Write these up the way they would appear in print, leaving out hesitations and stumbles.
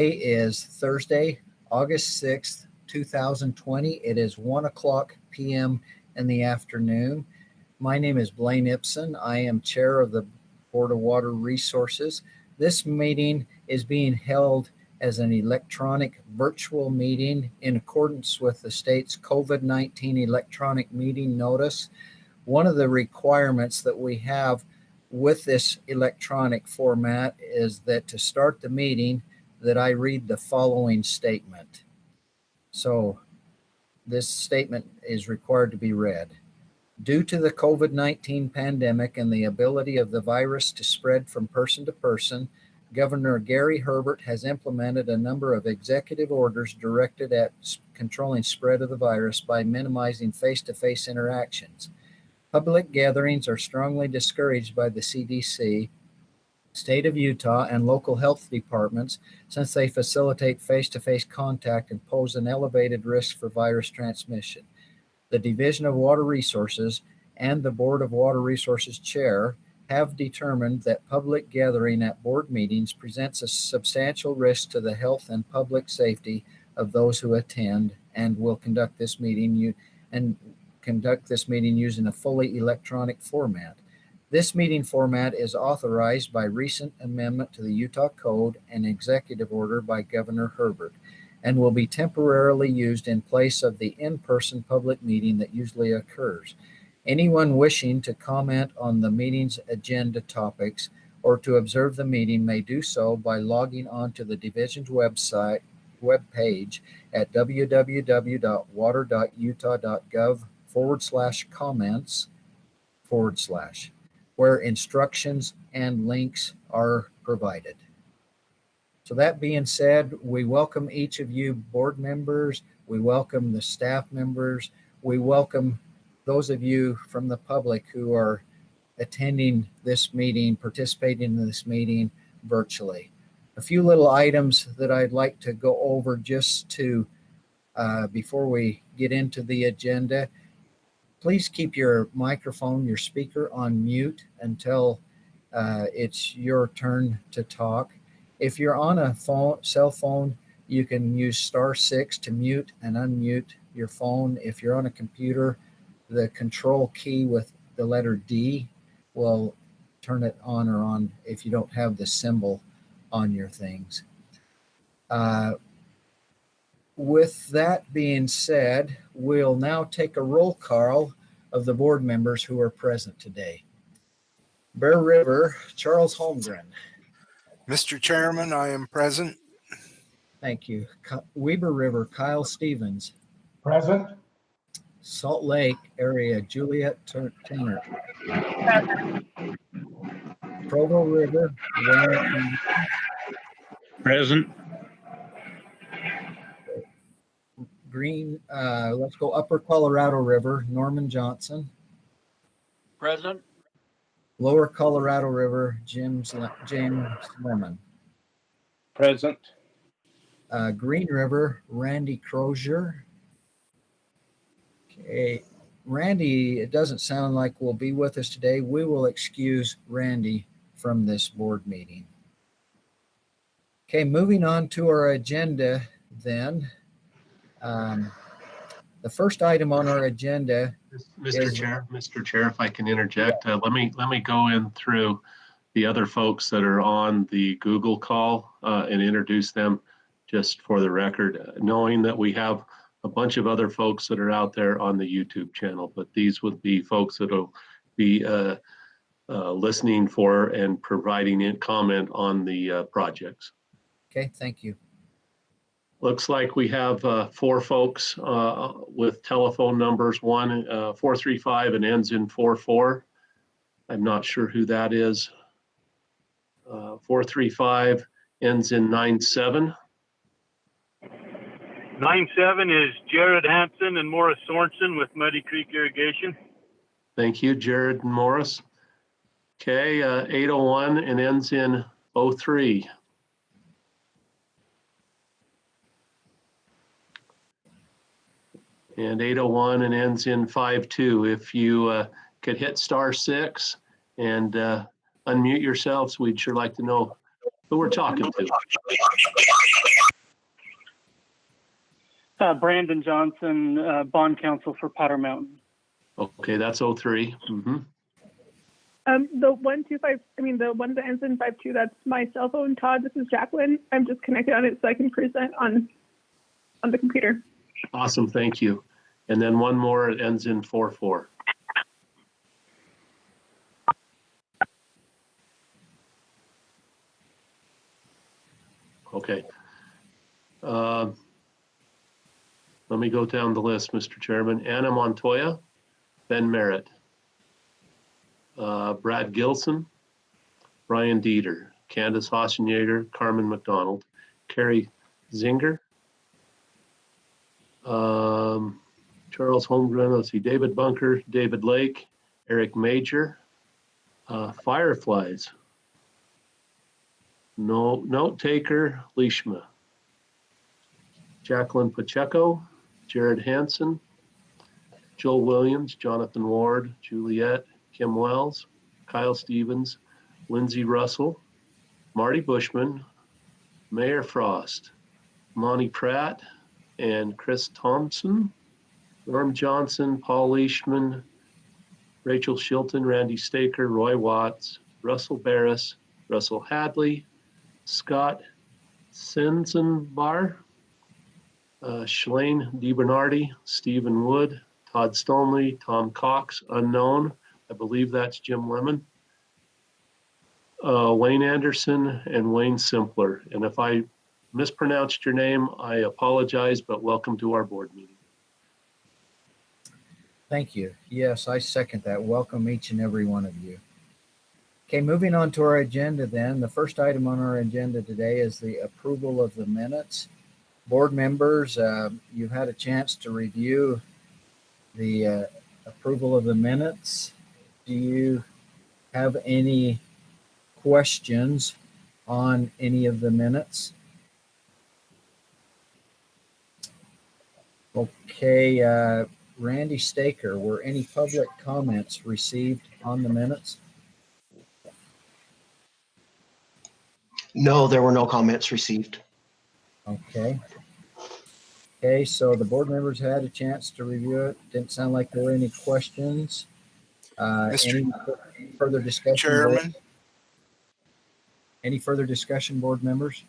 Today is Thursday, August 6th, 2020. It is 1:00 p.m. in the afternoon. My name is Blaine Ipson. I am chair of the Board of Water Resources. This meeting is being held as an electronic virtual meeting in accordance with the state's COVID-19 electronic meeting notice. One of the requirements that we have with this electronic format is that to start the meeting, that I read the following statement. So this statement is required to be read. Due to the COVID-19 pandemic and the ability of the virus to spread from person to person, Governor Gary Herbert has implemented a number of executive orders directed at controlling spread of the virus by minimizing face-to-face interactions. Public gatherings are strongly discouraged by the CDC, State of Utah, and local health departments since they facilitate face-to-face contact and pose an elevated risk for virus transmission. The Division of Water Resources and the Board of Water Resources Chair have determined that public gathering at board meetings presents a substantial risk to the health and public safety of those who attend, and will conduct this meeting using a fully electronic format. This meeting format is authorized by recent amendment to the Utah Code and executive order by Governor Herbert, and will be temporarily used in place of the in-person public meeting that usually occurs. Anyone wishing to comment on the meeting's agenda topics or to observe the meeting may do so by logging on to the division's webpage at www.water.utah.gov/comments/ where instructions and links are provided. So that being said, we welcome each of you board members. We welcome the staff members. We welcome those of you from the public who are attending this meeting, participating in this meeting virtually. A few little items that I'd like to go over just to, before we get into the agenda. Please keep your microphone, your speaker on mute until it's your turn to talk. If you're on a cell phone, you can use *6 to mute and unmute your phone. If you're on a computer, the control key with the letter D will turn it on or on if you don't have the symbol on your things. With that being said, we'll now take a roll call of the board members who are present today. Bear River, Charles Holmgren. Mr. Chairman, I am present. Thank you. Weber River, Kyle Stevens. Present. Salt Lake area, Juliet Turner. Provo River, Warren. Present. Green, let's go Upper Colorado River, Norman Johnson. Present. Lower Colorado River, James Lemon. Present. Green River, Randy Crozier. Okay, Randy, it doesn't sound like will be with us today. We will excuse Randy from this board meeting. Okay, moving on to our agenda then. The first item on our agenda, Mr. Chair, if I can interject, let me go in through the other folks that are on the Google call and introduce them just for the record, knowing that we have a bunch of other folks that are out there on the YouTube channel, but these would be folks that will be listening for and providing in comment on the projects. Okay, thank you. Looks like we have 4 folks with telephone numbers, one 435 and ends in 44. I'm not sure who that is. 435 ends in 97. 97 is Jared Hansen and Morris Sorensen with Muddy Creek Irrigation. Thank you, Jared and Morris. Okay, 801 and ends in 03. And 801 and ends in 52. If you could hit *6 and unmute yourselves, we'd sure like to know who we're talking to. Brandon Johnson, bond counsel for Powder Mountain. Okay, that's 03. The 125, the one that ends in 52, that's my cell phone. Todd, this is Jaqueline. I'm just connected on it so I can present on the computer. Awesome, thank you. And then one more, it ends in 44. Okay. Let me go down the list, Mr. Chairman. Anna Montoya, Ben Marett, Brad Gilson, Brian Dieter, Candace Hossenjager, Carmen McDonald, Carrie Zinger, Charles Holmgren, let's see, David Bunker, David Lake, Eric Major, Fireflies, Note Taker, Leishma, Jacqueline Pacheco, Jared Hansen, Joel Williams, Jonathan Ward, Juliet, Kim Wells, Kyle Stevens, Lindsay Russell, Marty Bushman, Mayor Frost, Monty Pratt, and Chris Thompson, Norm Johnson, Paul Leishman, Rachel Shilton, Randy Staker, Roy Watts, Russell Barris, Russell Hadley, Scott Sensenbar, Shalane DiBernardi, Stephen Wood, Todd Stonley, Tom Cox, unknown. I believe that's Jim Lemon. Wayne Anderson and Wayne Simpler. And if I mispronounced your name, I apologize, but welcome to our board meeting. Thank you. Yes, I second that. Welcome each and every one of you. Okay, moving on to our agenda then. The first item on our agenda today is the approval of the minutes. Board members, you've had a chance to review the approval of the minutes. Do you have any questions on any of the minutes? Okay, Randy Staker, were any public comments received on the minutes? No, there were no comments received. Okay. Okay, so the board members had a chance to review it. Didn't sound like there were any questions. Any further discussion? Chairman, Any further discussion, board members?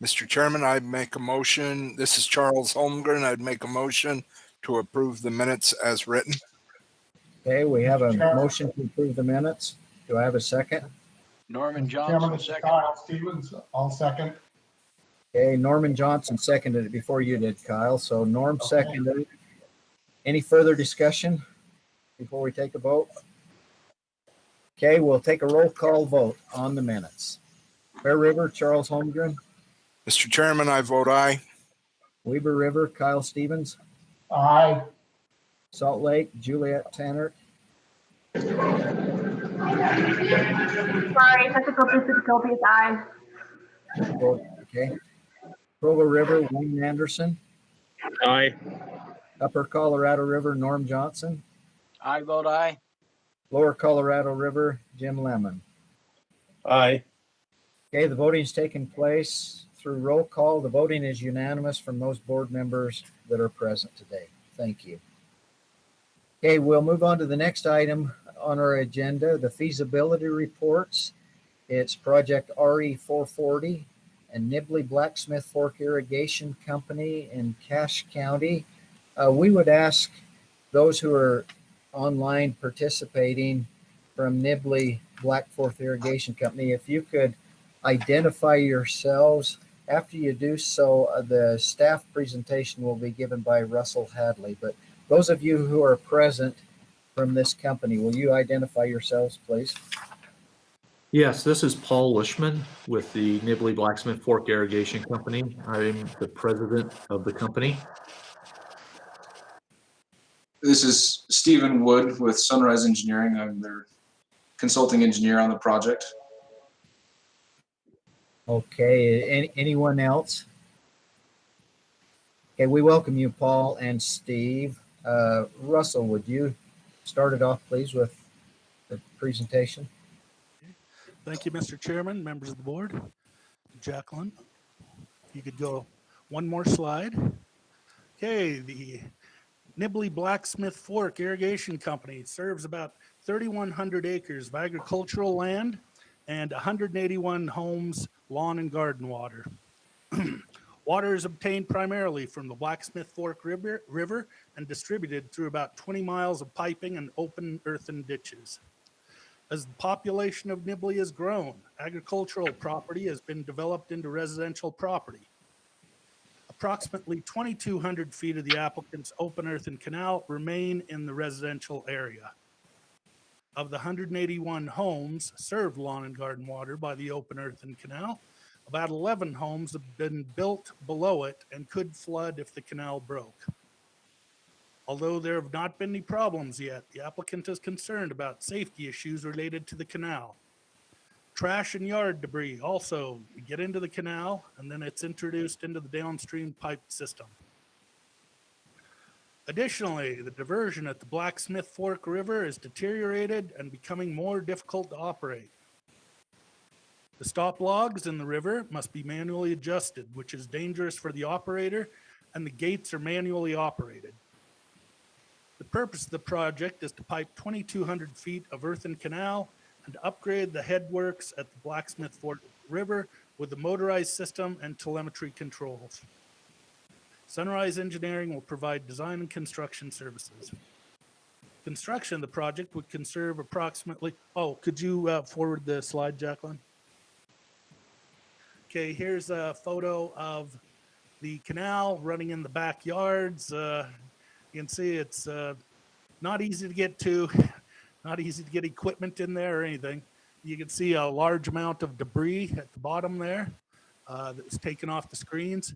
Mr. Chairman, I'd make a motion. This is Charles Holmgren. I'd make a motion to approve the minutes as written. Okay, we have a motion to approve the minutes. Do I have a second? Norman Chairman, Johnson, this is second. Kyle Stevens. I'll second. Okay, Norman Johnson seconded it before you did, Kyle. So Norm seconded it. Any further discussion before we take a vote? Okay, we'll take a roll call vote on the minutes. Bear River, Charles Holmgren. Mr. Chairman, I vote aye. Weber River, Kyle Stevens. Aye. Salt Lake, Juliet Tanner. Sorry, technical difficulties. Aye. Okay. Provo River, Wayne Anderson. Aye. Upper Colorado River, Norm Johnson. I vote aye. Lower Colorado River, Jim Lemon. Aye. Okay, the voting's taken place through roll call. The voting is unanimous from those board members that are present today. Thank you. Okay, we'll move on to the next item on our agenda, the feasibility reports. It's project RE 440 and Nibley Blacksmith Fork Irrigation Company in Cache County. We would ask those who are online participating from Nibley Black Fork Irrigation Company, if you could identify yourselves. After you do so, the staff presentation will be given by Russell Hadley. But those of you who are present from this company, will you identify yourselves, please? Yes, this is Paul Lishman with the Nibley Blacksmith Fork Irrigation Company. I'm the president of the company. This is Stephen Wood with Sunrise Engineering. I'm their consulting engineer on the project. Okay, anyone else? Okay, we welcome you, Paul and Steve. Russell, would you start it off, please, with the presentation? Thank you, Mr. Chairman, members of the board. Jaqueline, if you could go One more slide. Okay, the Nibley Blacksmith Fork Irrigation Company serves about 3,100 acres of agricultural land and 181 homes, lawn and garden water. Water is obtained primarily from the Blacksmith Fork River and distributed through about 20 miles of piping and open earthen ditches. As the population of Nibley has grown, agricultural property has been developed into residential property. Approximately 2,200 feet of the applicant's open earthen canal remain in the residential area. Of the 181 homes served lawn and garden water by the open earthen canal, about 11 homes have been built below it and could flood if the canal broke. Although there have not been any problems yet, the applicant is concerned about safety issues related to the canal. Trash and yard debris also get into the canal, and then it's introduced into the downstream pipe system. Additionally, the diversion at the Blacksmith Fork River is deteriorated and becoming more difficult to operate. The stop logs in the river must be manually adjusted, which is dangerous for the operator, and the gates are manually operated. The purpose of the project is to pipe 2,200 feet of earthen canal and to upgrade the headworks at the Blacksmith Fork River with a motorized system and telemetry controls. Sunrise Engineering will provide design and construction services. Construction of the project would conserve approximately, could you forward the slide, Jaqueline? Okay, here's a photo of the canal running in the backyards. You can see it's not easy to get to, not easy to get equipment in there or anything. You can see a large amount of debris at the bottom there that was taken off the screens.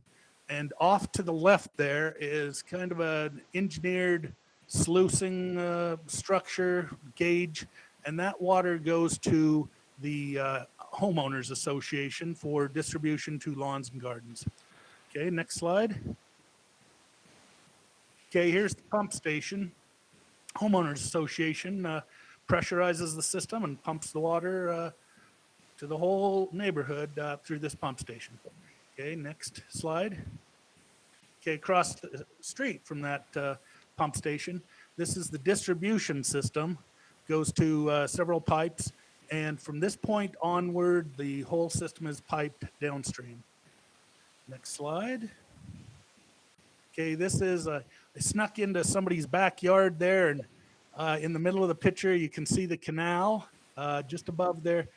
And off to the left there is kind of an engineered sluicing structure gauge, and that water goes to the homeowners association for distribution to lawns and gardens. Okay, next slide. Okay, here's the pump station. Homeowners association pressurizes the system and pumps the water to the whole neighborhood through this pump station. Okay, next slide. Okay, across the street from that pump station, this is the distribution system. Goes to several pipes, and from this point onward, the whole system is piped downstream. Next slide. Okay, this is I snuck into somebody's backyard there, and in the middle of the picture, you can see the canal just above there.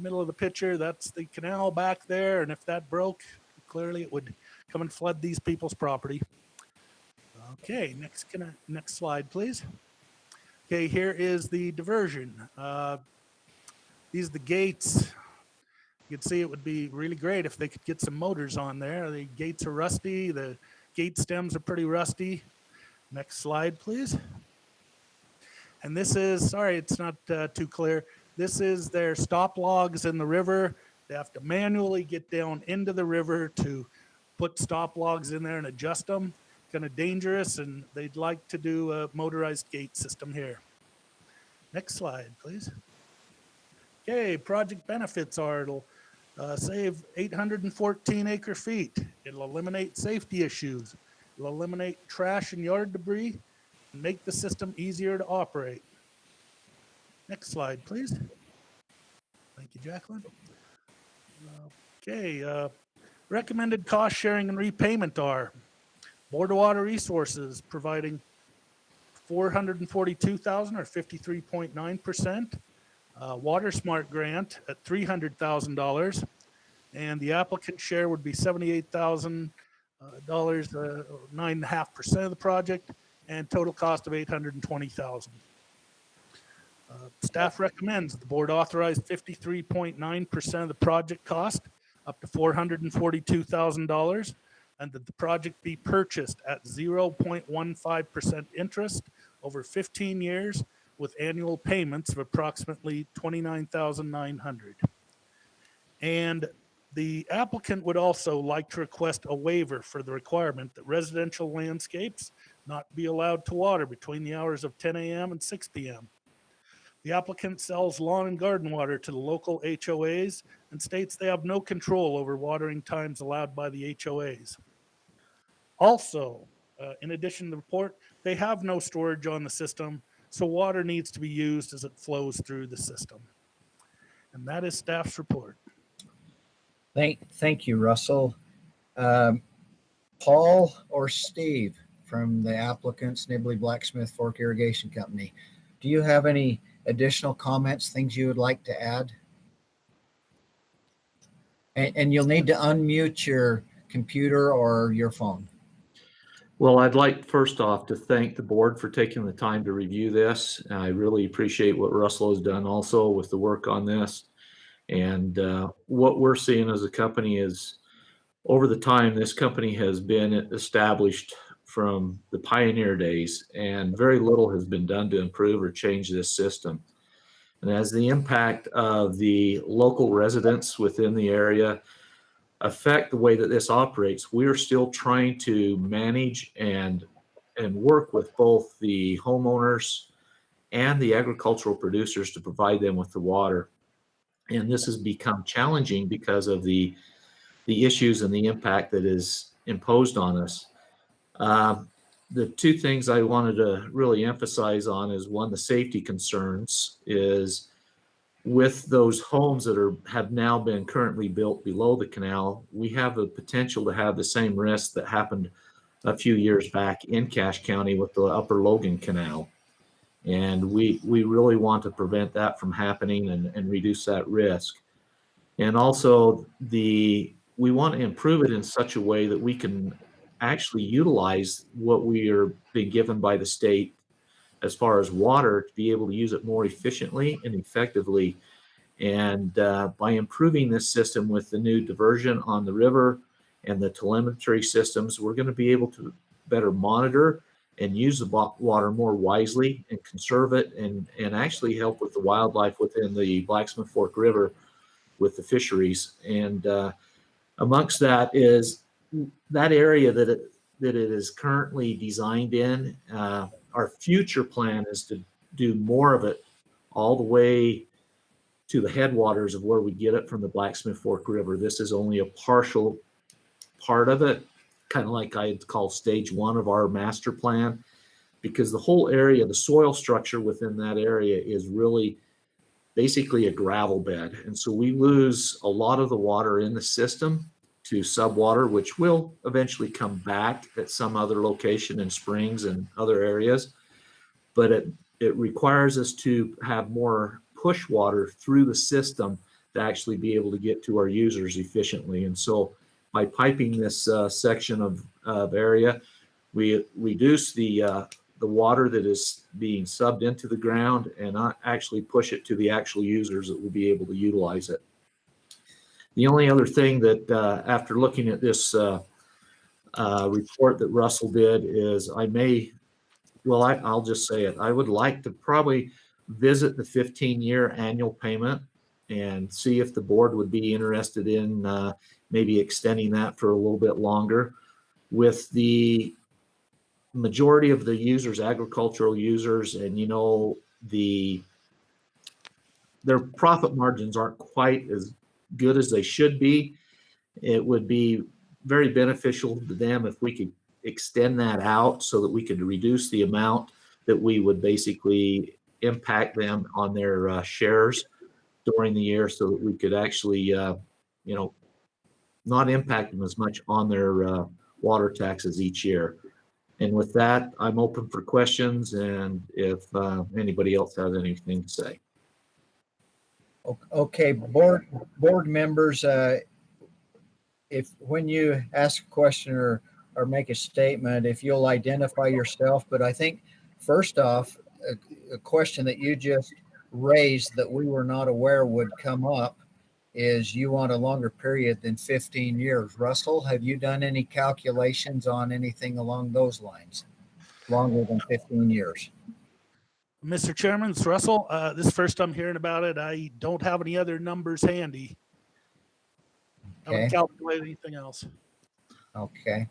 Middle of the picture, that's the canal back there, and if that broke, clearly it would come and flood these people's property. Okay, next slide, please. Okay, here is the diversion. These are the gates. You can see it would be really great if they could get some motors on there. The gates are rusty. The gate stems are pretty rusty. Next slide, please. And this is, sorry, it's not too clear. This is their stop logs in the river. They have to manually get down into the river to put stop logs in there and adjust them. Kind of dangerous, and they'd like to do a motorized gate system here. Next slide, please. Okay, project benefits are it'll save 814 acre feet. It'll eliminate safety issues. It'll eliminate trash and yard debris and make the system easier to operate. Next slide, please. Thank you, Jaqueline. Okay, recommended cost sharing and repayment are Board of Water Resources providing $442,000 or 53.9%. Water Smart grant at $300,000, and the applicant share would be $78,000, 9.5% of the project, and total cost of $820,000. Staff recommends the board authorize 53.9% of the project cost, up to $442,000, and that the project be purchased at 0.15% interest over 15 years with annual payments of approximately $29,900. And the applicant would also like to request a waiver for the requirement that residential landscapes not be allowed to water between the hours of 10 a.m. and 6 p.m. The applicant sells lawn and garden water to the local HOAs and states they have no control over watering times allowed by the HOAs. Also, in addition to the report, they have no storage on the system, so water needs to be used as it flows through the system. And that is staff's report. Thank you, Russell. Paul or Steve from the applicant's Nibley Blacksmith Fork Irrigation Company, do you have any additional comments, things you would like to add? And you'll need to unmute your computer or your phone. Well, I'd like first off to thank the board for taking the time to review this. I really appreciate what Russell has done also with the work on this. And what we're seeing as a company is over the time, this company has been established from the pioneer days, and very little has been done to improve or change this system. And as the impact of the local residents within the area affect the way that this operates, we are still trying to manage and work with both the homeowners and the agricultural producers to provide them with the water. And this has become challenging because of the issues and the impact that is imposed on us. The two things I wanted to really emphasize on is, one, the safety concerns is with those homes that have now been currently built below the canal, we have the potential to have the same risk that happened a few years back in Cache County with the Upper Logan Canal. And we really want to prevent that from happening and reduce that risk. And also we want to improve it in such a way that we can actually utilize what we are being given by the state as far as water to be able to use it more efficiently and effectively. And by improving this system with the new diversion on the river and the telemetry systems, we're going to be able to better monitor and use the water more wisely and conserve it and actually help with the wildlife within the Blacksmith Fork River with the fisheries. And amongst that is that area that it is currently designed in. Our future plan is to do more of it all the way to the headwaters of where we get it from the Blacksmith Fork River. This is only a partial part of it, kind of like I'd call stage one of our master plan, because the whole area, the soil structure within that area is really basically a gravel bed. And so we lose a lot of the water in the system to subwater, which will eventually come back at some other location in springs and other areas. But it requires us to have more push water through the system to actually be able to get to our users efficiently. And so by piping this section of area, we reduce the water that is being subbed into the ground and not actually push it to the actual users that will be able to utilize it. The only other thing that after looking at this report that Russell did is I'll just say it. I would like to probably visit the 15-year annual payment and see if the board would be interested in maybe extending that for a little bit longer. With the majority of the users, agricultural users, and their profit margins aren't quite as good as they should be. It would be very beneficial to them if we could extend that out so that we could reduce the amount that we would basically impact them on their shares during the year, so that we could actually not impact them as much on their water taxes each year. And with that, I'm open for questions, and if anybody else has anything to say. Okay, board members, if when you ask a question or make a statement, if you'll identify yourself. But I think first off, a question that you just raised that we were not aware would come up is you want a longer period than 15 years. Russell, have you done any calculations on anything along those lines? Longer than 15 years. Mr. Chairman, it's Russell. This is first I'm hearing about it. I don't have any other numbers handy. I haven't calculated anything else. Okay.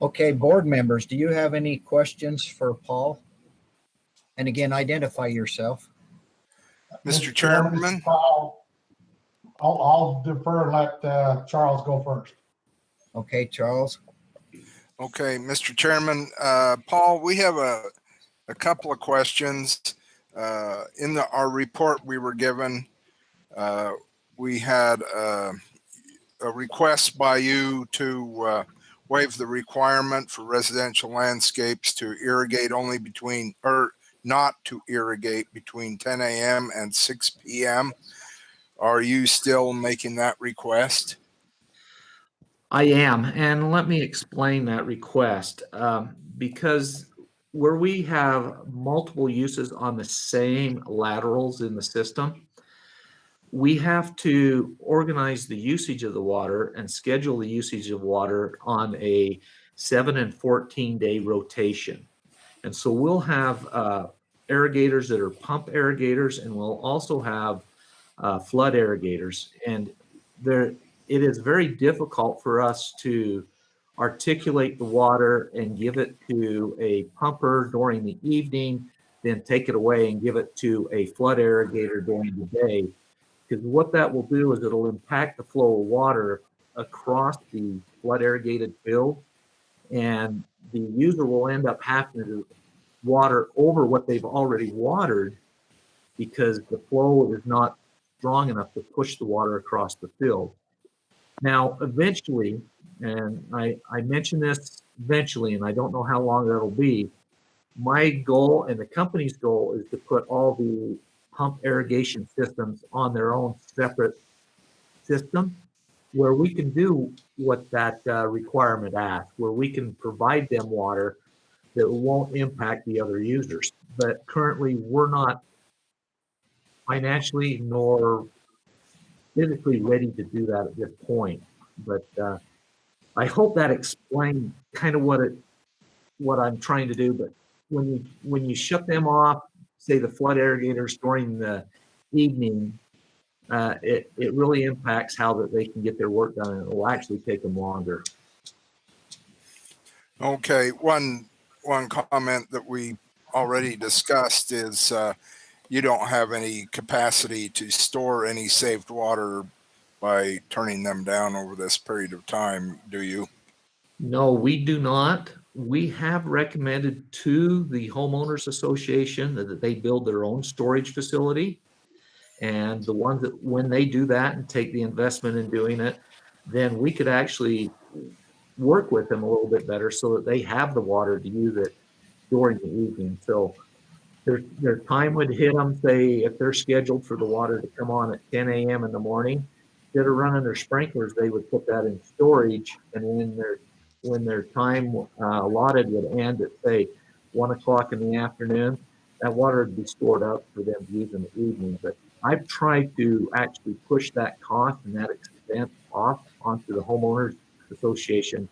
Okay, board members, do you have any questions for Paul? And again, identify yourself. Mr. Mr. Chairman? I'll defer and let Charles go first. Okay, Charles. Okay, Mr. Chairman, Paul, we have a couple of questions. In our report we were given, we had a request by you to waive the requirement for residential landscapes to irrigate only between, or not to irrigate between 10 a.m. and 6 p.m. Are you still making that request? I am, and let me explain that request. Because where we have multiple uses on the same laterals in the system, we have to organize the usage of the water and schedule the usage of water on a 7 and 14 day rotation. And so we'll have irrigators that are pump irrigators, and we'll also have flood irrigators. And it is very difficult for us to articulate the water and give it to a pumper during the evening, then take it away and give it to a flood irrigator during the day. Because what that will do is it'll impact the flow of water across the flood irrigated field, and the user will end up having to water over what they've already watered because the flow is not strong enough to push the water across the field. Now, eventually, and I mention this eventually, and I don't know how long that'll be, my goal and the company's goal is to put all the pump irrigation systems on their own separate system where we can do what that requirement asks, where we can provide them water that won't impact the other users. But currently, we're not financially nor physically ready to do that at this point. But I hope that explained kind of what I'm trying to do. But when you shut them off, say the flood irrigators during the evening, it really impacts how that they can get their work done, and it will actually take them longer. Okay, one comment that we already discussed is you don't have any capacity to store any saved water by turning them down over this period of time, do you? No, we do not. We have recommended to the homeowners association that they build their own storage facility. And the ones that, when they do that and take the investment in doing it, then we could actually work with them a little bit better so that they have the water to use it during the evening. So their time would hit them, say, if they're scheduled for the water to come on at 10 a.m. in the morning, instead of running their sprinklers, they would put that in storage. And when their time allotted would end at, say, 1 o'clock in the afternoon, that water would be stored up for them to use in the evening. But I've tried to actually push that cost and that expense off onto the homeowners association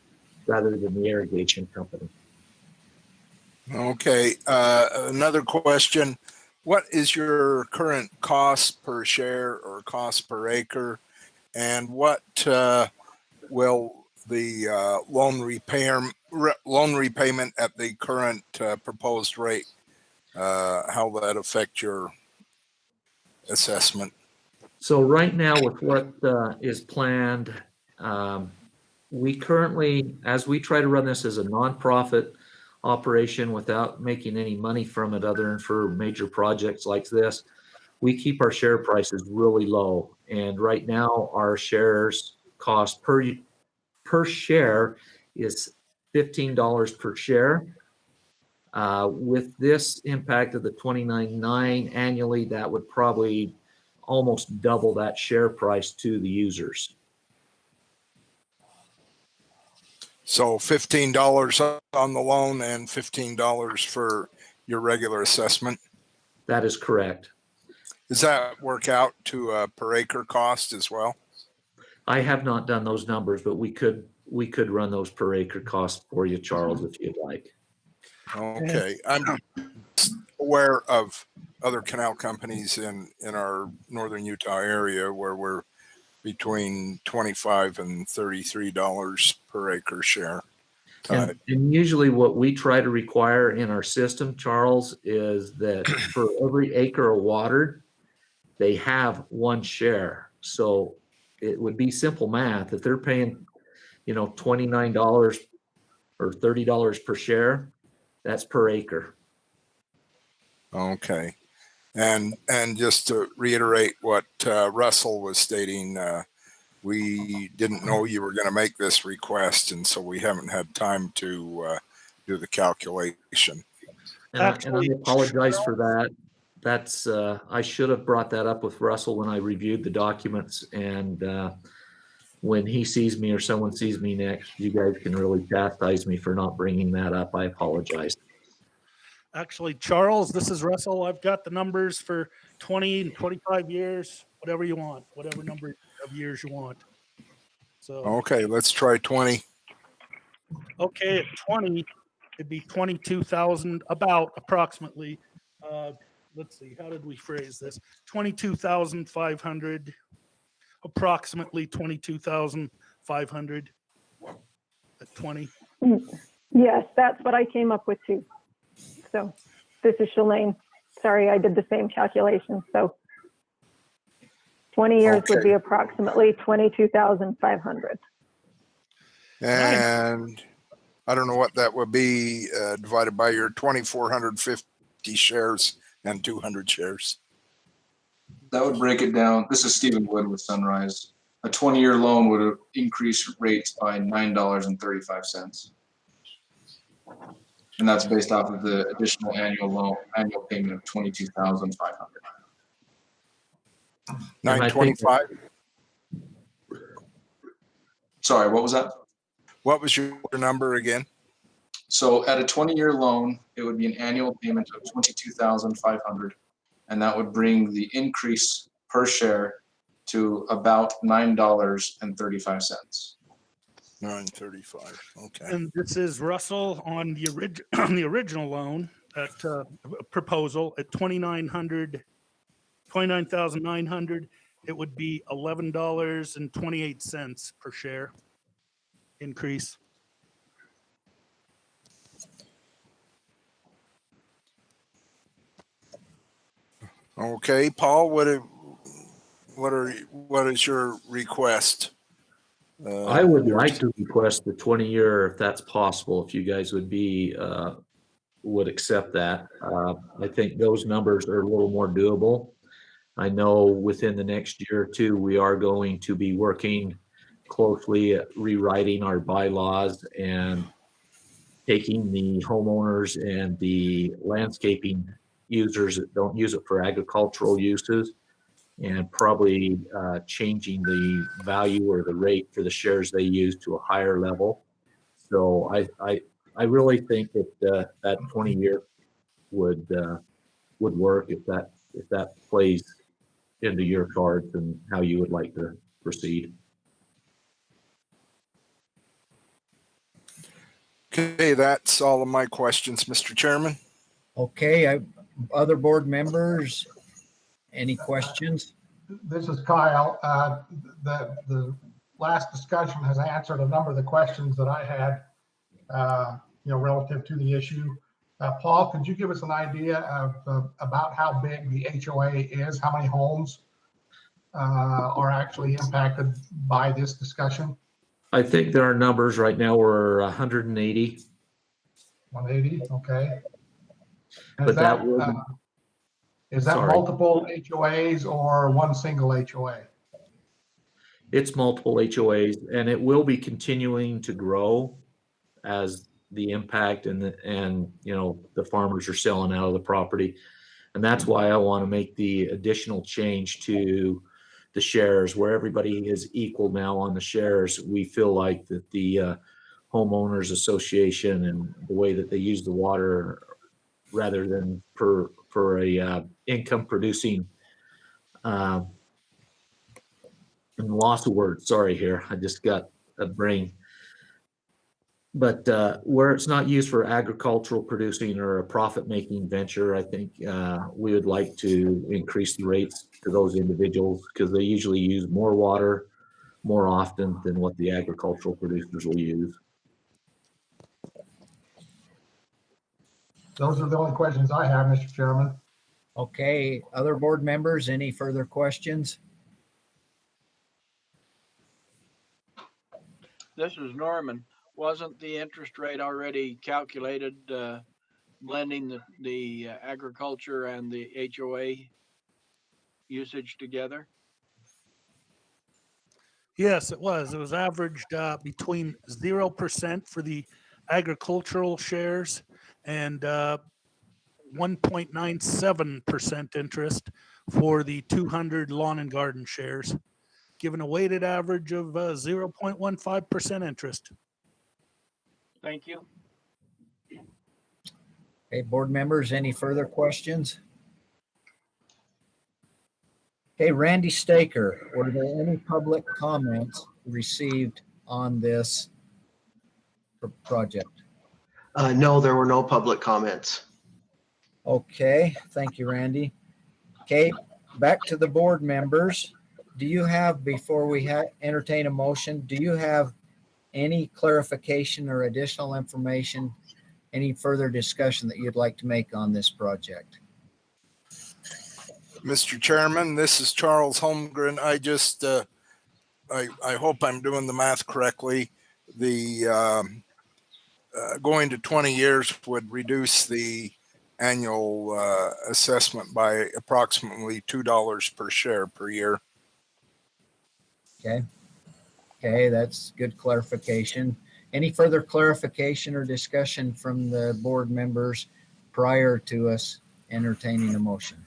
rather than the irrigation company. Okay, another question. What is your current cost per share or cost per acre? And what will the loan repayment at the current proposed rate, how will that affect your assessment? So right now with what is planned, we currently, as we try to run this as a nonprofit operation without making any money from it other than for major projects like this, we keep our share prices really low. And right now our shares cost per share is $15 per share. With this impact of the $29.9 annually, that would probably almost double that share price to the users. So $15 on the loan and $15 for your regular assessment? That is correct. Does that work out to a per acre cost as well? I have not done those numbers, but we could run those per acre costs for you, Charles, if you'd like. Okay, I'm aware of other canal companies in our northern Utah area where we're between $25 and $33 per acre share. And usually what we try to require in our system, Charles, is that for every acre of water, they have one share. So it would be simple math. If they're paying, $29 or $30 per share, that's per acre. Okay. And just to reiterate what Russell was stating, we didn't know you were going to make this request, and so we haven't had time to do the calculation. And I apologize for that. That's I should have brought that up with Russell when I reviewed the documents, and when he sees me or someone sees me next, you guys can really chastise me for not bringing that up. I apologize. Actually, Charles, this is Russell. I've got the numbers for 20 and 25 years, whatever you want, whatever number of years you want. So okay, let's try 20. Okay, at 20, it'd be 22,000, about approximately. Let's see, how did we phrase this? 22,500, approximately 22,500 at 20. Yes, that's what I came up with too. So this is Shalane. Sorry, I did the same calculation. So 20 years would be approximately 22,500. And I don't know what that would be divided by your 2,450 shares and 200 shares. That would break it down. This is Stephen Wood with Sunrise. A 20-year loan would increase rates by $9.35. And that's based off of the additional annual payment of $22,500. 925. Sorry, what was that? What was your number again? So at a 20-year loan, it would be an annual payment of $22,500, and that would bring the increase per share to about $9.35. 935. Okay. And this is Russell on the original loan at proposal at 29,900. It would be $11.28 per share increase. Okay, Paul, what is your request? I would like to request the 20-year, if that's possible, if you guys would accept that. I think those numbers are a little more doable. I know within the next year or two, we are going to be working closely at rewriting our bylaws and taking the homeowners and the landscaping users that don't use it for agricultural uses and probably changing the value or the rate for the shares they use to a higher level. So I really think that that 20-year would work if that plays into your cards and how you would like to proceed. Okay, that's all of my questions, Mr. Chairman. Okay, other board members, any questions? This is Kyle. The last discussion has answered a number of the questions that I had, relative to the issue. Paul, could you give us an idea of about how big the HOA is? How many homes are actually impacted by this discussion? I think there are numbers right now. We're 180. 180, okay. But that would. Is that multiple HOAs or one single HOA? It's multiple HOAs, and it will be continuing to grow as the impact and the farmers are selling out of the property. And that's why I want to make the additional change to the shares where everybody is equal now on the shares. We feel like that the homeowners association and the way that they use the water rather than for a income producing and lost a word. Sorry here. I just got a brain. But where it's not used for agricultural producing or a profit-making venture, I think we would like to increase the rates to those individuals because they usually use more water more often than what the agricultural producers will use. Those are the only questions I have, Mr. Chairman. Okay, other board members, any further questions? This is Norman. Wasn't the interest rate already calculated, blending the agriculture and the HOA usage together? Yes, it was. It was averaged between 0% for the agricultural shares and 1.97% interest for the 200 lawn and garden shares, given a weighted average of 0.15% interest. Thank you. Okay, board members, any further questions? Okay, Randy Staker, were there any public comments received on this project? No, there were no public comments. Okay, thank you, Randy. Okay, back to the board members. Do you have, before we entertain a motion, do you have any clarification or additional information, any further discussion that you'd like to make on this project? Mr. Chairman, this is Charles Holmgren. I just, I hope I'm doing the math correctly. The going to 20 years would reduce the annual assessment by approximately $2 per share per year. Okay. Okay, that's good clarification. Any further clarification or discussion from the board members prior to us entertaining a motion?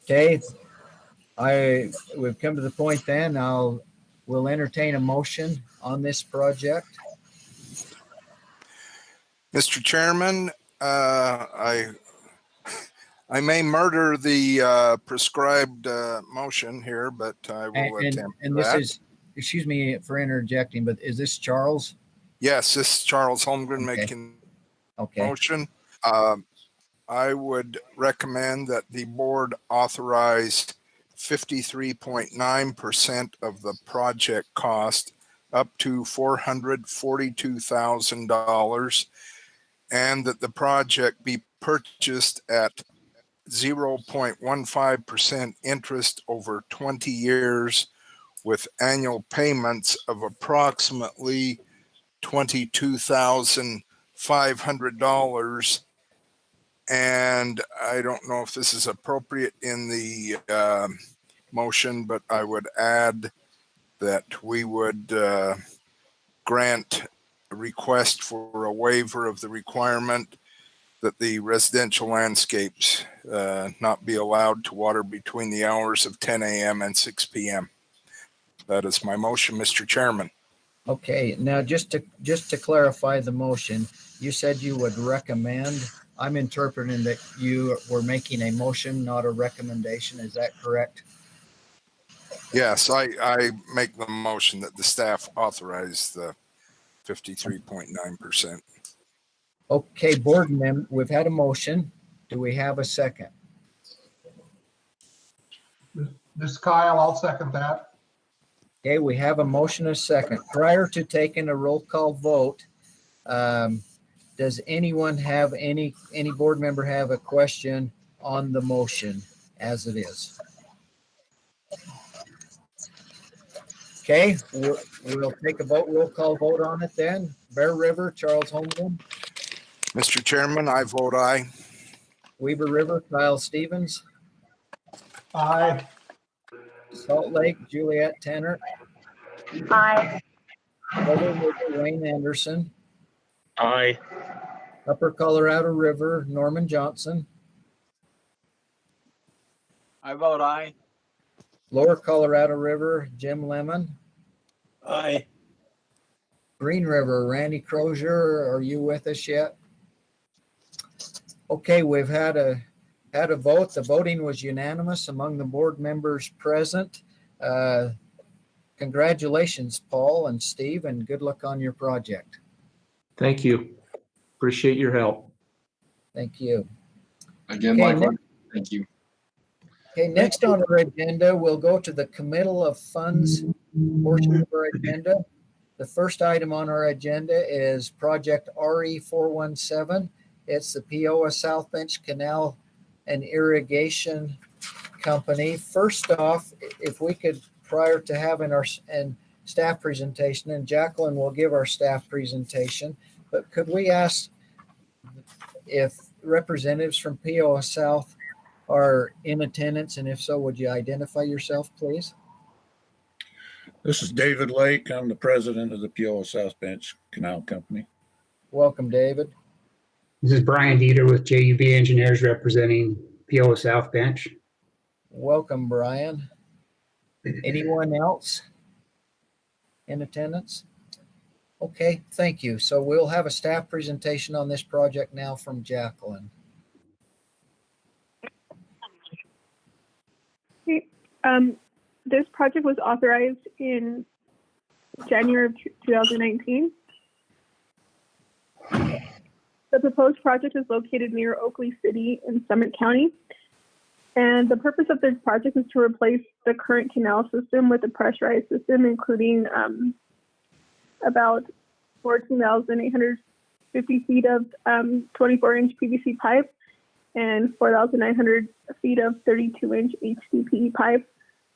Okay, we've come to the point then. We'll entertain a motion on this project. Mr. Chairman, I may murder the prescribed motion here, but I will attempt and that. This is, excuse me for interjecting, but is this Charles? Yes, this is Charles Holmgren making motion. I would recommend that the board authorize 53.9% of the project cost up to $442,000, and that the project be purchased at 0.15% interest over 20 years with annual payments of approximately $22,500. And I don't know if this is appropriate in the motion, but I would add that we would grant a request for a waiver of the requirement that the residential landscapes not be allowed to water between the hours of 10 a.m. and 6 p.m. That is my motion, Mr. Chairman. Okay, now just to clarify the motion, you said you would recommend. I'm interpreting that you were making a motion, not a recommendation. Is that correct? Yes, I make the motion that the staff authorize the 53.9%. Okay, board member, we've had a motion. Do we have a second? This is Kyle. I'll second that. Okay, we have a motion and a second. Prior to taking a roll call vote, does anyone have any board member have a question on the motion as it is? Okay, we'll take a roll call vote on it then. Bear River, Charles Holmgren. Mr. Chairman, I vote aye. Weber River, Kyle Stevens. Aye. Salt Lake, Juliet Tanner. Aye. Southern River, Wayne Anderson. Aye. Upper Colorado River, Norman Johnson. I vote aye. Lower Colorado River, Jim Lemon. Aye. Green River, Randy Crozier, are you with us yet? Okay, we've had a vote. The voting was unanimous among the board members present. Congratulations, Paul and Steve, and good luck on your project. Thank you. Appreciate your help. Thank you. Again, Okay, likewise, thank you. Okay, next on our agenda, we'll go to the committal of funds portion of our agenda. The first item on our agenda is Project RE417. It's the Peoa South Bench Canal and Irrigation Company. First off, if we could, prior to having our staff presentation, and Jaqueline will give our staff presentation, but could we ask if representatives from Peoa South are in attendance, and if so, would you identify yourself, please? This is David Lake. I'm the president of the Peoa South Bench Canal Company. Welcome, David. This is Brian Dieter with JUB Engineers representing Peoa South Bench. Welcome, Brian. Anyone else in attendance? Okay, thank you. So we'll have a staff presentation on this project now from Jaqueline. This project was authorized in January of 2019. The proposed project is located near Oakley City in Summit County. And the purpose of this project is to replace the current canal system with a pressurized system, including about 14,850 feet of 24-inch PVC pipe and 4,900 feet of 32-inch HDPE pipe.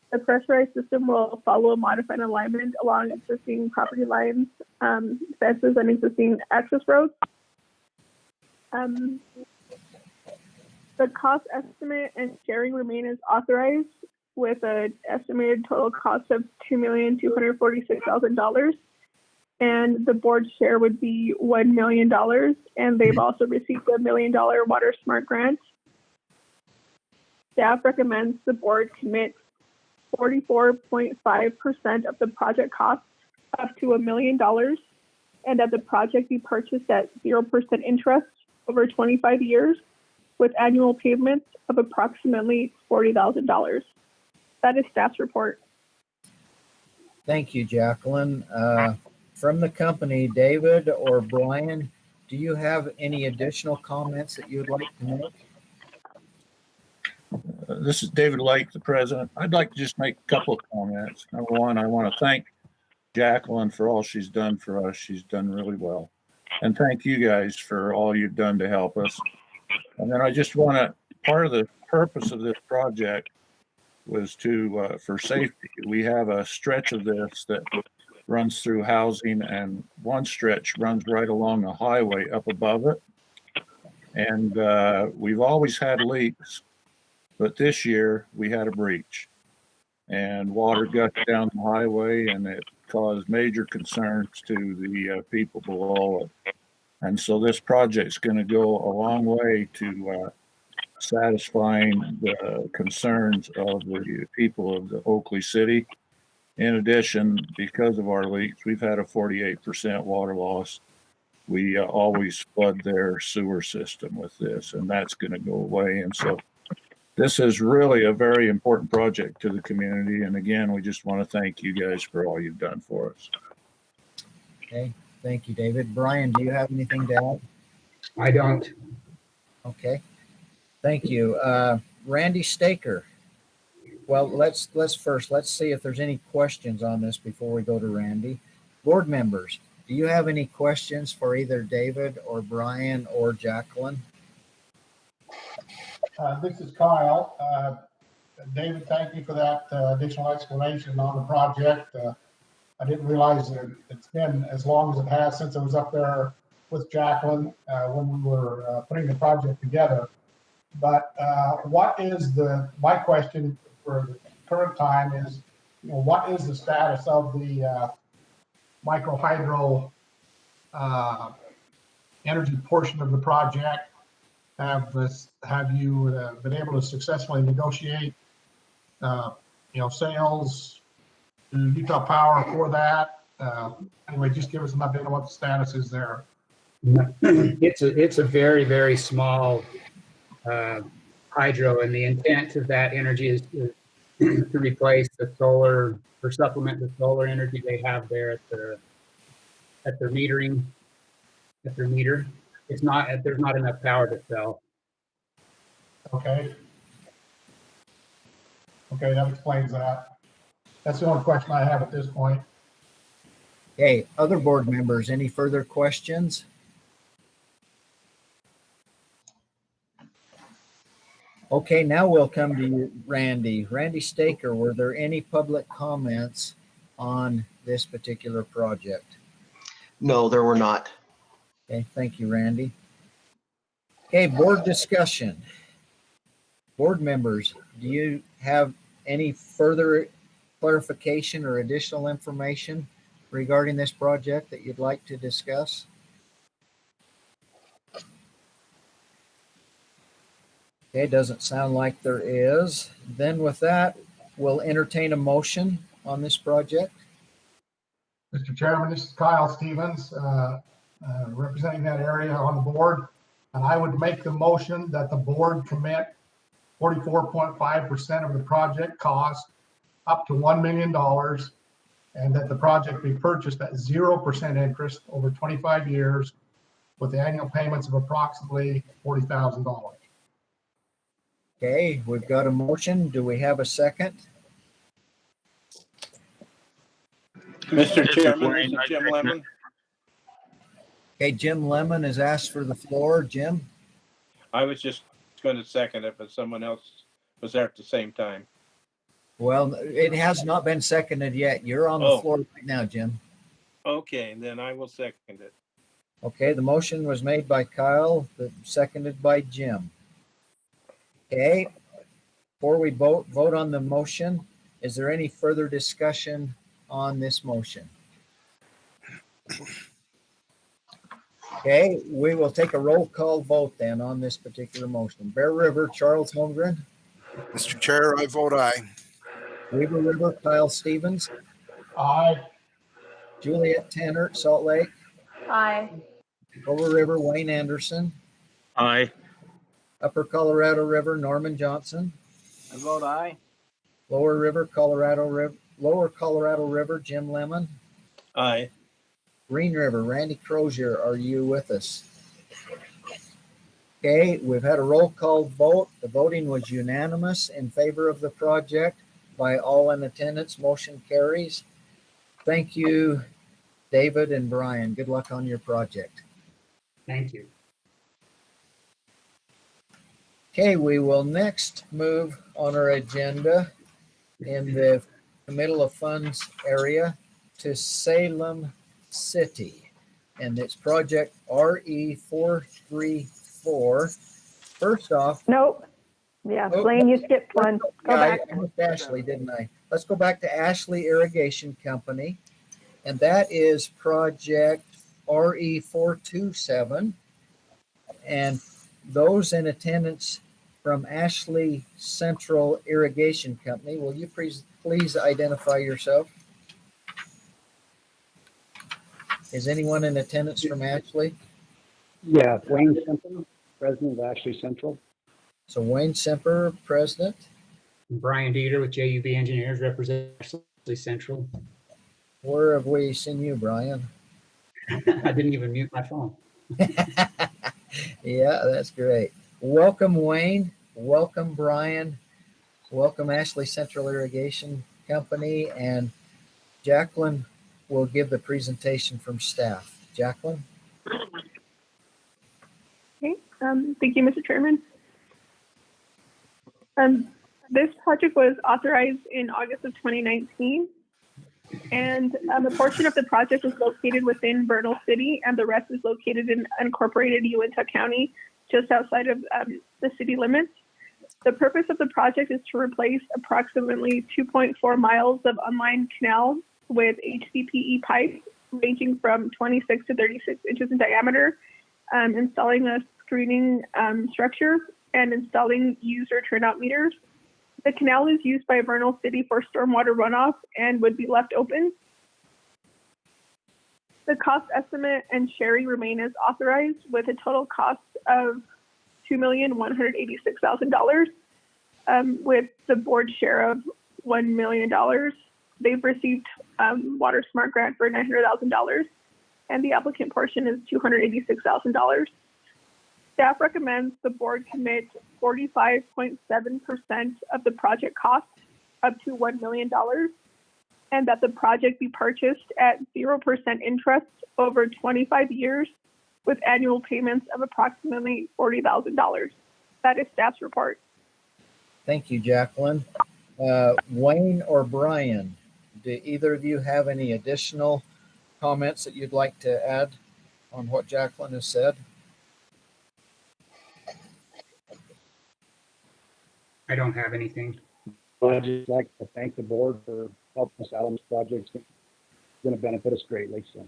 The pressurized system will follow a modified alignment along existing property lines, fences, and existing access roads. The cost estimate and sharing remain as authorized, with an estimated total cost of $2,246,000. And the board's share would be $1 million. And they've also received a $1 million Water Smart grant. Staff recommends the board commit 44.5% of the project costs up to $1 million, and that the project be purchased at 0% interest over 25 years with annual payments of approximately $40,000. That is staff's report. Thank you, Jaqueline. From the company, David or Brian, do you have any additional comments that you would like to make? This is David Lake, the president. I'd like to just make a couple of comments. Number one, I want to thank Jaqueline for all she's done for us. She's done really well. And thank you guys for all you've done to help us. And then I just want to, part of the purpose of this project was to, for safety. We have a stretch of this that runs through housing, and one stretch runs right along the highway up above it. And we've always had leaks, but this year we had a breach, and water gushed down the highway, and it caused major concerns to the people below it. And so this project's going to go a long way to satisfying the concerns of the people of the Oakley City. In addition, because of our leaks, we've had a 48% water loss. We always flood their sewer system with this, and that's going to go away. And so this is really a very important project to the community. And again, we just want to thank you guys for all you've done for us. Okay, thank you, David. Brian, do you have anything to add? I don't. Okay, thank you. Randy Staker. Well, let's see if there's any questions on this before we go to Randy. Board members, do you have any questions for either David or Brian or Jaqueline? This is Kyle. David, thank you for that additional explanation on the project. I didn't realize that it's been as long as it has since I was up there with Jaqueline when we were putting the project together. But my question for the current time is, what is the status of the micro hydro energy portion of the project? Have you been able to successfully negotiate, sales to Utah Power for that? Anyway, just give us an update on what the status is there. It's a very, very small hydro, and the intent of that energy is to replace the solar, or supplement the solar energy they have there at their metering, at their meter. There's not enough power to sell. Okay, that explains that. That's the only question I have at this point. Okay, other board members, any further questions? Okay, now we'll come to you, Randy. Randy Staker, were there any public comments on this particular project? No, there were not. Okay, thank you, Randy. Okay, board discussion. Board members, do you have any further clarification or additional information regarding this project that you'd like to discuss? Okay, doesn't sound like there is. Then with that, we'll entertain a motion on this project. Mr. Chairman, this is Kyle Stevens, representing that area on the board. And I would make the motion that the board commit 44.5% of the project cost up to $1 million, and that the project be purchased at 0% interest over 25 years with annual payments of approximately $40,000. Okay, we've got a motion. Do we have a second? Mr. Chairman, this is Jim Lemon. Okay, Jim Lemon has asked for the floor. Jim? I was just going to second it, but someone else was there at the same time. Well, it has not been seconded yet. You're on the floor right now, Jim. Okay, then I will second it. Okay, the motion was made by Kyle, seconded by Jim. Okay, before we vote on the motion, is there any further discussion on this motion? Okay, we will take a roll call vote then on this particular motion. Bear River, Charles Holmgren. Mr. Chair, I vote aye. Weaver River, Kyle Stevens. Aye. Juliet Tanner, Salt Lake. Aye. Over River, Wayne Anderson. Aye. Upper Colorado River, Norman Johnson. I vote aye. Lower Colorado River, Jim Lemon. Aye. Green River, Randy Crozier, are you with us? Okay, we've had a roll call vote. The voting was unanimous in favor of the project by all in attendance. Motion carries. Thank you, David and Brian. Good luck on your project. Thank you. Okay, we will next move on our agenda in the committal of funds area to Salem City, and it's project RE434. First off, Nope. Yeah, Blaine, you skipped one. Go back. I missed Ashley, didn't I? Let's go back to Ashley Irrigation Company, and that is project RE427. And those in attendance from Ashley Central Irrigation Company, will you please identify yourself? Is anyone in attendance from Ashley? Yeah, Wayne Semper, president of Ashley Central. So Wayne Semper, president. Brian Dieter with JUB Engineers, represent Ashley Central. Where have we seen you, Brian? I didn't even mute my phone. Yeah, that's great. Welcome, Wayne. Welcome, Brian. Welcome, Ashley Central Irrigation Company. And Jaqueline will give the presentation from staff. Jaqueline? Okay, thank you, Mr. Chairman. This project was authorized in August of 2019, and a portion of the project is located within Vernal City, and the rest is located in unincorporated Uintah County, just outside of the city limits. The purpose of the project is to replace approximately 2.4 miles of unlined canal with HDPE pipe ranging from 26 to 36 inches in diameter, installing a screening structure, and installing user turnout meters. The canal is used by Vernal City for stormwater runoff and would be left open. The cost estimate and Sherry remain as authorized with a total cost of $2,186,000, with the board share of $1 million. They've received Water Smart grant for $900,000, and the applicant portion is $286,000. Staff recommends the board commit 45.7% of the project cost, up to $1 million, and that the project be purchased at 0% interest over 25 years with annual payments of approximately $40,000. That is staff's report. Thank you, Jaqueline. Wayne or Brian, do either of you have any additional comments that you'd like to add on what Jaqueline has said? I don't have anything. Well, I'd just like to thank the board for helping us out on this project. It's going to benefit us greatly. So,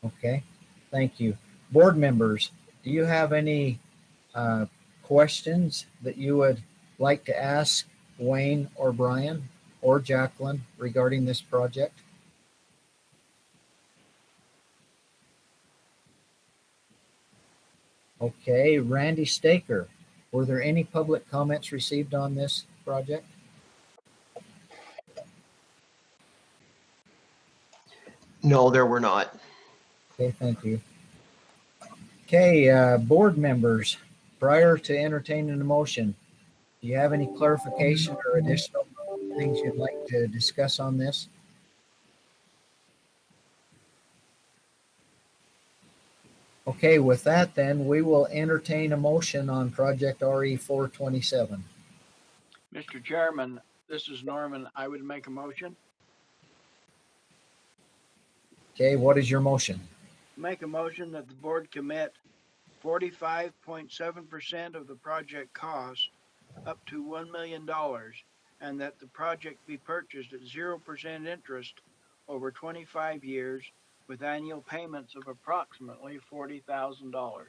Okay, thank you. Board members, do you have any questions that you would like to ask Wayne or Brian or Jaqueline regarding this project? Okay, Randy Staker, were there any public comments received on this project? No, there were not. Okay, thank you. Okay, board members, prior to entertaining the motion, do you have any clarification or additional things you'd like to discuss on this? Okay, with that then, we will entertain a motion on project RE 427. Mr. Chairman, this is Norman. I would make a motion. Okay, what is your motion? Make a motion that the board commit 45.7% of the project cost up to $1 million and that the project be purchased at 0% interest over 25 years with annual payments of approximately $40,000.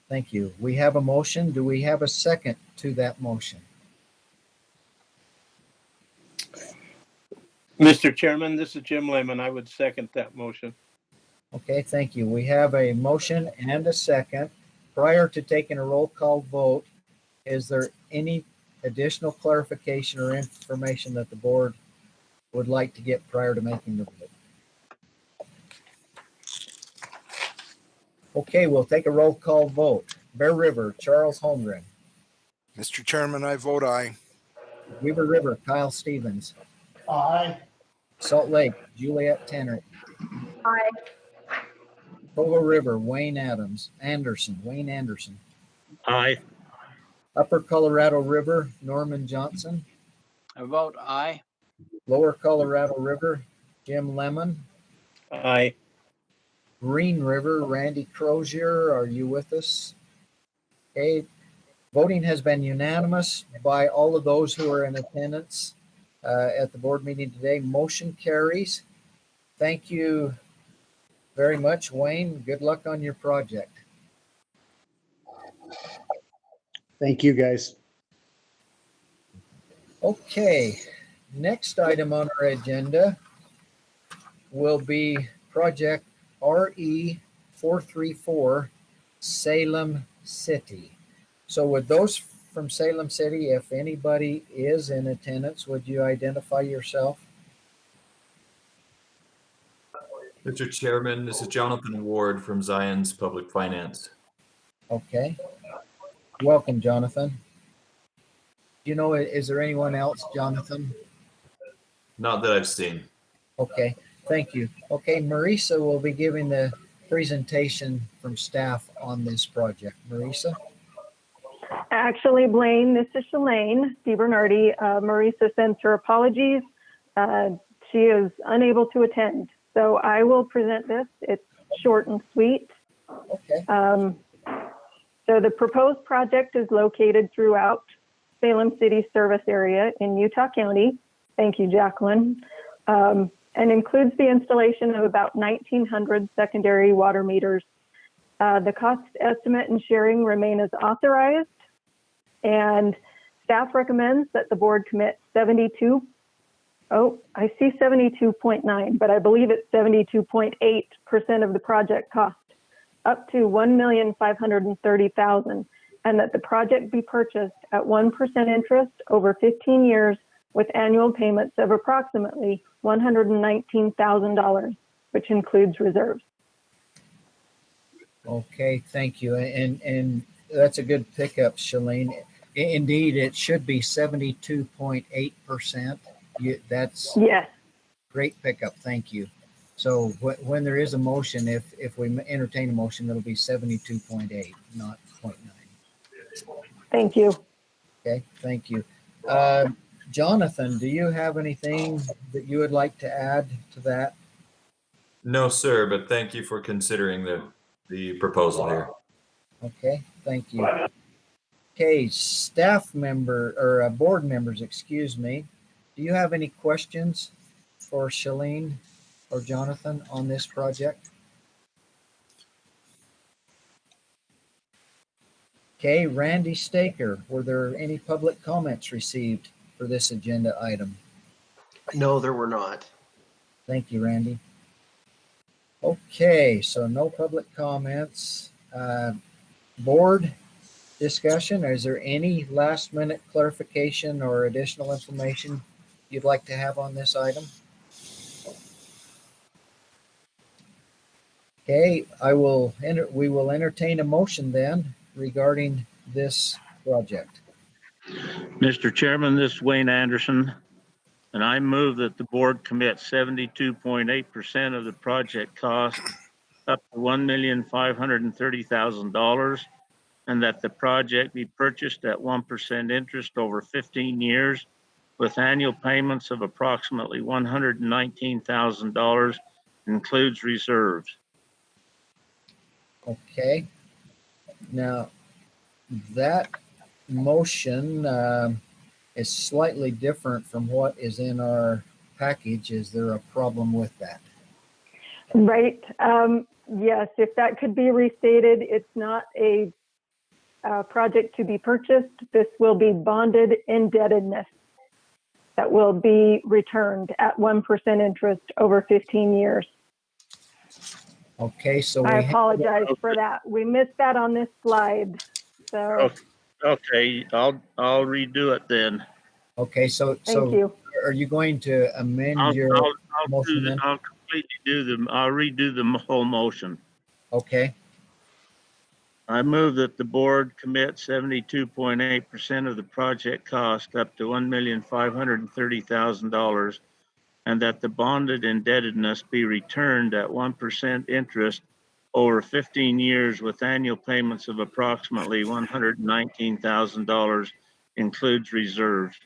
Thank you. We have a motion. Do we have a second to that motion? Mr. Chairman, this is Jim Lehman. I would second that motion. Okay, thank you. We have a motion and a second. Prior to taking a roll call vote, is there any additional clarification or information that the board would like to get prior to making the vote? Okay, we'll take a roll call vote. Bear River, Charles Holmgren. Mr. Chairman, I vote aye. Weaver River, Kyle Stevens. Aye. Salt Lake, Juliet Tanner. Aye. Peoa River, Wayne Anderson. Aye. Upper Colorado River, Norman Johnson. I vote aye. Lower Colorado River, Jim Lemon. Aye. Green River, Randy Crozier, are you with us? Okay, voting has been unanimous by all of those who are in attendance at the board meeting today. Motion carries. Thank you very much, Wayne. Good luck on your project. thank you, guys. Okay, next item on our agenda will be project RE 434 Salem City. So with those from Salem City, if anybody is in attendance, would you identify yourself? Mr. Chairman, this is Jonathan Ward from Zion's Public Finance. Okay. Welcome, Jonathan. You know, is there anyone else, Jonathan? Not that I've seen. Okay, thank you. Okay, Marisa will be giving the presentation from staff on this project. Marisa? Actually, Blaine, this is Shalane DiBernardi. Marisa sends her apologies. She is unable to attend. So I will present this. It's short and sweet. Okay. So the proposed project is located throughout Salem City service area in Utah County. Thank you, Jaqueline. And includes the installation of about 1,900 secondary water meters. The cost estimate and sharing remain as authorized. And staff recommends that the board commit 72.9, but I believe it's 72.8% of the project cost, up to $1,530,000, and that the project be purchased at 1% interest over 15 years with annual payments of approximately $119,000, which includes reserves. Okay, thank you. And that's a good pickup, Shalane. Indeed, it should be 72.8%. That's Yes. great pickup. Thank you. So when there is a motion, if we entertain a motion, it'll be 72.8, not 0.9. Thank you. Okay, thank you. Jonathan, do you have anything that you would like to add to that? No, sir, but thank you for considering the proposal here. Okay, thank you. Okay, staff member or board members, excuse me. Do you have any questions for Shalene or Jonathan on this project? Okay, Randy Staker, were there any public comments received for this agenda item? No, there were not. Thank you, Randy. Okay, so no public comments. Board discussion, is there any last minute clarification or additional information you'd like to have on this item? Okay, we will entertain a motion then regarding this project. Mr. Chairman, this is Wayne Anderson, and I move that the board commit 72.8% of the project cost up to $1,530,000, and that the project be purchased at 1% interest over 15 years with annual payments of approximately $119,000, includes reserves. Okay. Now, that motion is slightly different from what is in our package. Is there a problem with that? Right. Yes, if that could be restated, it's not a project to be purchased. This will be bonded indebtedness that will be returned at 1% interest over 15 years. Okay, so I apologize for that. We missed that on this slide. So Okay, I'll redo it then. okay, so thank you. Are you going to amend your motion then? I'll completely I'll redo the whole motion. Okay. I move that the board commit 72.8% of the project cost up to $1,530,000, and that the bonded indebtedness be returned at 1% interest over 15 years with annual payments of approximately $119,000, includes reserves.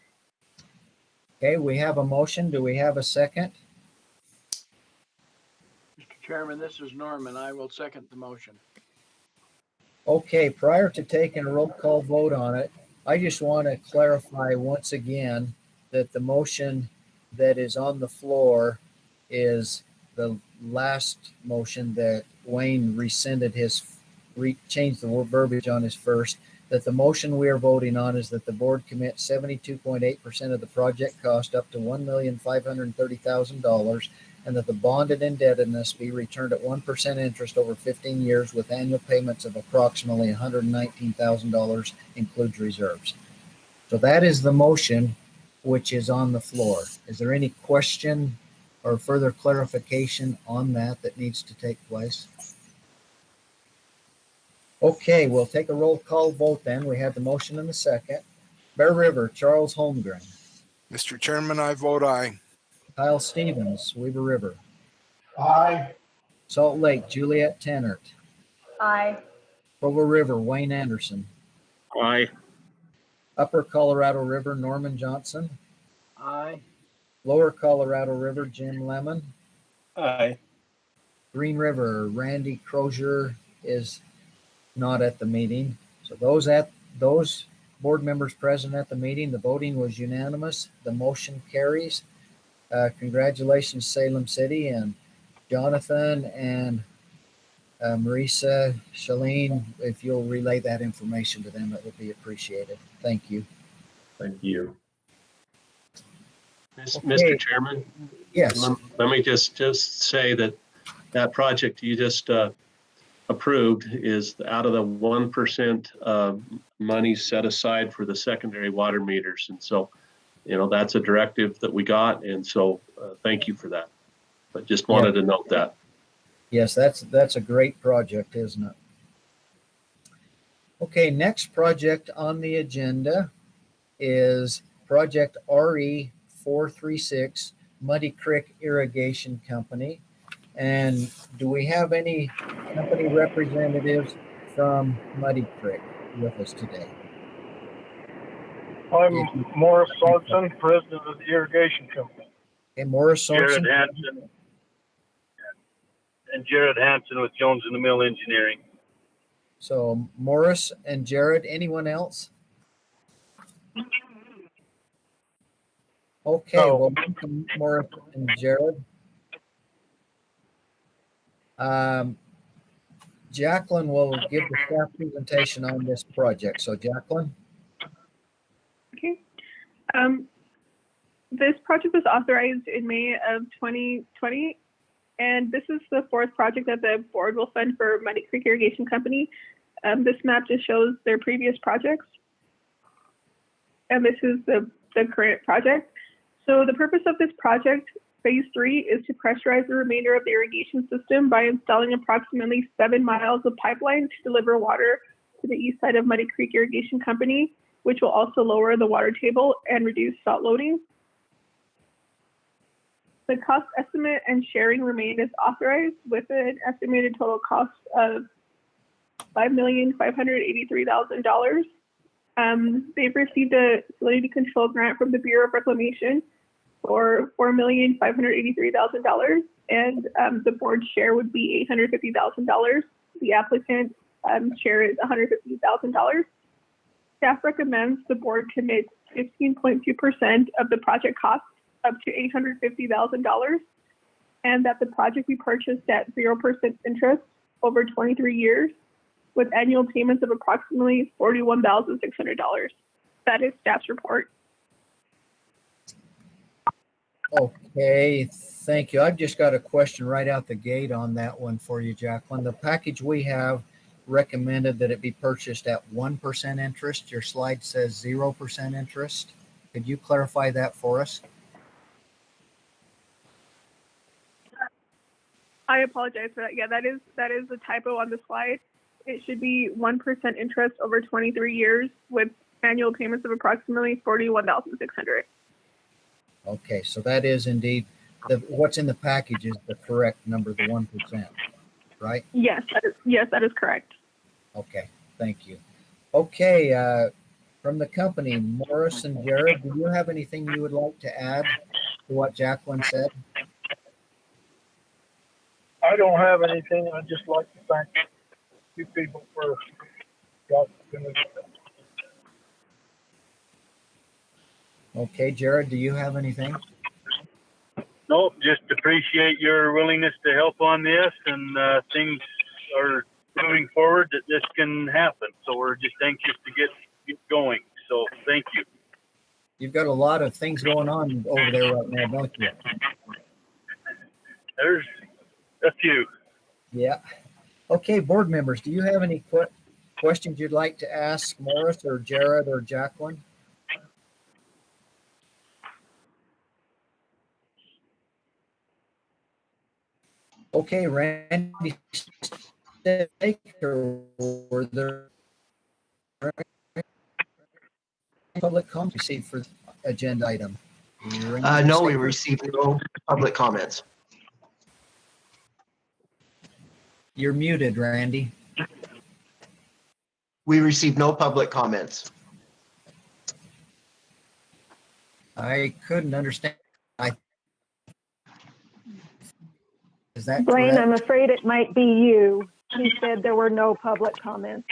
Okay, we have a motion. Do we have a second? Mr. Chairman, this is Norman. I will second the motion. Okay, prior to taking a roll call vote on it, I just want to clarify once again that the motion that is on the floor is the last motion that Wayne rescinded changed the verbiage on his first, that the motion we are voting on is that the board commit 72.8% of the project cost up to $1,530,000, and that the bonded indebtedness be returned at 1% interest over 15 years with annual payments of approximately $119,000, includes reserves. So that is the motion which is on the floor. Is there any question or further clarification on that needs to take place? Okay, we'll take a roll call vote then. We have the motion and the second. Bear River, Charles Holmgren. Mr. Chairman, I vote aye. Kyle Stevens, Weaver River. Aye. Salt Lake, Juliet Tennert. Aye. Provo River, Wayne Anderson. Aye. Upper Colorado River, Norman Johnson. Aye. Lower Colorado River, Jim Lemon. Aye. Green River, Randy Crozier is not at the meeting. So those board members present at the meeting, the voting was unanimous. The motion carries. Congratulations, Salem City, and Jonathan and Marisa, Shalene, if you'll relay that information to them, it would be appreciated. Thank you. Thank you. Mr. Chairman? Yes. Let me just say that project you just approved is out of the 1% money set aside for the secondary water meters. And so, that's a directive that we got. And so thank you for that. But just wanted to note that. Yes, that's a great project, isn't it? Okay, next project on the agenda is project RE 436 Muddy Creek Irrigation Company. And do we have any company representatives from Muddy Creek with us today? I'm Morris Sorensen, president of the irrigation company. Okay, Morris Jared Sorensen. Hansen. And Jared Hansen with Jones in the Mill Engineering. So Morris and Jared, anyone else? Okay, No. well, welcome, Morris and Jared. Jaqueline will give the staff presentation on this project. So Jaqueline? Okay. This project was authorized in May of 2020, and this is the fourth project that the board will fund for Muddy Creek Irrigation Company. This map just shows their previous projects, and this is the current project. So the purpose of this project, phase 3, is to pressurize the remainder of the irrigation system by installing approximately 7 miles of pipeline to deliver water to the east side of Muddy Creek Irrigation Company, which will also lower the water table and reduce salt loading. The cost estimate and sharing remain as authorized, with an estimated total cost of $5,583,000. They've received a salinity control grant from the Bureau of Reclamation for $4,583,000, and the board's share would be $850,000. The applicant share is $150,000. Staff recommends the board commit 15.2% of the project cost up to $850,000, and that the project be purchased at 0% interest over 23 years with annual payments of approximately $41,600. That is staff's report. Okay, thank you. I've just got a question right out the gate on that one for you, Jaqueline. The package we have recommended that it be purchased at 1% interest. Your slide says 0% interest. Could you clarify that for us? I apologize for that. Yeah, that is a typo on the slide. It should be 1% interest over 23 years with annual payments of approximately $41,600. Okay, so that is indeed what's in the package is the correct number, the 1%, right? Yes, that is correct. Okay, thank you. Okay, from the company, Morris and Jared, do you have anything you would like to add to what Jaqueline said? I don't have anything. I'd just like to thank you people for the opportunity. Okay, Jared, do you have anything? Nope, just appreciate your willingness to help on this, and things are moving forward that this can happen. So we're just anxious to get going. So thank you. You've got a lot of things going on over there right now, don't you? There's a few. Yeah. Okay, board members, do you have any questions you'd like to ask Morris or Jared or Jaqueline? Okay, Randy, were there public comments received for agenda item? No, we received no public comments. You're muted, Randy. We received no public comments. I couldn't understand. Is that Blaine, correct? I'm afraid it might be you. He said there were no public comments.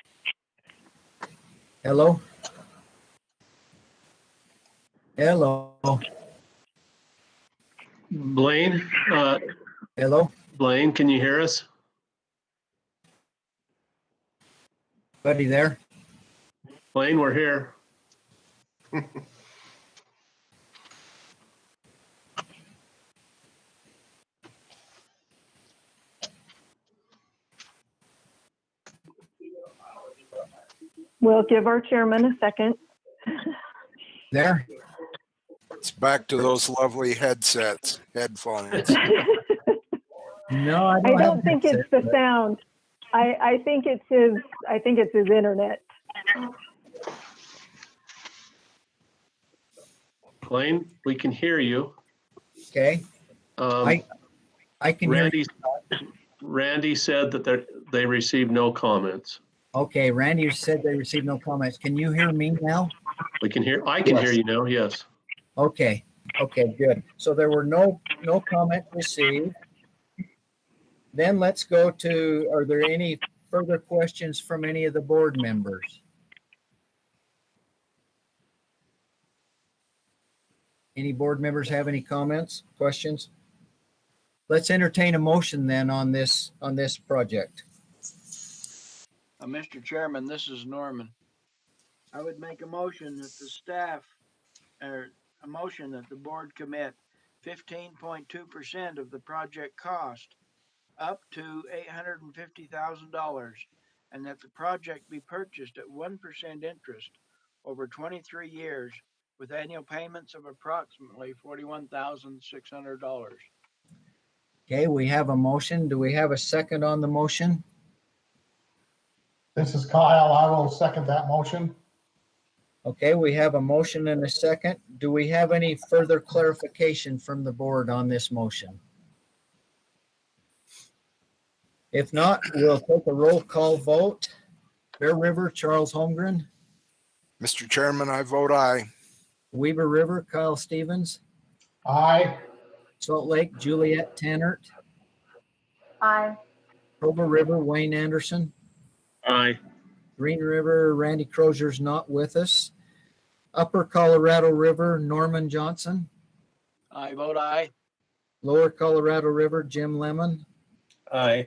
Hello? Hello? Blaine? Hello? Blaine, can you hear us? Buddy there? Blaine, we're here. We'll give our chairman a second. There? It's back to those lovely headsets, headphones. No, I I don't think it's the sound. I think it's his internet. Blaine, we can hear you. Okay. I can hear you. Randy said that they received no comments. Okay, Randy said they received no comments. Can you hear me now? I can hear you now, yes. Okay, good. So there were no comments received. Then let's go to, are there any further questions from any of the board members? Any board members have any comments, questions? Let's entertain a motion then on this project. Mr. Chairman, this is Norman. I would make a motion that the staff, or a motion that the board commit 15.2% of the project cost up to $850,000, and that the project be purchased at 1% interest over 23 years with annual payments of approximately $41,600. Okay, we have a motion. Do we have a second on the motion? This is Kyle. I will second that motion. Okay, we have a motion and a second. Do we have any further clarification from the board on this motion? If not, we'll take a roll call vote. Bear River, Charles Holmgren. Mr. Chairman, I vote aye. Weaver River, Kyle Stevens. Aye. Salt Lake, Juliet Tannert. Aye. Provo River, Wayne Anderson. Aye. Green River, Randy Crozier's not with us. Upper Colorado River, Norman Johnson. I vote aye. Lower Colorado River, Jim Lemon. Aye.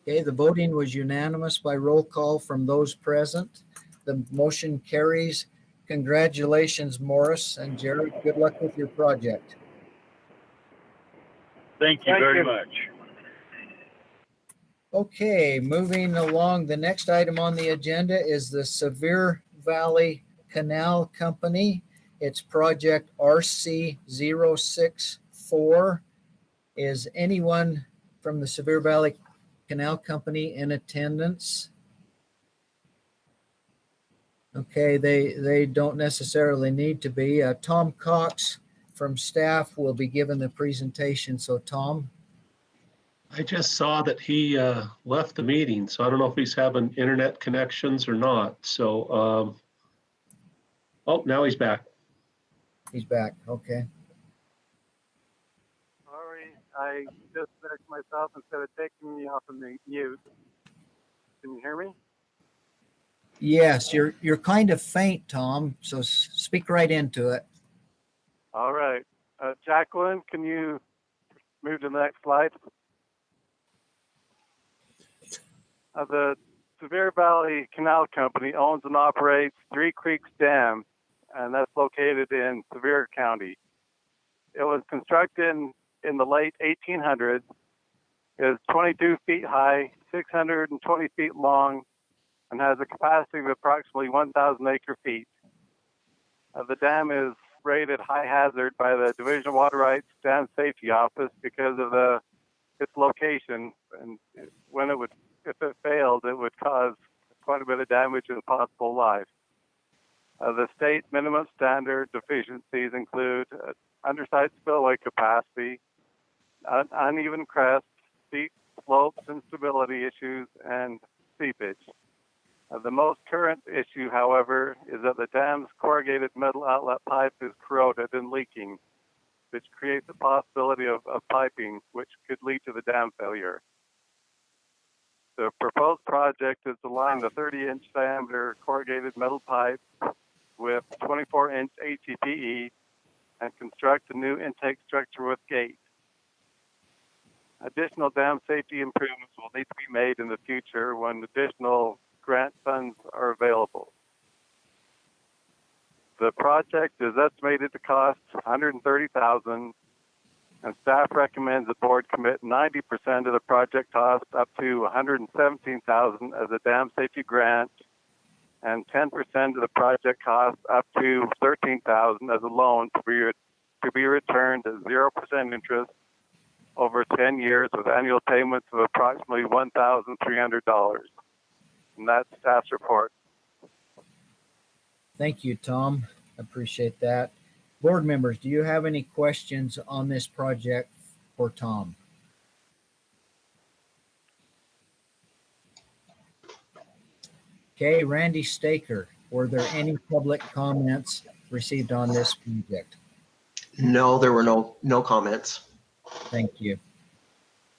Okay, the voting was unanimous by roll call from those present. The motion carries. Congratulations, Morris and Jared. Good luck with your project. Thank you very much. Okay, moving along, the next item on the agenda is the Sevier Valley Canal Company. It's project RC064. Is anyone from the Sevier Valley Canal Company in attendance? Okay, they don't necessarily need to be. Tom Cox from staff will be giving the presentation. So Tom. I just saw that he left the meeting, so I don't know if he's having internet connections or not. So, oh, now he's back. He's back. Okay. Sorry, I disconnected myself instead of taking me off of the mute. Can you hear me? Yes, you're kind of faint, Tom. So speak right into it. All right, Jaqueline, can you move to the next slide? The Sevier Valley Canal Company owns and operates Three Creeks Dam, and that's located in Sevier County. It was constructed in the late 1800s. It is 22 feet high, 620 feet long, and has a capacity of approximately 1,000 acre feet. The dam is rated high hazard by the Division of Water Rights Dam Safety Office because of its location, and if it failed, it would cause quite a bit of damage and possible life. The state minimum standard deficiencies include undersized spillway capacity, uneven crests, steep slopes and stability issues, and seepage. The most current issue, however, is that the dam's corrugated metal outlet pipe is corroded and leaking, which creates the possibility of piping, which could lead to the dam failure. The proposed project is to line the 30-inch diameter corrugated metal pipe with 24-inch HDPE and construct a new intake structure with gate. Additional dam safety improvements will need to be made in the future when additional grant funds are available. The project is estimated to cost $130,000, and staff recommends the board commit 90% of the project cost up to $117,000 as a dam safety grant, and 10% of the project cost up to $13,000 as a loan to be returned at 0% interest over 10 years with annual payments of approximately $1,300. And that's staff's report. Thank you, Tom. Appreciate that. Board members, do you have any questions on this project for Tom? Okay, Randy Staker, were there any public comments received on this project? No, there were no comments. Thank you.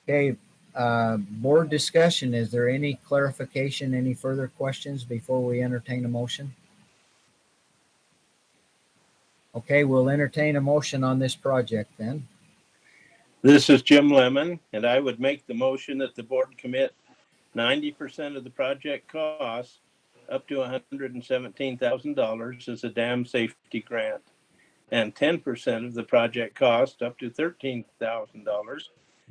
Okay, board discussion, is there any clarification, any further questions before we entertain a motion? Okay, we'll entertain a motion on this project then. This is Jim Lemon, and I would make the motion that the board commit 90% of the project costs up to $117,000 as a dam safety grant, and 10% of the project cost up to $13,000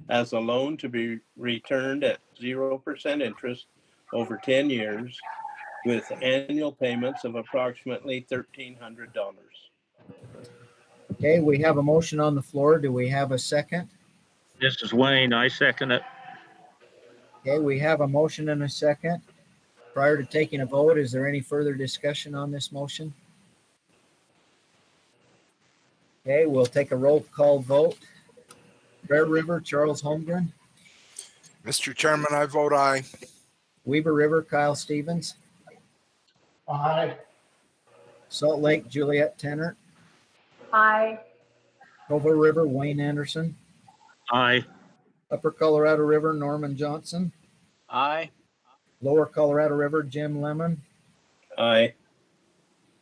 as a loan to be returned at 0% interest over 10 years with annual payments of approximately $1,300. Okay, we have a motion on the floor. Do we have a second? This is Wayne. I second it. Okay, we have a motion and a second. Prior to taking a vote, is there any further discussion on this motion? Okay, we'll take a roll call vote. Bear River, Charles Holmgren. Mr. Chairman, I vote aye. Weber River, Kyle Stevens. Aye. Salt Lake, Juliet Tennant. Aye. Provo River, Wayne Anderson. Aye. Upper Colorado River, Norman Johnson. Aye. Lower Colorado River, Jim Lemon. Aye.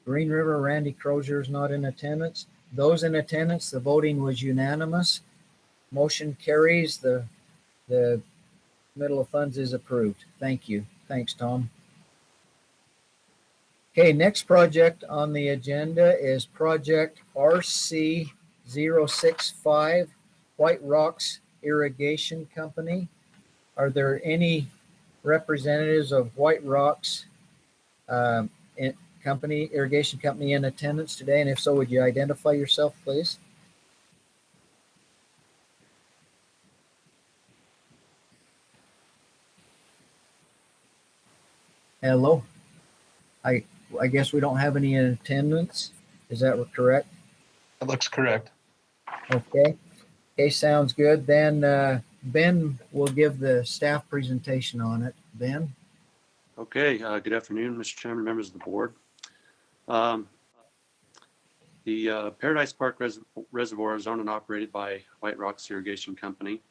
Green River, Randy Crozier is not in attendance. Those in attendance, the voting was unanimous. Motion carries. The middle of funds is approved. Thank you. Thanks, Tom. Okay, next project on the agenda is project RC065, Whiterocks Irrigation Company. Are there any representatives of Whiterocks Irrigation Company in attendance today? And if so, would you identify yourself, please? Hello. I guess we don't have any in attendance. Is that correct? That looks correct. Okay. Okay, sounds good. Then Ben will give the staff presentation on it. Ben? Okay, good afternoon, Mr. Chairman, members of the board. The Paradise Park Reservoir is owned and operated by Whiterocks Irrigation Company.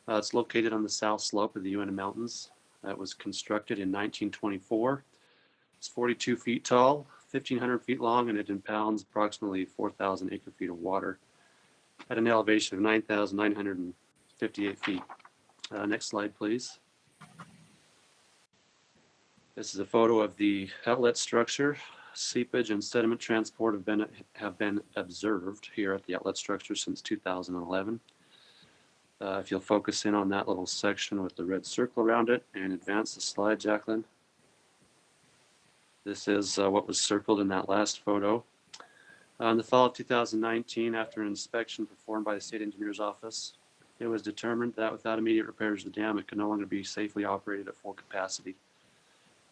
It's located on the south slope of the Uintah Mountains. It was constructed in 1924. It's 42 feet tall, 1,500 feet long, and it impounds approximately 4,000 acre feet of water at an elevation of 9,958 feet. Next slide, please. This is a photo of the outlet structure. Seepage and sediment transport have been observed here at the outlet structure since 2011. If you'll focus in on that little section with the red circle around it and advance the slide, Jaqueline. This is what was circled in that last photo. In the fall of 2019, after an inspection performed by the State Engineer's Office, it was determined that without immediate repairs to the dam, it could no longer be safely operated at full capacity.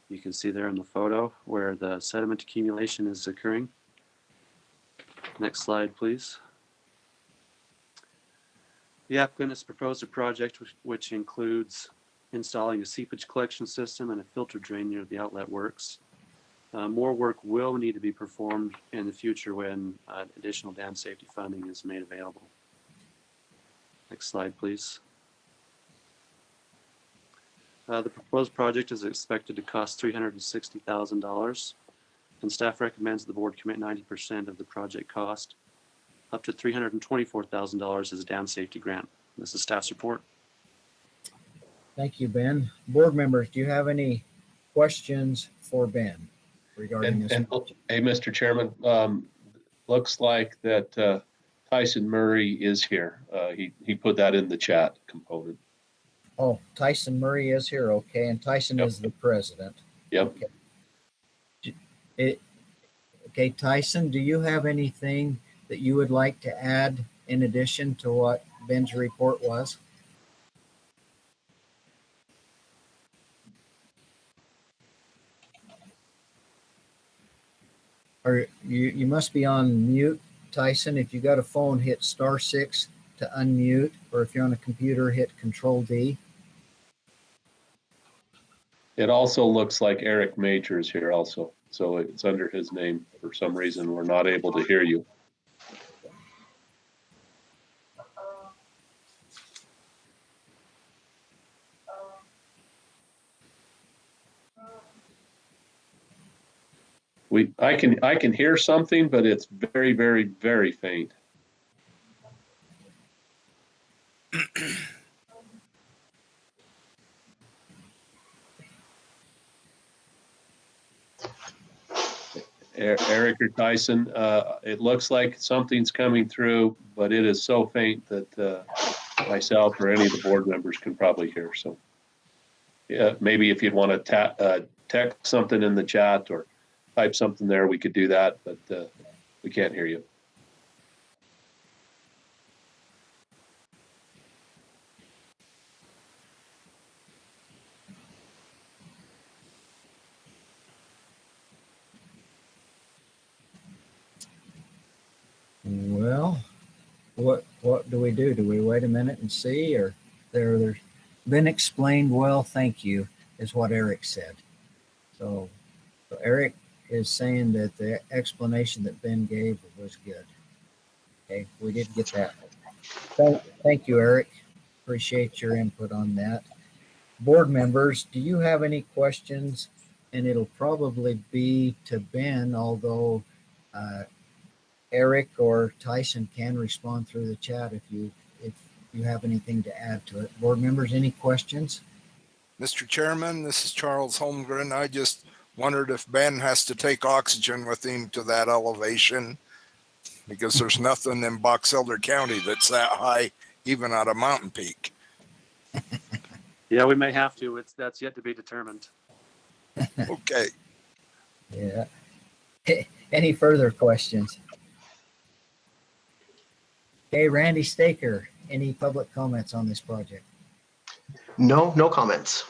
You can see there in the photo where the sediment accumulation is occurring. Next slide, please. The applicant has proposed a project which includes installing a seepage collection system and a filter drain near the outlet works. More work will need to be performed in the future when additional dam safety funding is made available. Next slide, please. The proposed project is expected to cost $360,000, and staff recommends the board commit 90% of the project cost, up to $324,000 as a dam safety grant. This is staff's report. Thank you, Ben. Board members, do you have any questions for Ben regarding this? Hey, Mr. Chairman, looks like that Tyson Murray is here. He put that in the chat component. Oh, Tyson Murray is here. Okay. And Tyson is the president. Yep. Okay. Okay, Tyson, do you have anything that you would like to add in addition to what Ben's report was? Or you must be on mute, Tyson, if you got a phone, hit *6 to unmute, or if you're on a computer, hit Control-D. It also looks like Eric Major is here also, so it's under his name. For some reason, we're not able to hear you. I can hear something, but it's very, very, very faint. Eric or Tyson, it looks like something's coming through, but it is so faint that myself or any of the board members can probably hear. So, yeah, maybe if you'd want to text something in the chat or type something there, we could do that, but we can't hear you. Well, what do we do? Do we wait a minute and see, or there's been explained well, thank you, is what Eric said. So Eric is saying that the explanation that Ben gave was good. Okay, we did get that. Thank you, Eric. Appreciate your input on that. Board members, do you have any questions? And it'll probably be to Ben, although Eric or Tyson can respond through the chat if you have anything to add to it. Board members, any questions? Mr. Chairman, this is Charles Holmgren. I just wondered if Ben has to take oxygen with him to that elevation, because there's nothing in Box Elder County that's that high, even at a mountain peak. Yeah, we may have to. That's yet to be determined. Okay. Yeah. Any further questions? Okay, Randy Staker, any public comments on this project? No comments.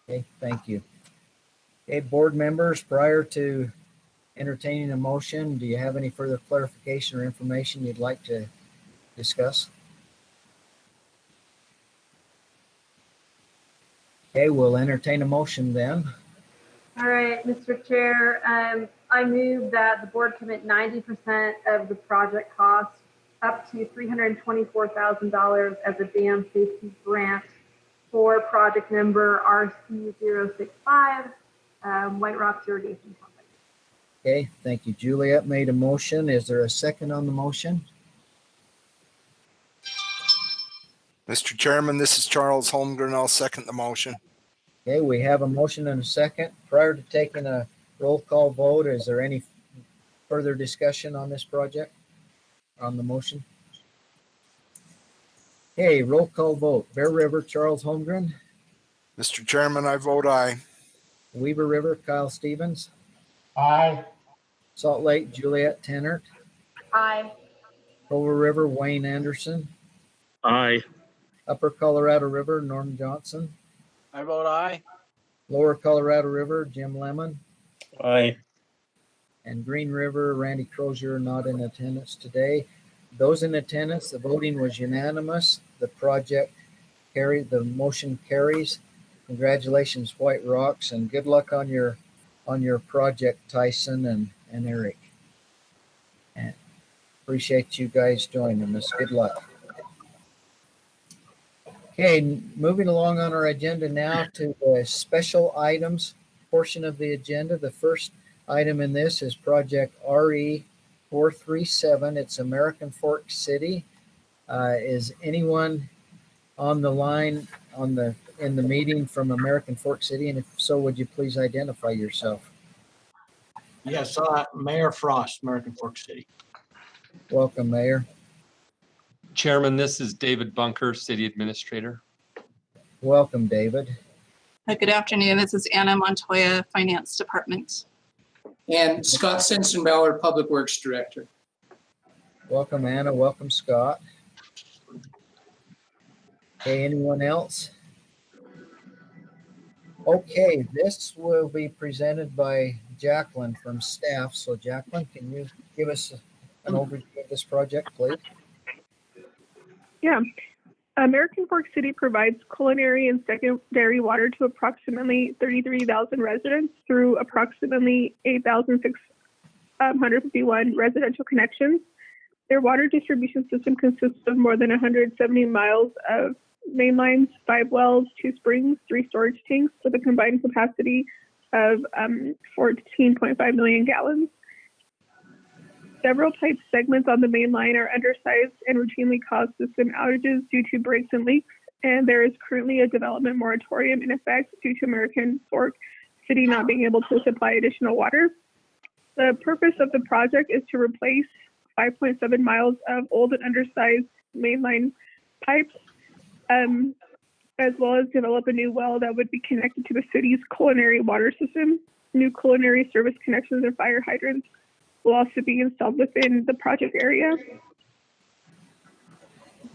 Okay, thank you. Okay, board members, prior to entertaining a motion, do you have any further clarification or information you'd like to discuss? Okay, we'll entertain a motion then. All right, Mr. Chair, I move that the board commit 90% of the project cost up to $324,000 as a dam safety grant for project number RC065, Whiterocks Irrigation Company. Okay, thank you. Juliet made a motion. Is there a second on the motion? Mr. Chairman, this is Charles Holmgren. I'll second the motion. Okay, we have a motion and a second. Prior to taking a roll call vote, is there any further discussion on this project, on the motion? Okay, roll call vote. Bear River, Charles Holmgren. Mr. Chairman, I vote aye. Weaver River, Kyle Stevens. Aye. Salt Lake, Juliet Tennert. Aye. Clover River, Wayne Anderson. Aye. Upper Colorado River, Norm Johnson. I vote aye. Lower Colorado River, Jim Lemon. Aye. And Green River, Randy Crozier, not in attendance today. Those in attendance, the voting was unanimous. The project carried, the motion carries. Congratulations, Whiterocks, and good luck on your project, Tyson and Eric. And appreciate you guys joining us. Good luck. Okay, moving along on our agenda now to the special items portion of the agenda. The first item in this is project RE437. It's American Fork City. Is anyone on the line in the meeting from American Fork City? And if so, would you please identify yourself? Yes, Mayor Frost, American Fork City. Welcome, Mayor. Chairman, this is David Bunker, City Administrator. Welcome, David. Good afternoon. This is Anna Montoya, Finance Department. And Scott Sensenbauer, Public Works Director. Welcome, Anna. Welcome, Scott. Okay, anyone else? Okay, this will be presented by Jaqueline from staff. So Jaqueline, can you give us an overview of this project, please? Yeah. American Fork City provides culinary and secondary water to approximately 33,000 residents through approximately 8,651 residential connections. Their water distribution system consists of more than 170 miles of main lines, 5 wells, 2 springs, 3 storage tanks with a combined capacity of 14.5 million gallons. Several pipe segments on the main line are undersized and routinely cause system outages due to breaks and leaks, and there is currently a development moratorium in effect due to American Fork City not being able to supply additional water. The purpose of the project is to replace 5.7 miles of old and undersized mainline pipes, as well as develop a new well that would be connected to the city's culinary water system. New culinary service connections and fire hydrants will also be installed within the project area.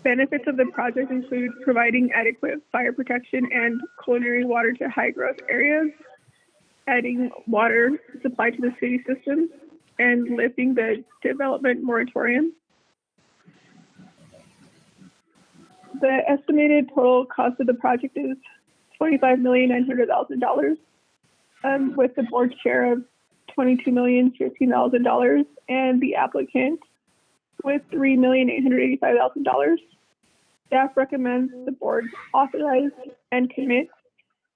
Benefits of the project include providing adequate fire protection and culinary water to high growth areas, adding water supply to the city system, and lifting the development moratorium. The estimated total cost of the project is $25,900,000, with the board share of $22,015,000 and the applicant with $3,885,000. Staff recommends the board authorize and commit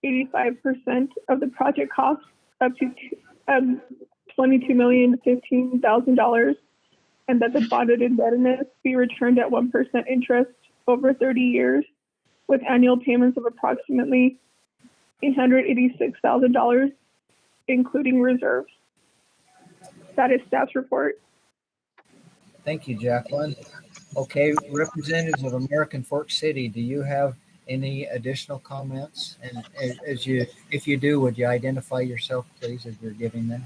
85% of the project cost up to $22,015,000, and that the bonded indebtedness be returned at 1% interest over 30 years, with annual payments of approximately $886,000, including reserves. That is staff's report. Thank you, Jaqueline. Okay, representatives of American Fork City, do you have any additional comments? And if you do, would you identify yourself, please, as you're giving them?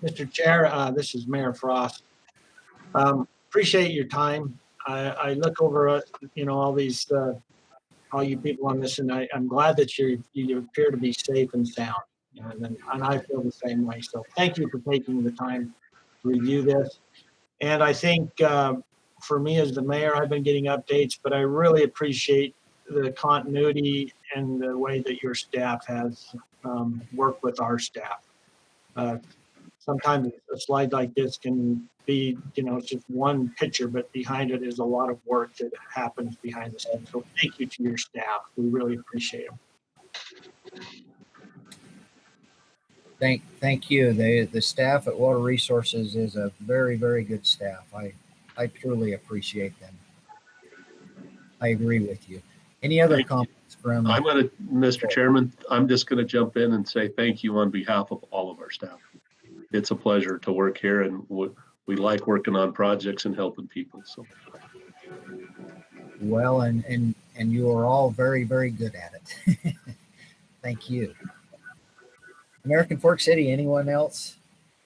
Mr. Chair, this is Mayor Frost. Appreciate your time. I look over, all these, all you people on this, and I'm glad that you appear to be safe and sound, and I feel the same way. So thank you for taking the time to review this. And I think for me as the mayor, I've been getting updates, but I really appreciate the continuity and the way that your staff has worked with our staff. Sometimes a slide like this can be, it's just one picture, but behind it is a lot of work that happens behind the scenes. So thank you to your staff. We really appreciate them. Thank you. The staff at Water Resources is a very, very good staff. I truly appreciate them. I agree with you. Any other comments from? Mr. Chairman, I'm just going to jump in and say thank you on behalf of all of our staff. It's a pleasure to work here, and we like working on projects and helping people. So, well, and you are all very, very good at it. Thank you. American Fork City, anyone else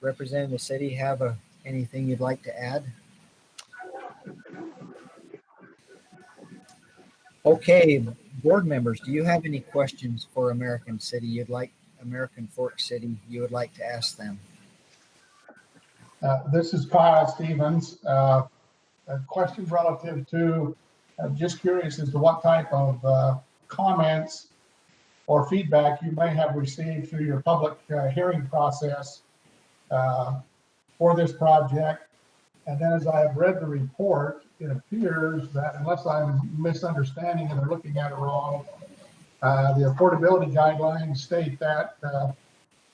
representing the city have anything you'd like to add? Okay, board members, do you have any questions for American Fork City you would like to ask them? This is Kyle Stevens. Questions relative to, I'm just curious as to what type of comments or feedback you may have received through your public hearing process for this project. And then as I have read the report, it appears that, unless I'm misunderstanding and or looking at it wrong, the affordability guidelines state that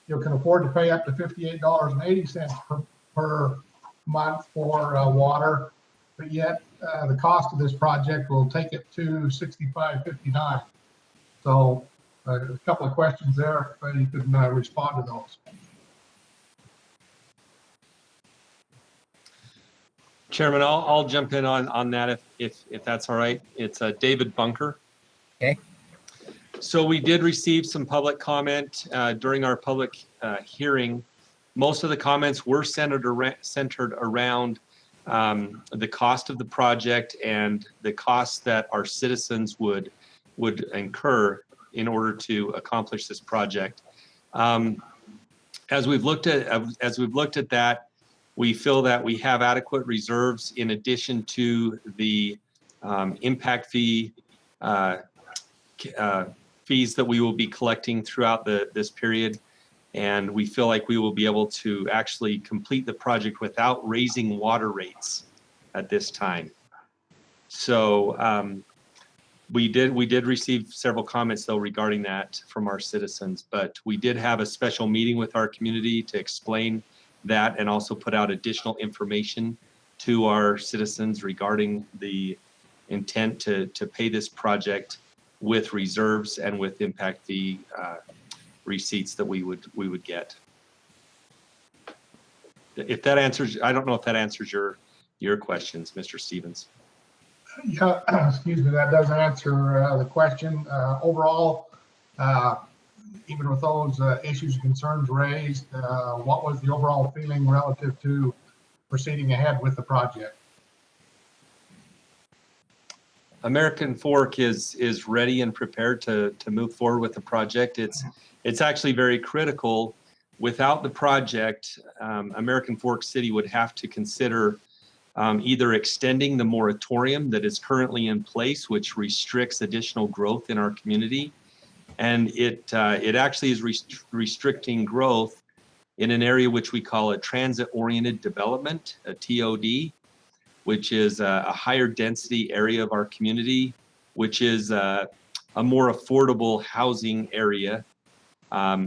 you can afford to pay up to $58.80 per month for water, but yet the cost of this project will take it to $65.59. So a couple of questions there, if you could respond to those. Chairman, I'll jump in on that if that's all right. It's David Bunker. Okay. So we did receive some public comment during our public hearing. Most of the comments were centered around the cost of the project and the costs that our citizens would incur in order to accomplish this project. As we've looked at that, We feel that we have adequate reserves in addition to the impact fee fees that we will be collecting throughout this period. And we feel like we will be able to actually complete the project without raising water rates at this time. So we did receive several comments though regarding that from our citizens, but we did have a special meeting with our community to explain that and also put out additional information to our citizens regarding the intent to pay this project with reserves and with impact fee receipts that we would get. If that answers, I don't know if that answers your questions, Mr. Stevens. Yeah, excuse me, that does answer the question. Overall, even with those issues and concerns raised, what was the overall feeling relative to proceeding ahead with the project? American Fork is ready and prepared to move forward with the project. It's actually very critical. Without the project, American Fork City would have to consider either extending the moratorium that is currently in place, which restricts additional growth in our community. And it actually is restricting growth in an area which we call a transit-oriented development, a TOD, which is a higher density area of our community, which is a more affordable housing area.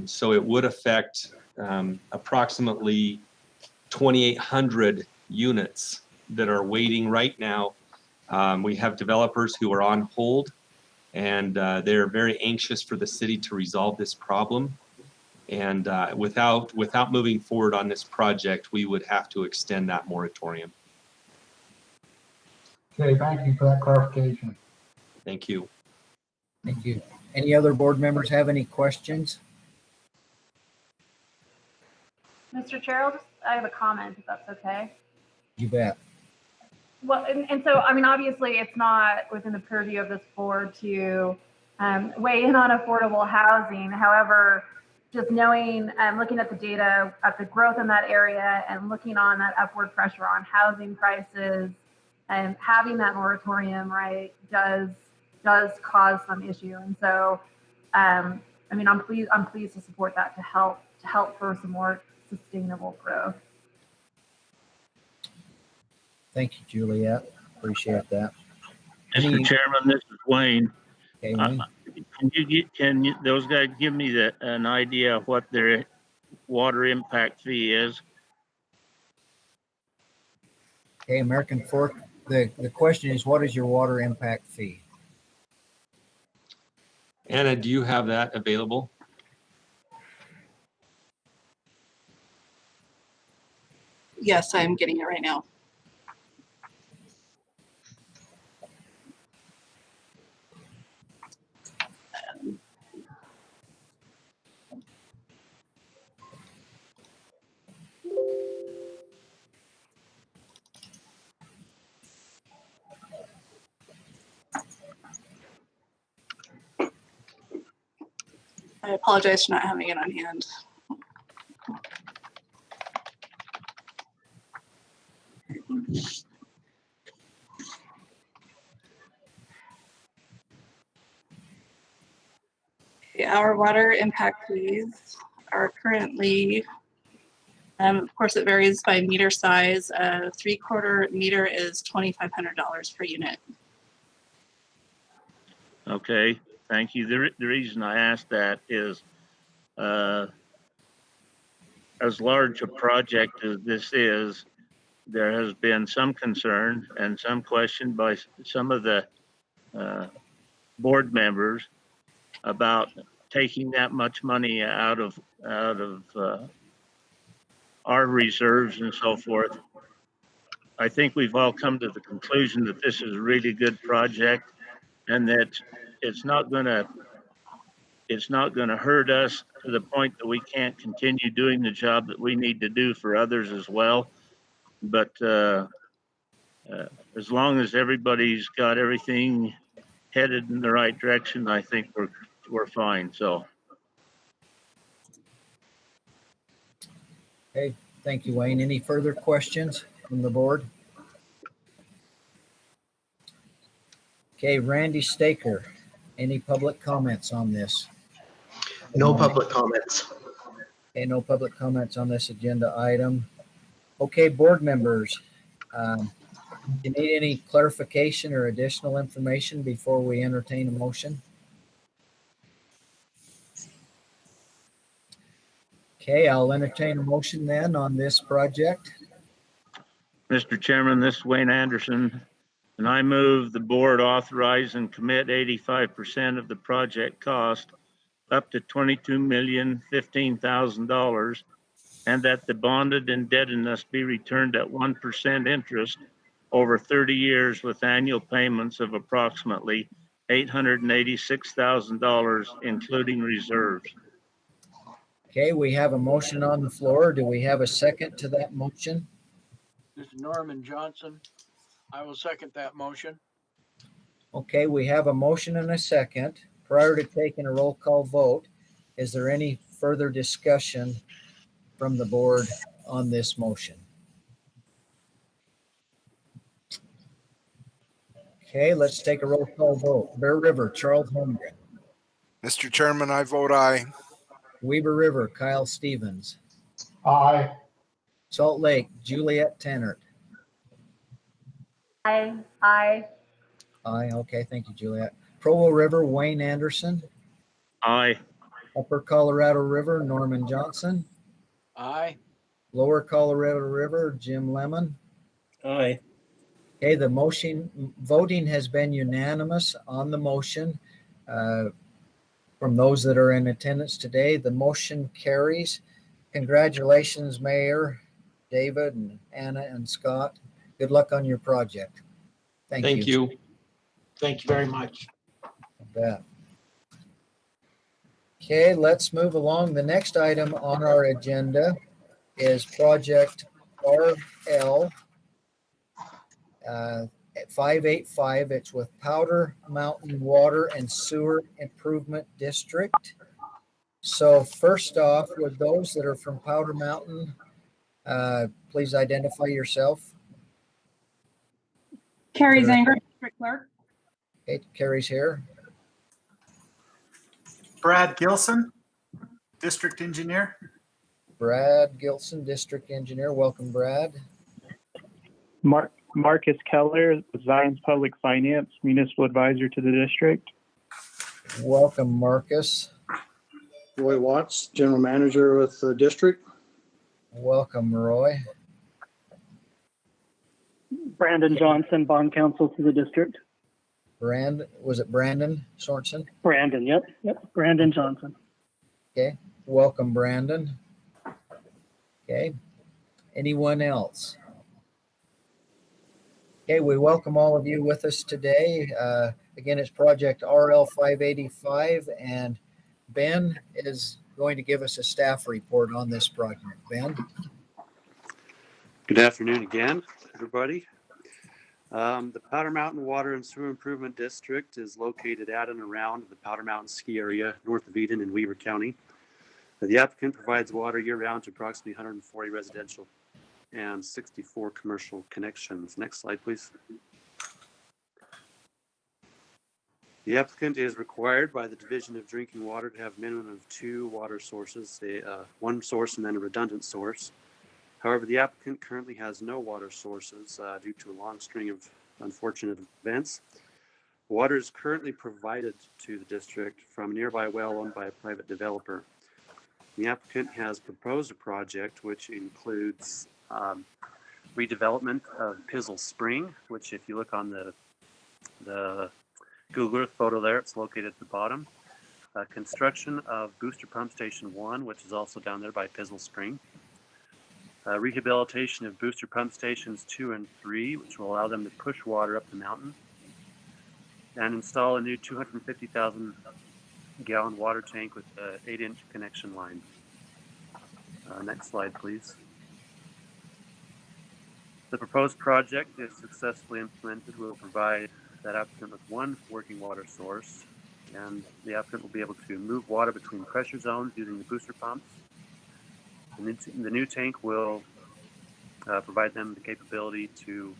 So it would affect approximately 2,800 units that are waiting right now. We have developers who are on hold, and they're very anxious for the city to resolve this problem. And without moving forward on this project, we would have to extend that moratorium. Okay, thank you for that clarification. Thank you. Thank you. Any other board members have any questions? Mr. Chair, I have a comment, if that's okay. You bet. Well, and so, I mean, obviously it's not within the purview of this board to weigh in on affordable housing. However, just knowing, looking at the data, at the growth in that area and looking on that upward pressure on housing prices, and having that moratorium, right, does cause some issue. And so, I mean, I'm pleased to support that to help for some more sustainable growth. Thank you, Juliet. Appreciate that. Mr. Chairman, this is Wayne. Okay, Wayne. Can those guys give me an idea of what their water impact fee is? Okay, American Fork. The question is, what is your water impact fee? Anna, do you have that available? Yes, I'm getting it right now. I apologize for not having it on hand. Our water impact fees are currently, of course, it varies by meter size. A 3/4 meter is $2,500 per unit. Okay, thank you. The reason I asked that is as large a project as this is, there has been some concern and some question by some of the board members about taking that much money out of our reserves and so forth. I think we've all come to the conclusion that this is a really good project and that it's not gonna hurt us to the point that we can't continue doing the job that we need to do for others as well. But as long as everybody's got everything headed in the right direction, I think we're fine. So. Okay, Thank you, Wayne. Any further questions from the board? Okay, Randy Staker, any public comments on this? No public comments. Okay, no public comments on this agenda item. Okay, board members, you need any clarification or additional information before we entertain a motion? Okay, I'll entertain a motion then on this project. Mr. Chairman, this is Wayne Anderson, and I move the board authorize and commit 85% of the project cost up to $22,015,000, and that the bonded indebtedness be returned at 1% interest over 30 years with annual payments of approximately $886,000, including reserves. Okay, we have a motion on the floor. Do we have a second to that motion? This is Norman Johnson. I will second that motion. Okay, we have a motion and a second. Prior to taking a roll call vote, is there any further discussion from the board on this motion? Okay, let's take a roll call vote. Bear River, Charles Holmgren. Mr. Chairman, I vote aye. Weber River, Kyle Stevens. Aye. Salt Lake, Juliet Tennert. Aye. Aye. Aye, okay, thank you, Juliet. Provo River, Wayne Anderson. Aye. Upper Colorado River, Norman Johnson. Aye. Lower Colorado River, Jim Lemon. Aye. Okay, the motion, voting has been unanimous on the motion. From those that are in attendance today, the motion carries. Congratulations, Mayor, David, and Anna, and Scott. Good luck on your project. Thank you. Thank you very much. You bet. Okay, let's move along. The next item on our agenda is Project RL at 585. It's with Powder Mountain Water and Sewer Improvement District. So first off, with those that are from Powder Mountain, please identify yourself. Carrie Zanger, District Clerk. Okay, Carrie's here. Brad Gilson, District Engineer. Brad Gilson, District Engineer. Welcome, Brad. Marcus Keller, Zion's Public Finance, Municipal Advisor to the district. Welcome, Marcus. Roy Watts, General Manager with the district. Welcome, Roy. Brandon Johnson, Bond Counsel to the district. Was it Brandon Sorensen? Brandon, yep. Brandon Johnson. Okay, welcome, Brandon. Okay, anyone else? Okay, we welcome all of you with us today. Again, it's Project RL 585, and Ben is going to give us a staff report on this project. Ben? Good afternoon again, everybody. The Powder Mountain Water and Sewer Improvement District is located at and around the Powder Mountain ski area north of Eden in Weber County. The applicant provides water year-round to approximately 140 residential and 64 commercial connections. Next slide, please. The applicant is required by the Division of Drinking Water to have a minimum of 2 water sources, one source and then a redundant source. However, the applicant currently has no water sources due to a long string of unfortunate events. Water is currently provided to the district from a nearby well owned by a private developer. The applicant has proposed a project which includes redevelopment of Pizzle Spring, which if you look on the Google Earth photo there, it's located at the bottom. Construction of Booster Pump Station 1, which is also down there by Pizzle Spring. Rehabilitation of Booster Pump Stations 2 and 3, which will allow them to push water up the mountain. And install a new 250,000 gallon water tank with an 8-inch connection line. Next slide, please. The proposed project, if successfully implemented, will provide that applicant with 1 working water source, and the applicant will be able to move water between pressure zones using the booster pumps. The new tank will provide them the capability to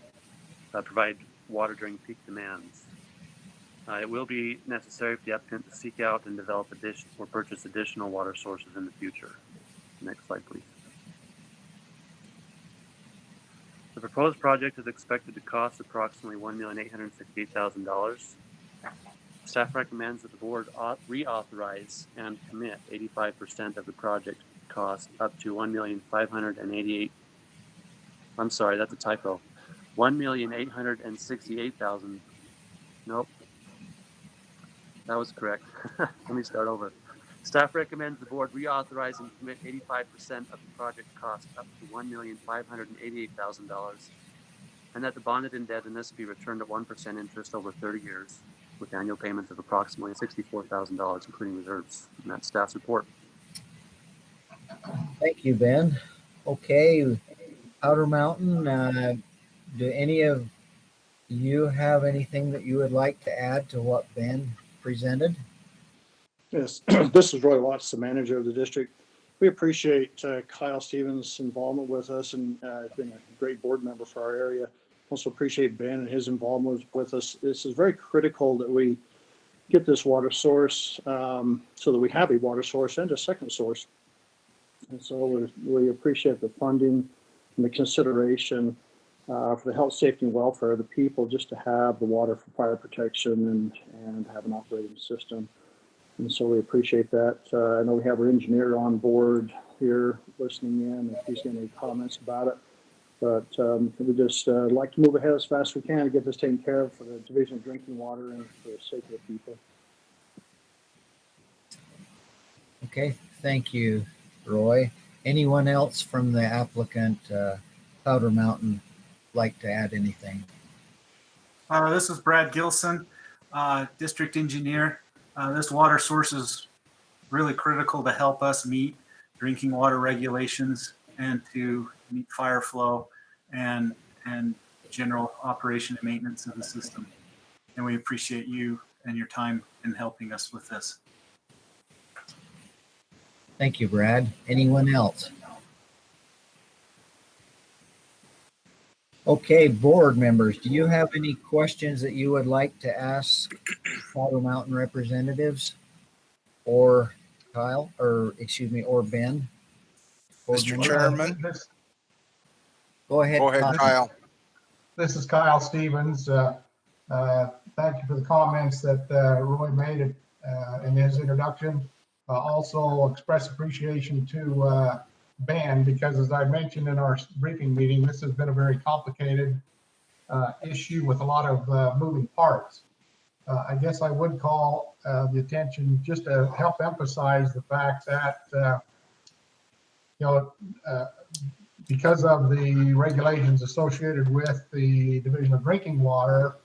provide water during peak demands. It will be necessary for the applicant to seek out and develop or purchase additional water sources in the future. Next slide, please. The proposed project is expected to cost approximately $1,868,000. Staff recommends that the board reauthorize and commit 85% of the project cost up to $1,588,000. I'm sorry, that's a typo. $1,868,000. Nope. That was correct. Let me start over. Staff recommends the board reauthorize and commit 85% of the project cost up to $1,588,000, and that the bonded indebtedness be returned at 1% interest over 30 years, with annual payments of approximately $64,000, including reserves. And that's staff's report. Thank you, Ben. Okay, Powder Mountain, do any of you have anything that you would like to add to what Ben presented? Yes, this is Roy Watts, the manager of the district. We appreciate Kyle Stevens' involvement with us, and he's been a great board member for our area. Also appreciate Ben and his involvement with us. This is very critical that we get this water source so that we have a water source and a second source. And so we appreciate the funding and the consideration for the health, safety, and welfare of the people, just to have the water for fire protection and have an operating system. And so we appreciate that. I know we have our engineer on board here listening in if he's got any comments about it. But we just like to move ahead as fast as we can to get this taken care of for the Division of Drinking Water and for the sake of the people. Okay, thank you, Roy. Anyone else from the applicant, Powder Mountain, like to add anything? This is Brad Gilson, district engineer. This water source is really critical to help us meet drinking water regulations and to meet fire flow and general operation and maintenance of the system. And we appreciate you and your time in helping us with this. Thank you, Brad. Anyone else? Okay, board members, do you have any questions that you would like to ask Powder Mountain representatives or Kyle, or excuse me, or Ben? Mr. Chairman. Go ahead, Kyle. This is Kyle Stevens. Thank you for the comments that Roy made in his introduction. Also express appreciation to Ben, because as I mentioned in our briefing meeting, this has been a very complicated issue with a lot of moving parts. I guess I would call the attention just to help emphasize the fact that, because of the regulations associated with the Division of Drinking Water,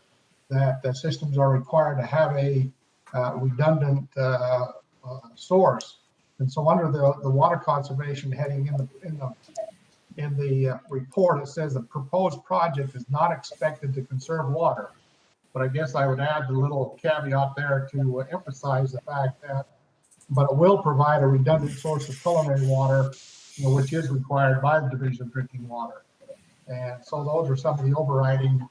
that the systems are required to have a redundant source. And so under the water conservation heading in the report, it says the proposed project is not expected to conserve water. But I guess I would add the little caveat there to emphasize the fact that, but it will provide a redundant source of culinary water, which is required by the Division of Drinking Water. And so those are some of the overriding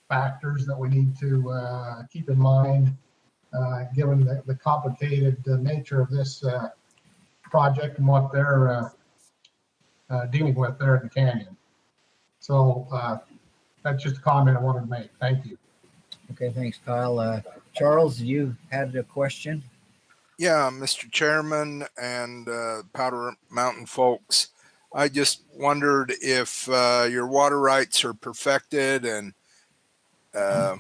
factors that we need to keep in mind, given the complicated nature of this project and what they're dealing with there in the canyon. So that's just a comment I wanted to make. Thank you. Okay, thanks, Kyle. Charles, you had a question? Yeah, Mr. Chairman and Powder Mountain folks, I just wondered if your water rights are perfected and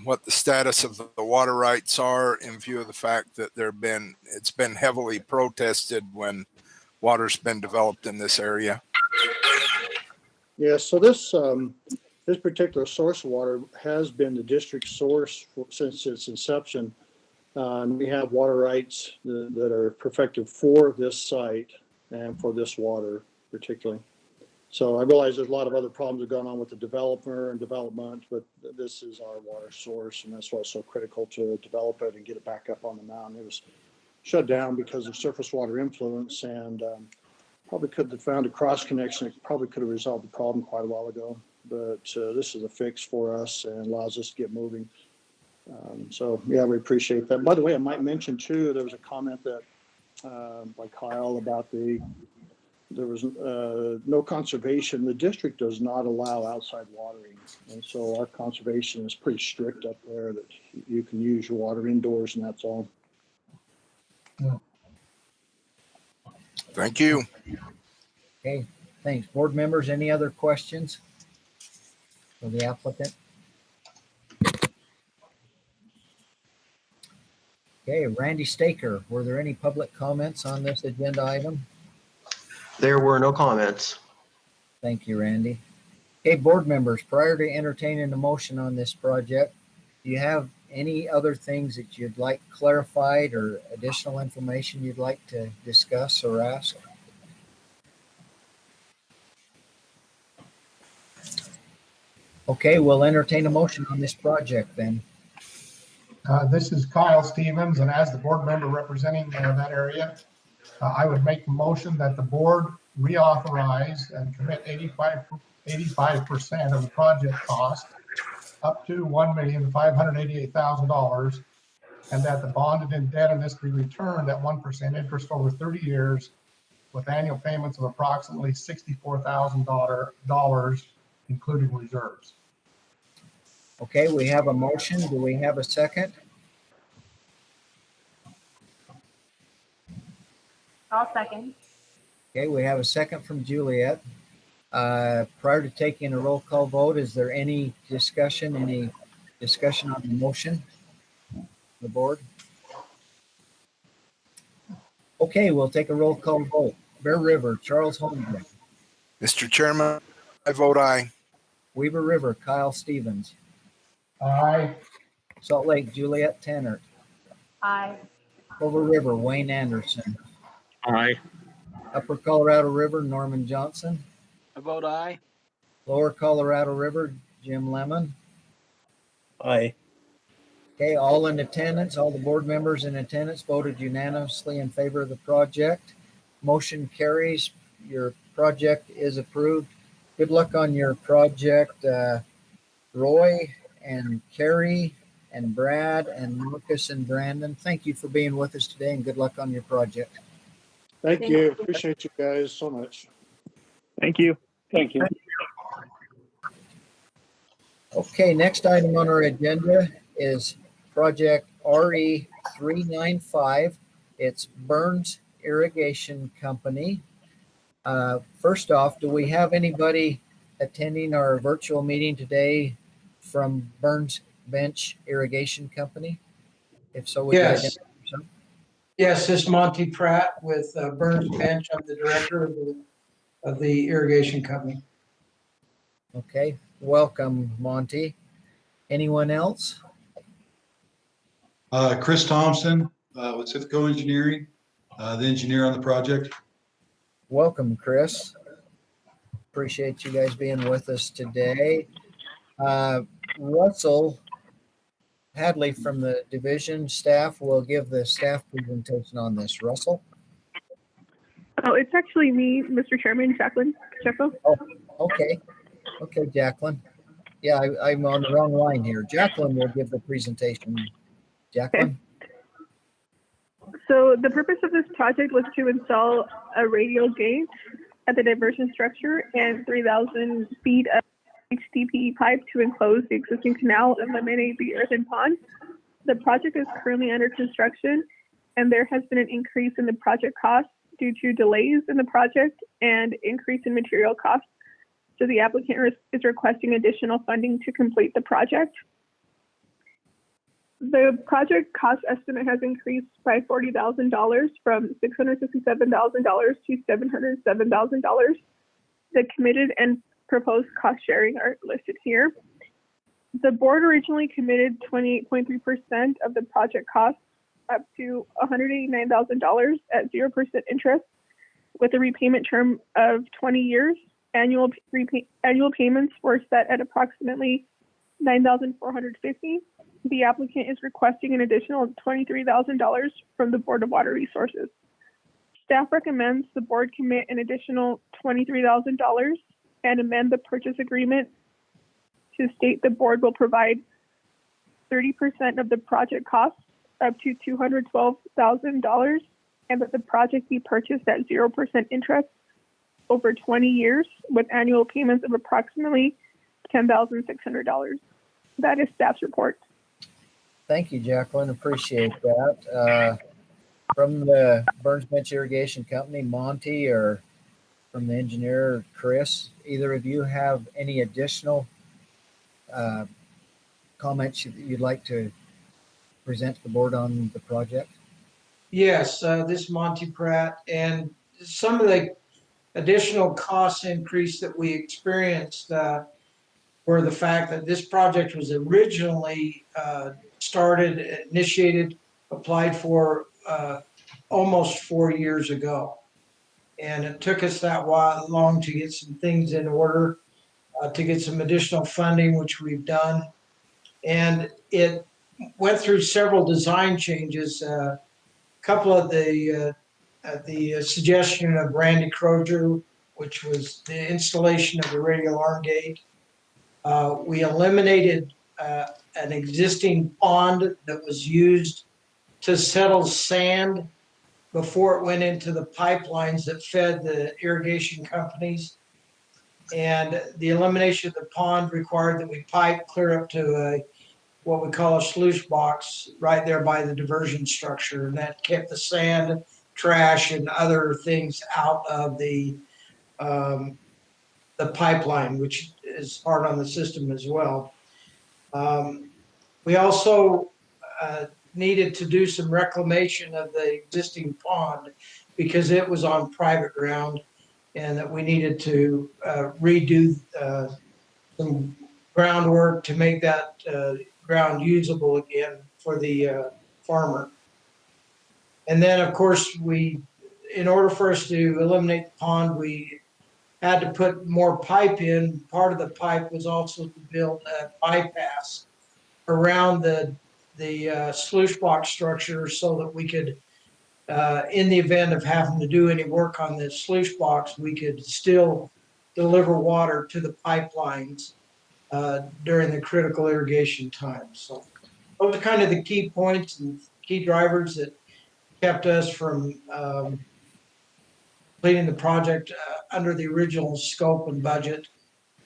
what the status of the water rights are in view of the fact that it's been heavily protested when water's been developed in this area. Yeah, so this particular source of water has been the district source since its inception. And we have water rights that are perfected for this site and for this water particularly. So I realize there's a lot of other problems that are going on with the developer and development, but this is our water source, and that's why it's so critical to develop it and get it back up on the mountain. It was shut down because of surface water influence, and probably could have found a cross connection. It probably could have resolved the problem quite a while ago. But this is a fix for us and allows us to get moving. So yeah, we appreciate that. By the way, I might mention too, there was a comment that by Kyle about there was no conservation. The district does not allow outside watering. And so our conservation is pretty strict up there that you can use your water indoors and that's all. Thank you. Okay, thanks. Board members, any other questions for the applicant? Okay, Randy Staker, were there any public comments on this agenda item? There were no comments. Thank you, Randy. Okay, board members, prior to entertaining a motion on this project, do you have any other things that you'd like clarified or additional information you'd like to discuss or ask? Okay, we'll entertain a motion on this project then. This is Kyle Stevens, and as the board member representing that area, I would make the motion that the board reauthorize and commit 85% of the project cost up to $1,588,000, and that the bonded indebtedness be returned at 1% interest over 30 years with annual payments of approximately $64,000, including reserves. Okay, we have a motion. Do we have a second? I'll second. Okay, we have a second from Juliet. Prior to taking a roll call vote, is there any discussion on the motion? The board? Okay, we'll take a roll call vote. Bear River, Charles Holmgren. Mr. Chairman, I vote aye. Weaver River, Kyle Stevens. Aye. Salt Lake, Juliet Tanner. Aye. Clover River, Wayne Anderson. Aye. Upper Colorado River, Norman Johnson. I vote aye. Lower Colorado River, Jim Lemon. Aye. Okay, all in attendance, all the board members in attendance voted unanimously in favor of the project. Motion carries. Your project is approved. Good luck on your project, Roy and Carrie and Brad and Marcus and Brandon. Thank you for being with us today and good luck on your project. Thank you. Appreciate you guys so much. Thank you. Thank you. Okay, next item on our agenda is project RE 395. It's Burns Irrigation Company. First off, do we have anybody attending our virtual meeting today from Burns Bench Irrigation Company? If so, would you Yes. identify yourself? Yes, this is Monty Pratt with Burns Bench. I'm the director of the irrigation company. Okay, welcome, Monty. Anyone else? Chris Thompson with Sithco Engineering, the engineer on the project. Welcome, Chris. Appreciate you guys being with us today. Russell Hadley from the division staff will give the staff presentation on this. Russell? Oh, it's actually me, Mr. Chairman, Jaqueline Pacheco. Oh, okay. Okay, Jaqueline. Yeah, I'm on the wrong line here. Jaqueline will give the presentation. Jaqueline? So the purpose of this project was to install a radial gate at the diversion structure and 3,000 feet of HDPE pipe to enclose the existing canal and eliminate the earthen pond. The project is currently under construction, and there has been an increase in the project cost due to delays in the project and increase in material costs. So the applicant is requesting additional funding to complete the project. The project cost estimate has increased by $40,000 from $667,000 to $707,000. The committed and proposed cost sharing are listed here. The board originally committed 28.3% of the project cost up to $189,000 at 0% interest with a repayment term of 20 years. Annual payments were set at approximately $9,450. The applicant is requesting an additional $23,000 from the Board of Water Resources. Staff recommends the board commit an additional $23,000 and amend the purchase agreement to state the board will provide 30% of the project cost up to $212,000 and that the project be purchased at 0% interest over 20 years with annual payments of approximately $10,600. That is staff's report. Thank you, Jaqueline. Appreciate that. From the Burns Bench Irrigation Company, Monty, or from the engineer, Chris, either of you have any additional comments you'd like to present to the board on the project? Yes, this is Monty Pratt, and some of the additional cost increase that we experienced were the fact that this project was originally started, initiated, applied for almost 4 years ago. And it took us that long to get some things in order, to get some additional funding, which we've done. And it went through several design changes. A couple of the suggestion of Randy Crozier, which was the installation of the radio alarm gate. We eliminated an existing pond that was used to settle sand before it went into the pipelines that fed the irrigation companies. And the elimination of the pond required that we pipe clear up to what we call a sluice box right there by the diversion structure. And that kept the sand, trash, and other things out of the pipeline, which is hard on the system as well. We also needed to do some reclamation of the existing pond because it was on private ground, and that we needed to redo some groundwork to make that ground usable again for the farmer. And then, of course, in order for us to eliminate the pond, we had to put more pipe in. Part of the pipe was also to build a bypass around the sluice box structure so that we could, in the event of having to do any work on the sluice box, we could still deliver water to the pipelines during the critical irrigation time. So those are kind of the key points and key drivers that kept us from completing the project under the original scope and budget.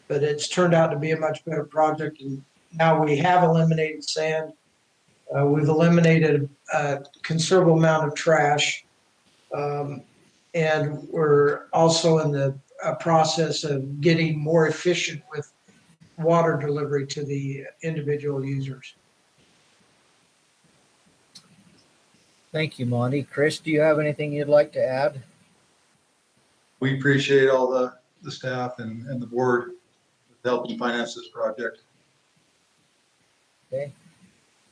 But it's turned out to be a much better project, and now we have eliminated sand. We've eliminated a considerable amount of trash, and we're also in the process of getting more efficient with water delivery to the individual users. Thank you, Monty. Chris, do you have anything you'd like to add? We appreciate all the staff and the board helping finance this project. Okay,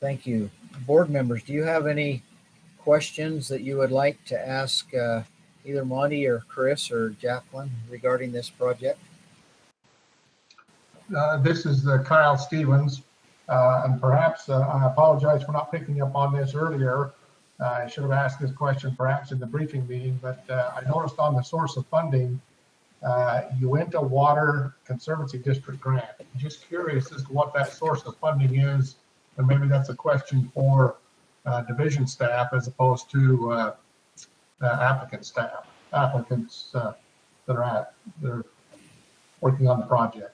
thank you. Board members, do you have any questions that you would like to ask either Monty or Chris or Jaqueline regarding this project? This is Kyle Stevens, and perhaps I apologize for not picking up on this earlier. I should have asked this question perhaps in the briefing meeting, but I noticed on the source of funding, Uintah Water Conservancy District grant. I'm just curious as to what that source of funding is, and maybe that's a question for division staff as opposed to applicants that are working on the project.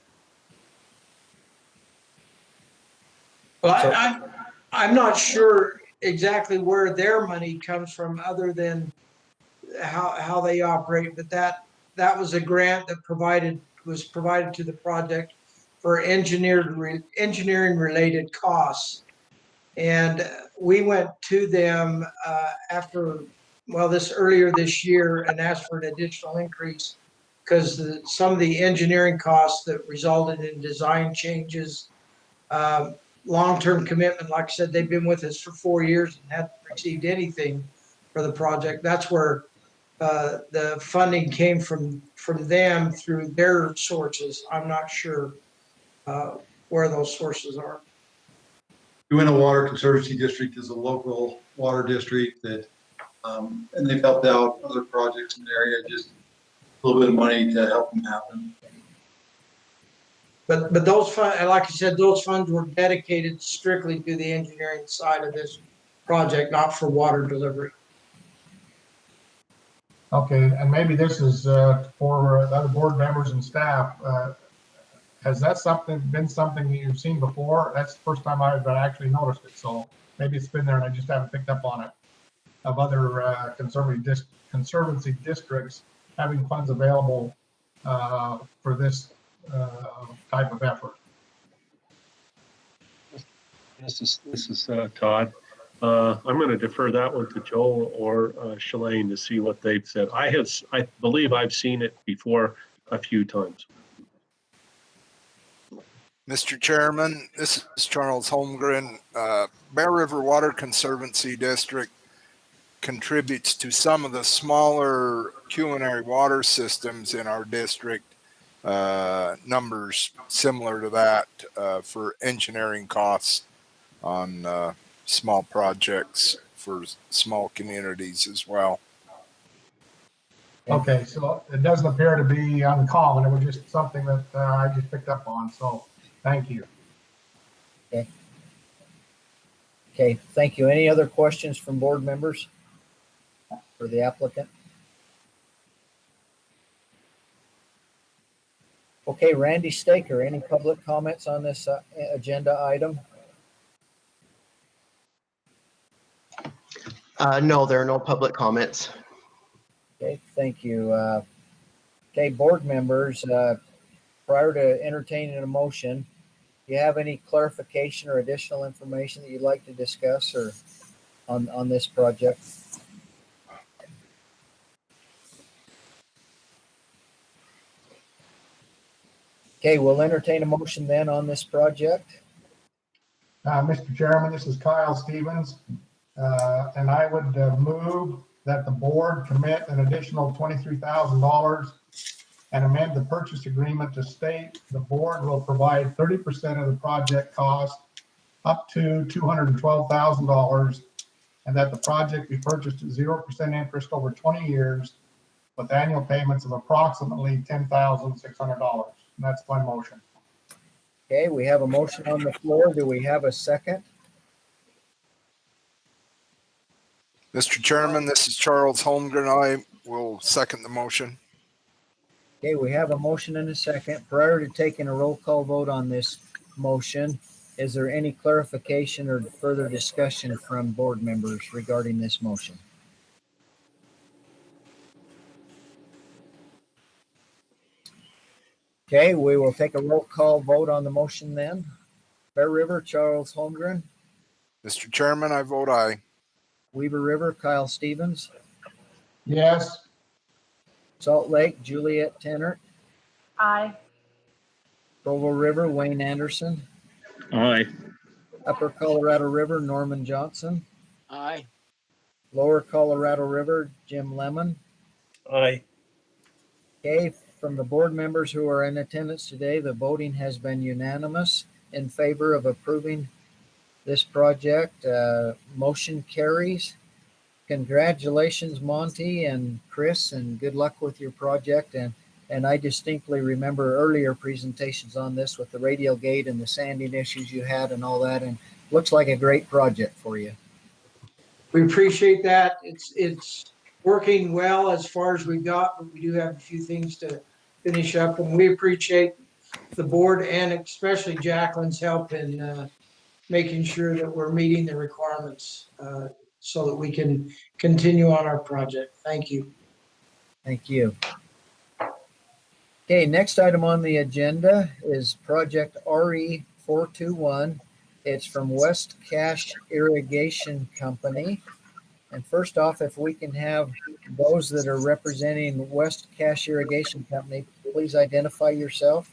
Well, I'm not sure exactly where their money comes from other than how they operate, but that was a grant that was provided to the project for engineering related costs. And we went to them earlier this year and asked for an additional increase because some of the engineering costs that resulted in design changes, long-term commitment. Like I said, they've been with us for 4 years and haven't received anything for the project. That's where the funding came from them through their sources. I'm not sure where those sources are. Uintah Water Conservancy District is a local water district that And they've helped out other projects in the area, just a little bit of money to help them happen. But those funds, like you said, those funds were dedicated strictly to the engineering side of this project, not for water delivery. Okay, and maybe this is for other board members and staff. Has that been something that you've seen before? That's the first time I've actually noticed it. So maybe it's been there and I just haven't picked up on it. Of other conservancy districts having funds available for this type of effort. This is Todd. I'm going to defer that one to Joel or Shalane to see what they've said. I believe I've seen it before a few times. Mr. Chairman, this is Charles Holmgren. Bear River Water Conservancy District contributes to some of the smaller culinary water systems in our district, numbers similar to that for engineering costs on small projects for small communities as well. Okay, so it doesn't appear to be uncommon. It was just something that I just picked up on. So thank you. Okay. Okay, thank you. Any other questions from board members for the applicant? Okay, Randy Staker, any public comments on this agenda item? No, there are no public comments. Okay, thank you. Okay, board members, prior to entertaining a motion, do you have any clarification or additional information that you'd like to discuss or on this project? Okay, we'll entertain a motion then on this project. Mr. Chairman, this is Kyle Stevens, and I would move that the board commit an additional $23,000 and amend the purchase agreement to state the board will provide 30% of the project cost up to $212,000, and that the project be purchased at 0% interest over 20 years with annual payments of approximately $10,600. And that's my motion. Okay, we have a motion on the floor. Do we have a second? Mr. Chairman, this is Charles Holmgren. I will second the motion. Okay, we have a motion and a second. Prior to taking a roll call vote on this motion, is there any clarification or further discussion from board members regarding this motion? Okay, we will take a roll call vote on the motion then. Bear River, Charles Holmgren. Mr. Chairman, I vote aye. Weaver River, Kyle Stevens. Yes. Salt Lake, Juliet Tenner. Aye. Provo River, Wayne Anderson. Aye. Upper Colorado River, Norman Johnson. Aye. Lower Colorado River, Jim Lemon. Aye. Okay, from the board members who are in attendance today, the voting has been unanimous in favor of approving this project. Motion carries. Congratulations, Monty and Chris, and good luck with your project. And I distinctly remember earlier presentations on this with the radial gate and the sanding issues you had and all that, and looks like a great project for you. We appreciate that. It's working well as far as we got, but we do have a few things to finish up, and we appreciate the board and especially Jaqueline's help in making sure that we're meeting the requirements so that we can continue on our project. Thank you. Thank you. Okay, next item on the agenda is project RE 421. It's from West Cache Irrigation Company. And first off, if we can have those that are representing West Cache Irrigation Company, please identify yourself.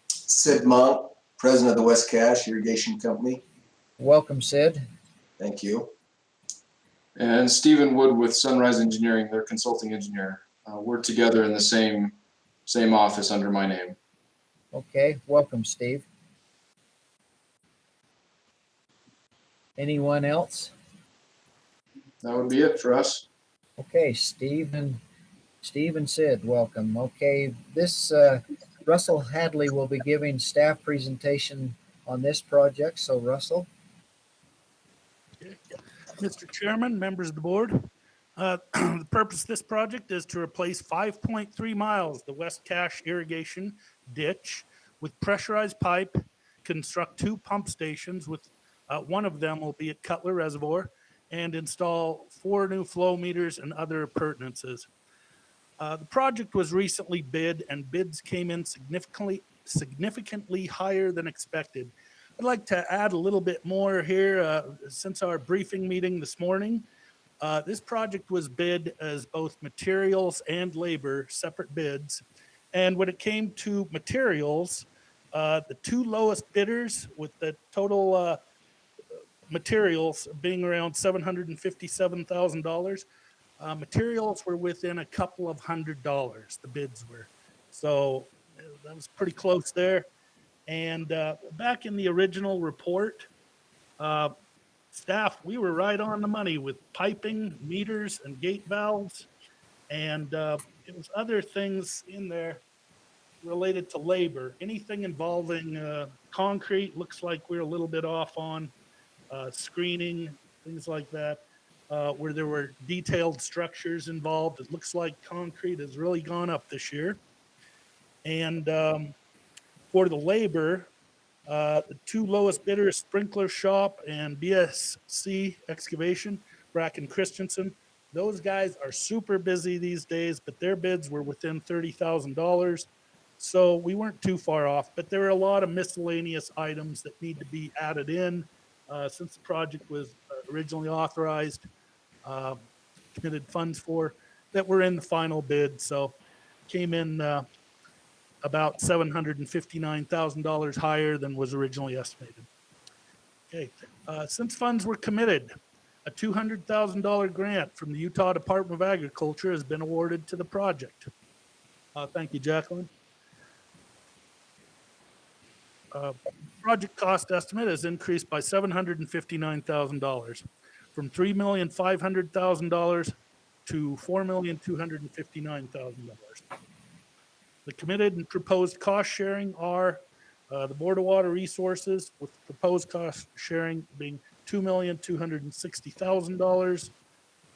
Sid Monk, president of the West Cache Irrigation Company. Welcome, Sid. Thank you. And Stephen Wood with Sunrise Engineering, their consulting engineer. We're together in the same office under my name. Okay, welcome, Steve. Anyone else? that would be it for us. Okay, Steve and Sid, welcome. Okay, this Russell Hadley will be giving staff presentation on this project. So Russell. Mr. Chairman, members of the board, the purpose of this project is to replace 5.3 miles the West Cache irrigation ditch with pressurized pipe, construct 2 pump stations with one of them will be at Cutler Reservoir, and install 4 new flow meters and other appurtenances. The project was recently bid and bids came in significantly higher than expected. I'd like to add a little bit more here since our briefing meeting this morning. This project was bid as both materials and labor, separate bids. And when it came to materials, the 2 lowest bidders with the total materials being around $757,000, materials were within a couple of $100, the bids were. So that was pretty close there. And back in the original report, staff, we were right on the money with piping, meters, and gate valves. And it was other things in there related to labor. Anything involving concrete looks like we're a little bit off on. Screening, things like that, where there were detailed structures involved. It looks like concrete has really gone up this year. And for the labor, the 2 lowest bidders, Sprinkler Shop and BSC Excavation, Bracken Christensen, those guys are super busy these days, but their bids were within $30,000. So we weren't too far off, but there are a lot of miscellaneous items that need to be added in since the project was originally authorized, committed funds for, that were in the final bid. So came in about $759,000 higher than was originally estimated. Okay, since funds were committed, a $200,000 grant from the Utah Department of Agriculture has been awarded to the project. Thank you, Jaqueline. Project cost estimate has increased by $759,000 from $3,500,000 to $4,259,000. The committed and proposed cost sharing are the Board of Water Resources, with proposed cost sharing being $2,260,000. Of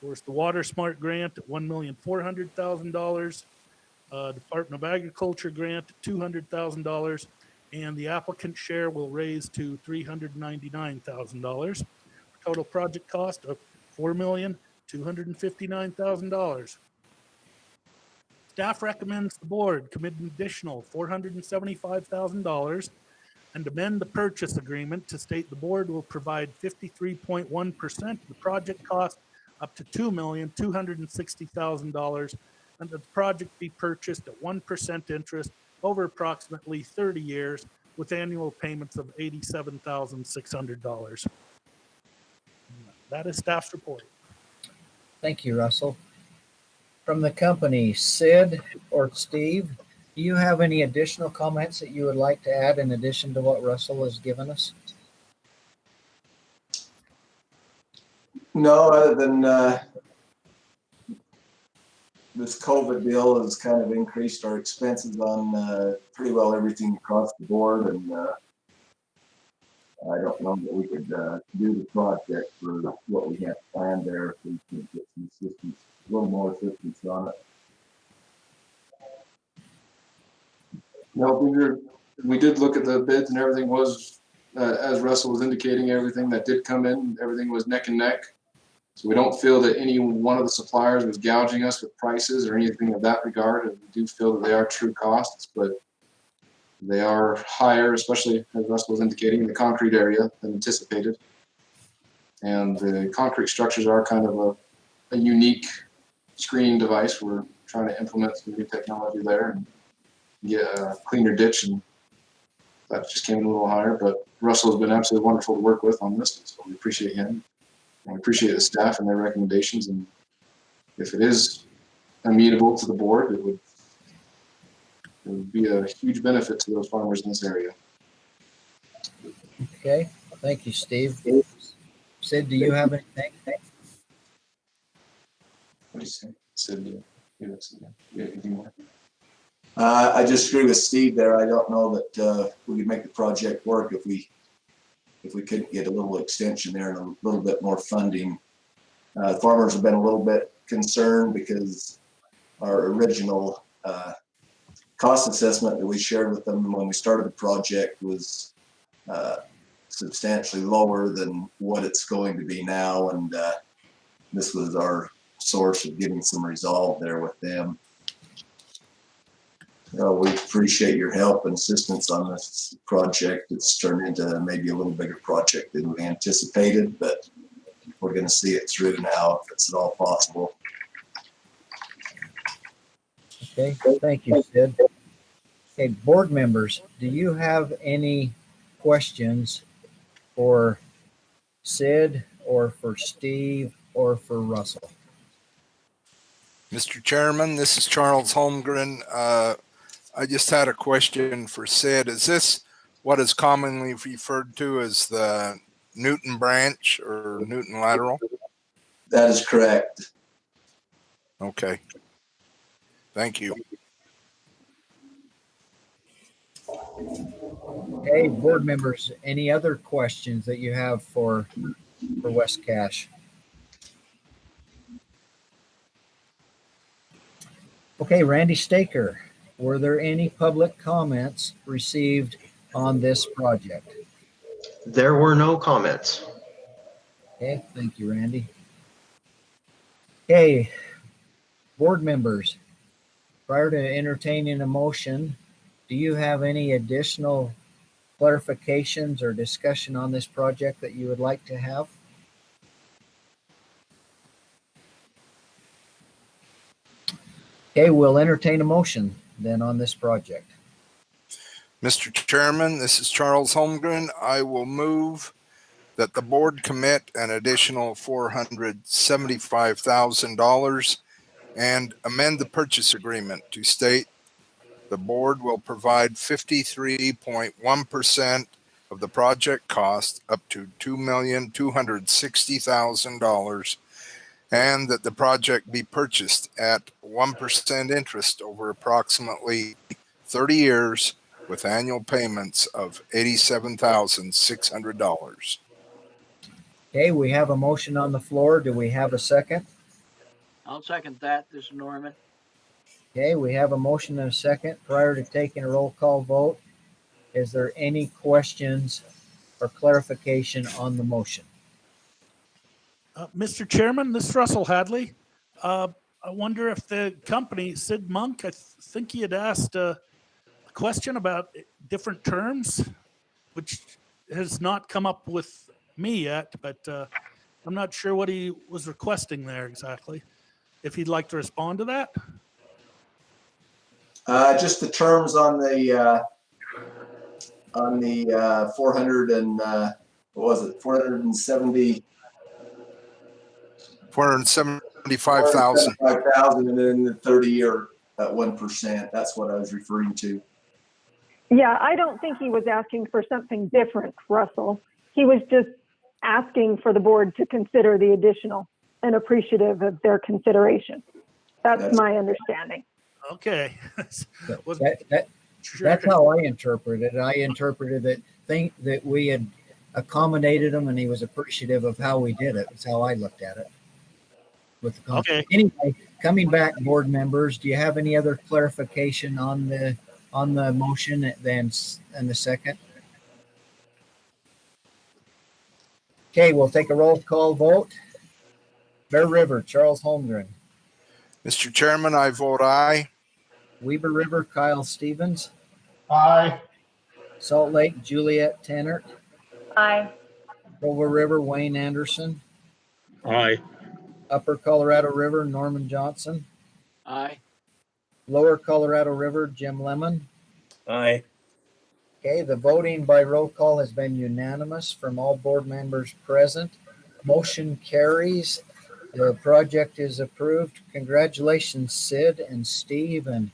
course, the Water Smart grant at $1,400,000. Department of Agriculture grant at $200,000. And the applicant share will raise to $399,000. Total project cost of $4,259,000. Staff recommends the board commit an additional $475,000 and amend the purchase agreement to state the board will provide 53.1% of the project cost up to $2,260,000, and that the project be purchased at 1% interest over approximately 30 years with annual payments of $87,600. That is staff's report. Thank you, Russell. From the company, Sid or Steve, do you have any additional comments that you would like to add in addition to what Russell has given us? No, other than this COVID deal has kind of increased our expenses on pretty well everything across the board, and I don't know that we could do the project for what we have planned there if we could get some assistance, a little more assistance on it. No, we did look at the bids and everything was, as Russell was indicating, everything that did come in, everything was neck and neck. So we don't feel that any one of the suppliers was gouging us with prices or anything of that regard. And we do feel that they are true costs, but they are higher, especially as Russell was indicating, in the concrete area than anticipated. And the concrete structures are kind of a unique screening device. We're trying to implement some new technology there and get a cleaner ditch, and that just came in a little higher. But Russell has been absolutely wonderful to work with on this, so we appreciate him. I appreciate the staff and their recommendations, and if it is amenable to the board, it would be a huge benefit to those farmers in this area. Okay, thank you, Steve. Sid, do you have anything? you say? Sid, anything more? I just agree with Steve there. I don't know that we could make the project work if we couldn't get a little extension there and a little bit more funding. Farmers have been a little bit concerned because our original cost assessment that we shared with them when we started the project was substantially lower than what it's going to be now, and this was our source of getting some resolve there with them. We appreciate your help and assistance on this project. It's turned into maybe a little bigger project than we anticipated, but we're going to see it through now if it's at all possible. Okay, thank you, Sid. Okay, board members, do you have any questions for Sid or for Steve or for Russell? Mr. Chairman, this is Charles Holmgren. I just had a question for Sid. Is this what is commonly referred to as the Newton branch or Newton lateral? That is correct. Okay. Thank you. Okay, board members, any other questions that you have for West Cache? Okay, Randy Staker, were there any public comments received on this project? There were no comments. Okay, thank you, Randy. Okay, board members, prior to entertaining a motion, do you have any additional clarifications or discussion on this project that you would like to have? Okay, we'll entertain a motion then on this project. Mr. Chairman, this is Charles Holmgren. I will move that the board commit an additional $475,000 and amend the purchase agreement to state the board will provide 53.1% of the project cost up to $2,260,000, and that the project be purchased at 1% interest over approximately 30 years with annual payments of $87,600. Okay, we have a motion on the floor. Do we have a second? I'll second that. This is Norman. Okay, we have a motion and a second. Prior to taking a roll call vote, is there any questions or clarification on the motion? Mr. Chairman, this is Russell Hadley. I wonder if the company, Sid Monk, I think he had asked a question about different terms, which has not come up with me yet, but I'm not sure what he was requesting there exactly. If he'd like to respond to that. Just the terms on the 400 and what was it? 470. 475,000. 475,000 and then the 30-year at 1%. That's what I was referring to. Yeah, I don't think he was asking for something different, Russell. He was just asking for the board to consider the additional and appreciative of their consideration. That's my understanding. Okay. That's how I interpreted it. I interpreted it, think that we had accommodated him and he was appreciative of how we did it. That's how I looked at it. With the okay. Anyway, coming back, board members, do you have any other clarification on the motion then and the second? Okay, we'll take a roll call vote. Bear River, Charles Holmgren. Mr. Chairman, I vote aye. Weber River, Kyle Stevens. Aye. Salt Lake, Juliet Tennert. Aye. Provo River, Wayne Anderson. Aye. Upper Colorado River, Norman Johnson. Aye. Lower Colorado River, Jim Lemon. Aye. Okay, the voting by roll call has been unanimous from all board members present. Motion carries. The project is approved. Congratulations, Sid and Steve, and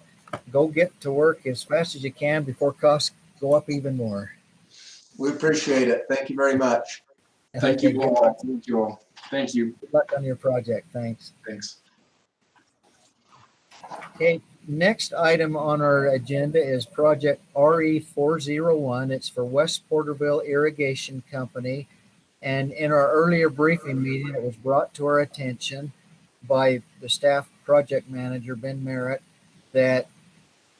go get to work as fast as you can before costs go up even more. We appreciate it. Thank you very much. Thank you all. Thank you all. Thank you. Good luck on your project. Thanks. Thanks. Okay, next item on our agenda is project RE401. It's for West Porterville Irrigation Company. And in our earlier briefing meeting, it was brought to our attention by the staff project manager, Ben Marett, that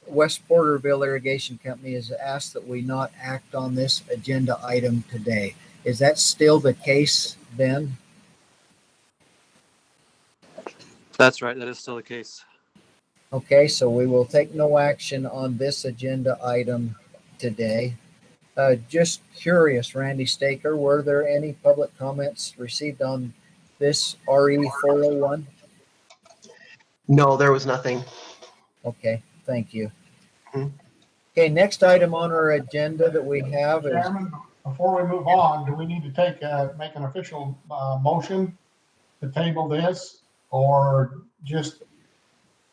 West Porterville Irrigation Company has asked that we not act on this agenda item today. Is that still the case, Ben? That's right. That is still the case. Okay, so we will take no action on this agenda item today. Just curious, Randy Staker, were there any public comments received on this RE401? No, there was nothing. Okay, thank you. Okay, next item on our agenda that we have is... Chairman, before we move on, do we need to make an official motion to table this, or just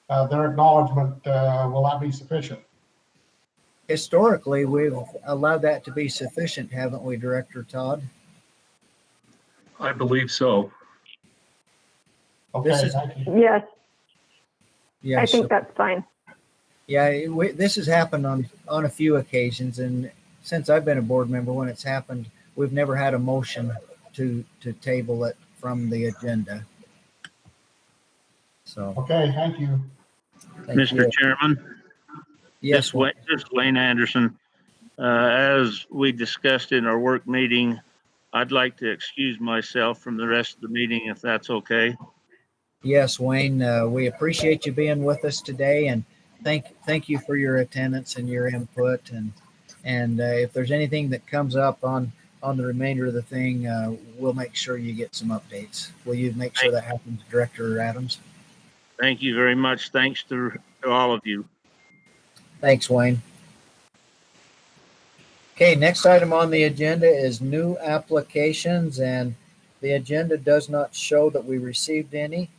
their acknowledgement, will that be sufficient? Historically, we've allowed that to be sufficient, haven't we, Director Todd? I believe so. Okay, thank you. Yes, Yes. I think that's fine. Yeah, this has happened on a few occasions, and since I've been a board member, when it's happened, we've never had a motion to table it from the agenda. So. Okay, thank you. Mr. Chairman? Yes. This is Wayne Anderson. As we discussed in our work meeting, I'd like to excuse myself from the rest of the meeting, if that's okay. Yes, Wayne, we appreciate you being with us today, and thank you for your attendance and your input. And if there's anything that comes up on the remainder of the thing, we'll make sure you get some updates. Will you make sure that happens, Director Adams? Thank you very much. Thanks to all of you. Thanks, Wayne. Okay, next item on the agenda is new applications, and the agenda does not show that we received any.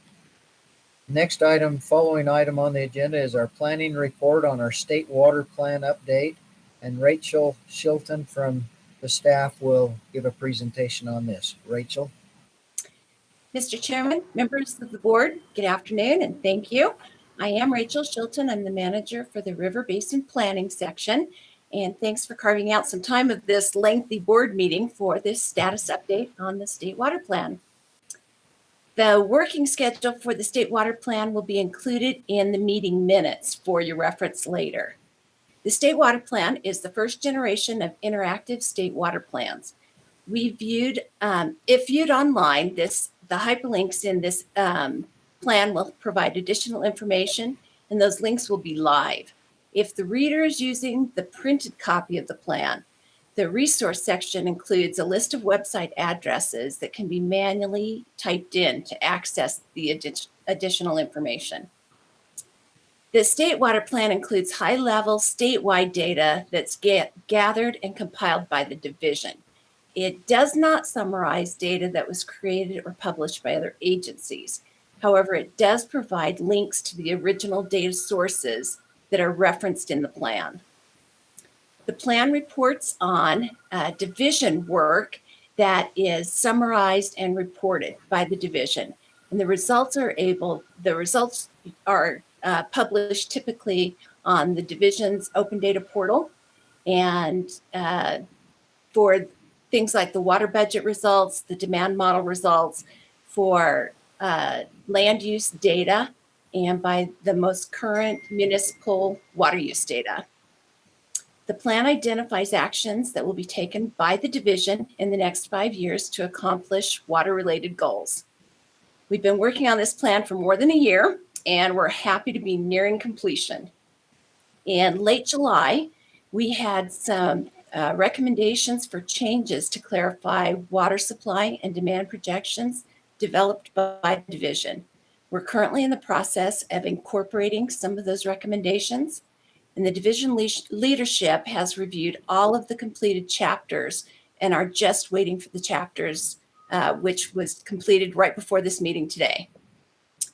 Next item, following item on the agenda is our planning report on our state water plan update, and Rachel Shilton from the staff will give a presentation on this. Rachel? Mr. Chairman, members of the board, good afternoon and thank you. I am Rachel Shilton. I'm the manager for the River Basin Planning section, and thanks for carving out some time of this lengthy board meeting for this status update on the state water plan. The working schedule for the state water plan will be included in the meeting minutes for your reference later. The state water plan is the first generation of interactive state water plans. We viewed, if viewed online, the hyperlinks in this plan will provide additional information, and those links will be live. If the reader is using the printed copy of the plan, the resource section includes a list of website addresses that can be manually typed in to access the additional information. The state water plan includes high-level statewide data that's gathered and compiled by the division. It does not summarize data that was created or published by other agencies. However, it does provide links to the original data sources that are referenced in the plan. The plan reports on division work that is summarized and reported by the division, and the results are published typically on the division's open data portal, and for things like the water budget results, the demand model results, for land use data, and by the most current municipal water use data. The plan identifies actions that will be taken by the division in the next 5 years to accomplish water-related goals. We've been working on this plan for more than a year, and we're happy to be nearing completion. In late July, we had some recommendations for changes to clarify water supply and demand projections developed by the division. We're currently in the process of incorporating some of those recommendations, and the division leadership has reviewed all of the completed chapters and are just waiting for the chapters, which was completed right before this meeting today.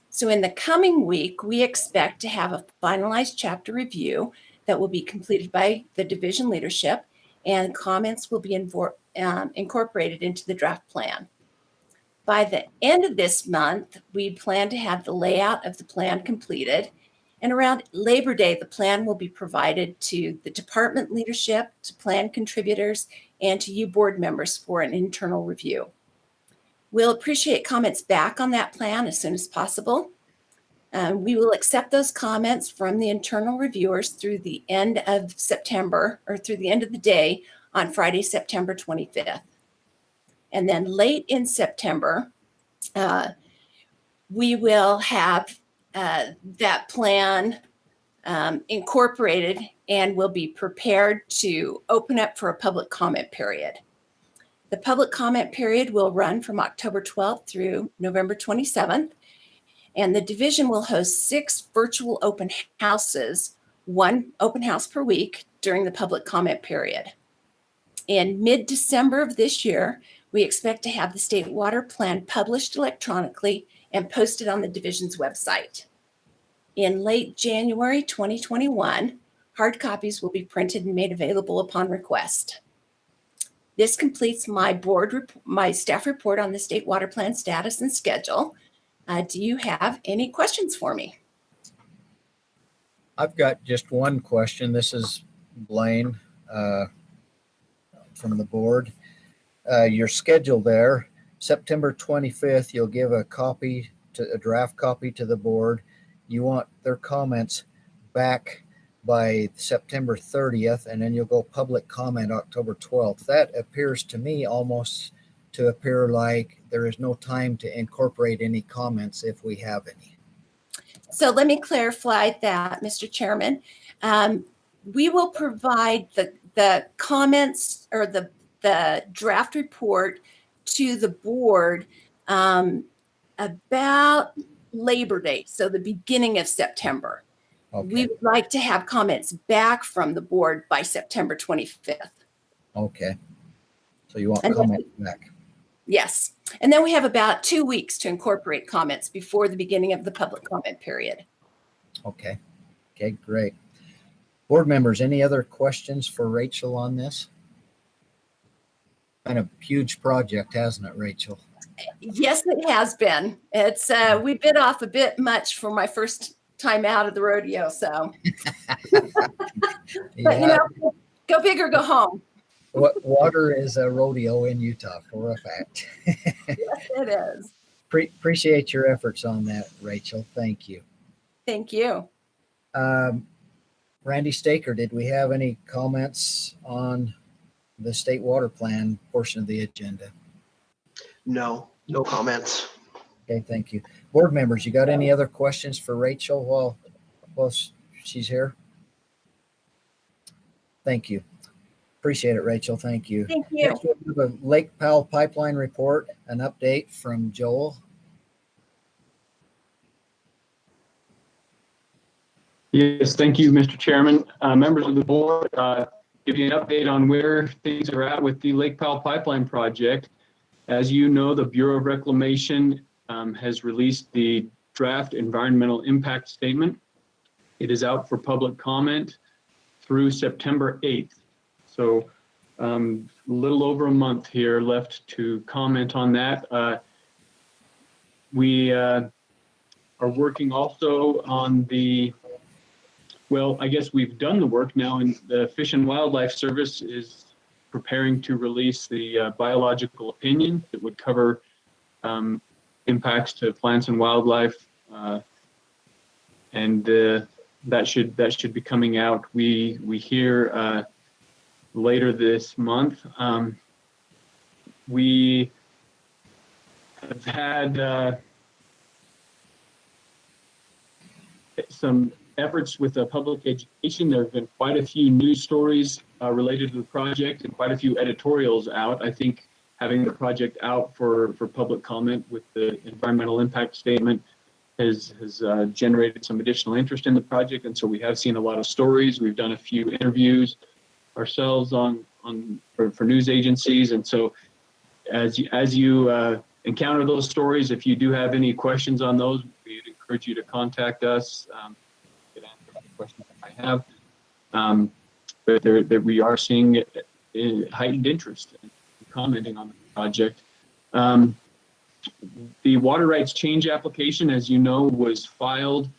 So in the coming week, we expect to have a finalized chapter review that will be completed by the division leadership, and comments will be incorporated into the draft plan. By the end of this month, we plan to have the layout of the plan completed, And around Labor Day, the plan will be provided to the department leadership, to plan contributors, and to you board members for an internal review. We'll appreciate comments back on that plan as soon as possible. We will accept those comments from the internal reviewers through the end of September, or through the end of the day on Friday, September 25th. And then late in September, we will have that plan incorporated and will be prepared to open up for a public comment period. The public comment period will run from October 12th through November 27th, and the division will host 6 virtual open houses, 1 open house per week during the public comment period. In mid-December of this year, we expect to have the state water plan published electronically and posted on the division's website. In late January 2021, hard copies will be printed and made available upon request. This completes my staff report on the state water plan status and schedule. Do you have any questions for me? I've got just one question. This is Blaine from the board. Your schedule there, September 25th, you'll give a draft copy to the board. You want their comments back by September 30th, and then you'll go public comment October 12th. That appears to me almost to appear like there is no time to incorporate any comments if we have any. So let me clarify that, Mr. Chairman. We will provide the comments or the draft report to the board about Labor Day, so the beginning of September. Okay. We would like to have comments back from the board by September 25th. Okay. So you want comments back? Yes. And then we have about 2 weeks to incorporate comments before the beginning of the public comment period. Okay. Okay, great. Board members, any other questions for Rachel on this? Kind of huge project, hasn't it, Rachel? Yes, it has been. It's we bit off a bit much for my first time out of the rodeo, so. But you know, go big or go home. Water is a rodeo in Utah for a fact. Yes, it is. Appreciate your efforts on that, Rachel. Thank you. Thank you. Randy Staker, did we have any comments on the state water plan portion of the agenda? No comments. Okay, thank you. Board members, you got any other questions for Rachel while she's here? Thank you. Appreciate it, Rachel. Thank you. Thank you. Next, we have a Lake Powell pipeline report, an update from Joel. Yes, thank you, Mr. Chairman. Members of the board, give you an update on where things are at with the Lake Powell pipeline project. As you know, the Bureau of Reclamation has released the draft environmental impact statement. It is out for public comment through September 8th. So a little over a month here left to comment on that. We are working also on I guess we've done the work now, and the Fish and Wildlife Service is preparing to release the biological opinion that would cover impacts to plants and wildlife, and that should be coming out. We hear later this month. We have had some efforts with public education. There have been quite a few news stories related to the project and quite a few editorials out. I think having the project out for public comment with the environmental impact statement has generated some additional interest in the project. And so we have seen a lot of stories. We've done a few interviews ourselves for news agencies. And so as you encounter those stories, if you do have any questions on those, we encourage you to contact us. Questions I have, but that we are seeing heightened interest in commenting on the project. The water rights change application, as you know, was filed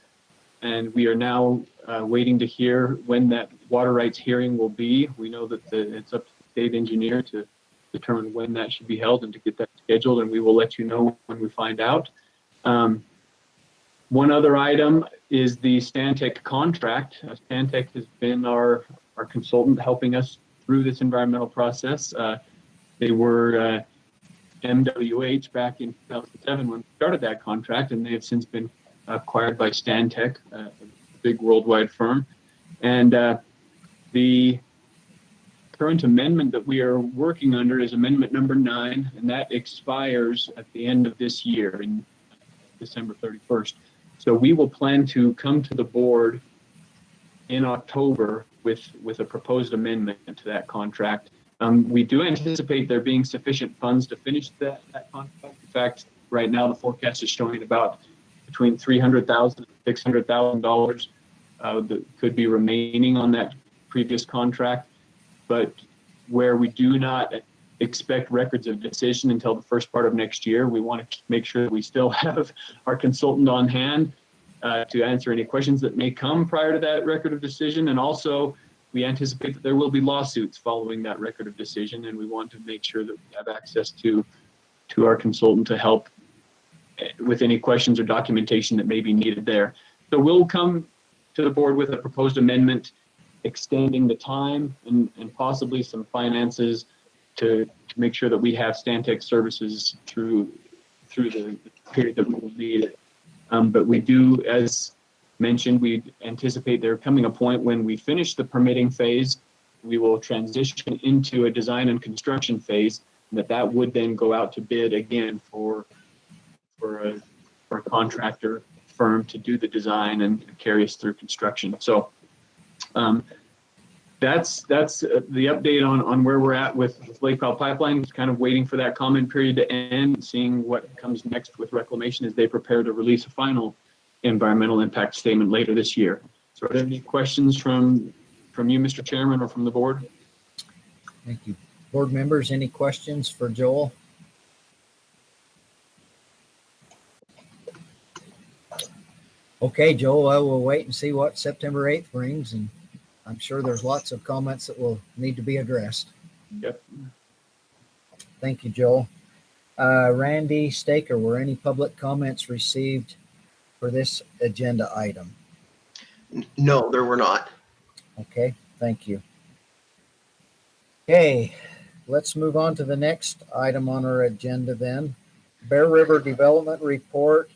and we are now waiting to hear when that water rights hearing will be. We know that it's up to the state engineer to determine when that should be held and to get that scheduled, and we will let you know when we find out. One other item is the Stantec contract. Stantec has been our consultant helping us through this environmental process. They were MWH back in 2007 when we started that contract, and they have since been acquired by Stantec, a big worldwide firm. And the current amendment that we are working under is amendment number 9, and that expires at the end of this year, in December 31st. So we will plan to come to the board in October with a proposed amendment to that contract. We do anticipate there being sufficient funds to finish that contract. In fact, right now the forecast is showing about between $300,000 and $600,000 that could be remaining on that previous contract. But where we do not expect records of decision until the first part of next year, we want to make sure that we still have our consultant on hand to answer any questions that may come prior to that record of decision. And also, we anticipate that there will be lawsuits following that record of decision, and we want to make sure that we have access to our consultant to help with any questions or documentation that may be needed there. So we'll come to the board with a proposed amendment extending the time and possibly some finances to make sure that we have Stantec services through the period that we will need it. But we do, as mentioned, we anticipate there coming a point when we finish the permitting phase, we will transition into a design and construction phase, and that would then go out to bid again for a contractor firm to do the design and carry us through construction. So that's the update on where we're at with Lake Powell Pipeline. Kind of waiting for that comment period to end, seeing what comes next with reclamation as they prepare to release a final environmental impact statement later this year. So are there any questions from you, Mr. Chairman, or from the board? Thank you. Board members, any questions for Joel? Okay, Joel, I will wait and see what September 8th brings, and I'm sure there's lots of comments that will need to be addressed. Yep. Thank you, Joel. Randy Staker, were any public comments received for this agenda item? No, there were not. Okay, thank you. Okay, let's move on to the next item on our agenda then. Bear River Development Report.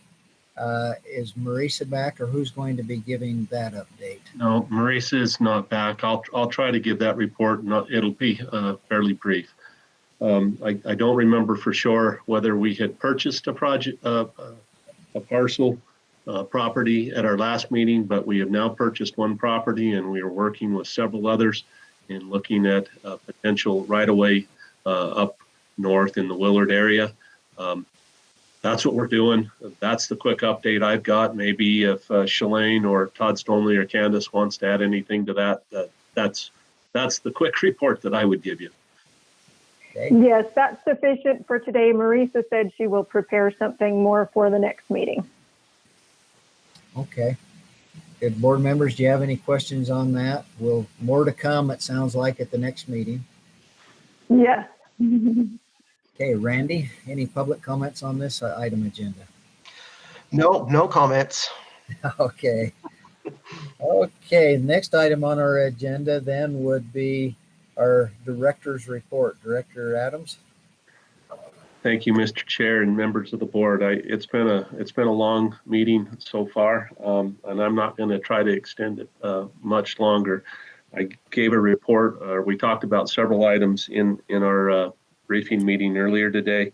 Is Marisa back, or who's going to be giving that update? No, Marisa is not back. I'll try to give that report. It'll be fairly brief. I don't remember for sure whether we had purchased a parcel property at our last meeting, but we have now purchased one property, and we are working with several others in looking at potential right-of-way up north in the Willard area. That's what we're doing. That's the quick update I've got. Maybe if Shalane or Todd Stonley or Candace wants to add anything to that, that's the quick report that I would give you. Okay. Yes, that's sufficient for today. Marisa said she will prepare something more for the next meeting. Okay. Good. Board members, do you have any questions on that? Will more to come, it sounds like, at the next meeting? Yes. Okay, Randy, any public comments on this item agenda? No comments. Okay. Okay, next item on our agenda then would be our director's report. Director Adams. Thank you, Mr. Chair and members of the board. It's been a long meeting so far, and I'm not going to try to extend it much longer. I gave a report. We talked about several items in our briefing meeting earlier today.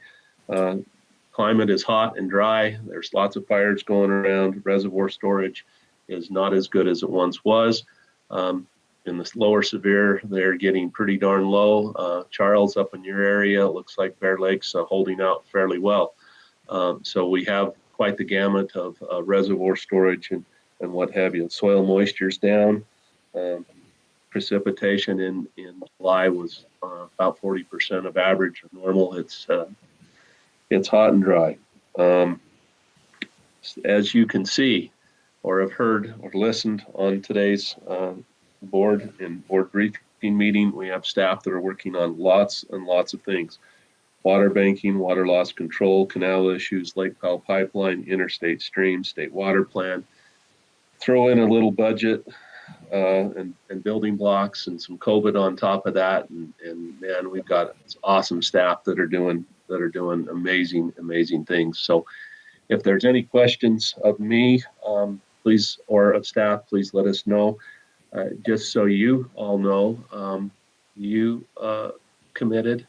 Climate is hot and dry. There's lots of fires going around. Reservoir storage is not as good as it once was. In the lower Sevier, they're getting pretty darn low. Charles, up in your area, it looks like Bear Lake's holding out fairly well. So we have quite the gamut of reservoir storage and what have you. Soil moisture's down. Precipitation in July was about 40% of average or normal. It's hot and dry. As you can see, or have heard or listened on today's board and board briefing meeting, we have staff that are working on lots and lots of things. Water banking, water loss control, canal issues, Lake Powell pipeline, interstate stream, state water plan. Throw in a little budget and building blocks and some COVID on top of that. And man, we've got awesome staff that are doing amazing things. So if there's any questions of me, please, or of staff, please let us know. Just so you all know, you committed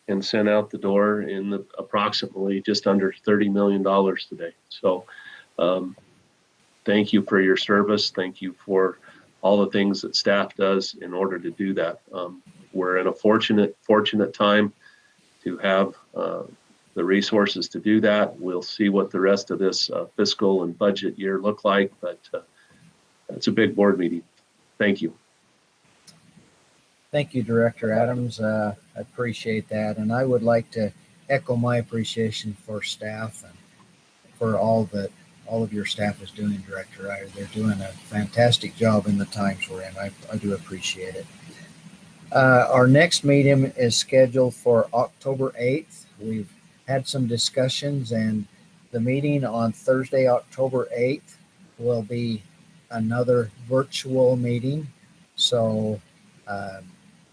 and sent out the door in the approximately just under $30 million today. So thank you for your service. Thank you for all the things that staff does in order to do that. We're in a fortunate time to have the resources to do that. We'll see what the rest of this fiscal and budget year look like, but it's a big board meeting. Thank you. Thank you, Director Adams. I appreciate that. And I would like to echo my appreciation for staff and for all of your staff is doing, Director. They're doing a fantastic job in the times we're in. I do appreciate it. Our next meeting is scheduled for October 8th. We've had some discussions, and the meeting on Thursday, October 8th will be another virtual meeting. So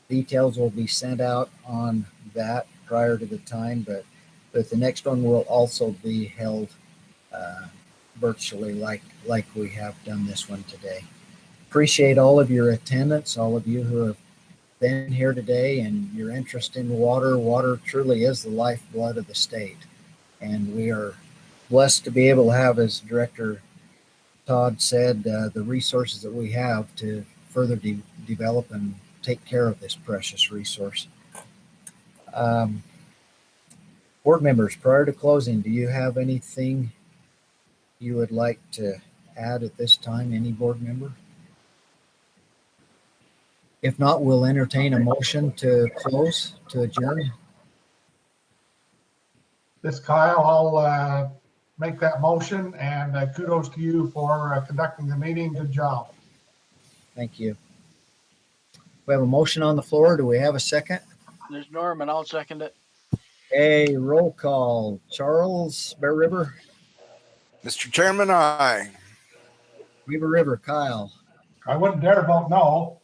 details will be sent out on that prior to the time, but the next one will also be held virtually like we have done this one today. Appreciate all of your attendance, all of you who have been here today, and your interest in water. Water truly is the lifeblood of the state, and we are blessed to be able to have, as Director Todd said, the resources that we have to further develop and take care of this precious resource. Board members, prior to closing, do you have anything you would like to add at this time? Any board member? If not, we'll entertain a motion to close, to adjourn. This Kyle, I'll make that motion, and kudos to you for conducting the meeting. Good job. Thank you. We have a motion on the floor. Do we have a second? There's Norman. I'll second it. A roll call. Charles, Bear River. Mr. Chairman, aye. Beaver River, Kyle. I wouldn't dare vote no.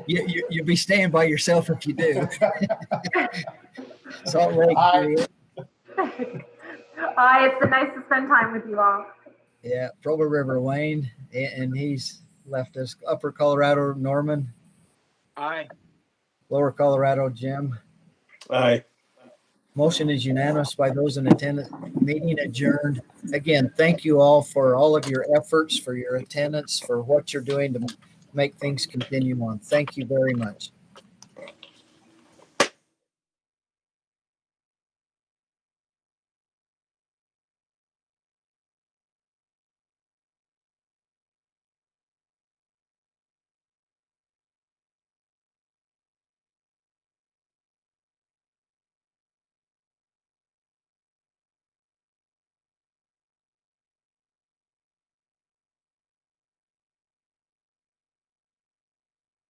You'll be staying by yourself if you do. Salt Lake. It's been nice to spend time with you all. Yeah, Provo River, Wayne, and he's left us. Upper Colorado, Norman. Aye. Lower Colorado, Jim. Aye. Motion is unanimous by those in attendance. Meeting adjourned. Again, thank you all for all of your efforts, for your attendance, for what you're doing to make things continue on. Thank you very much.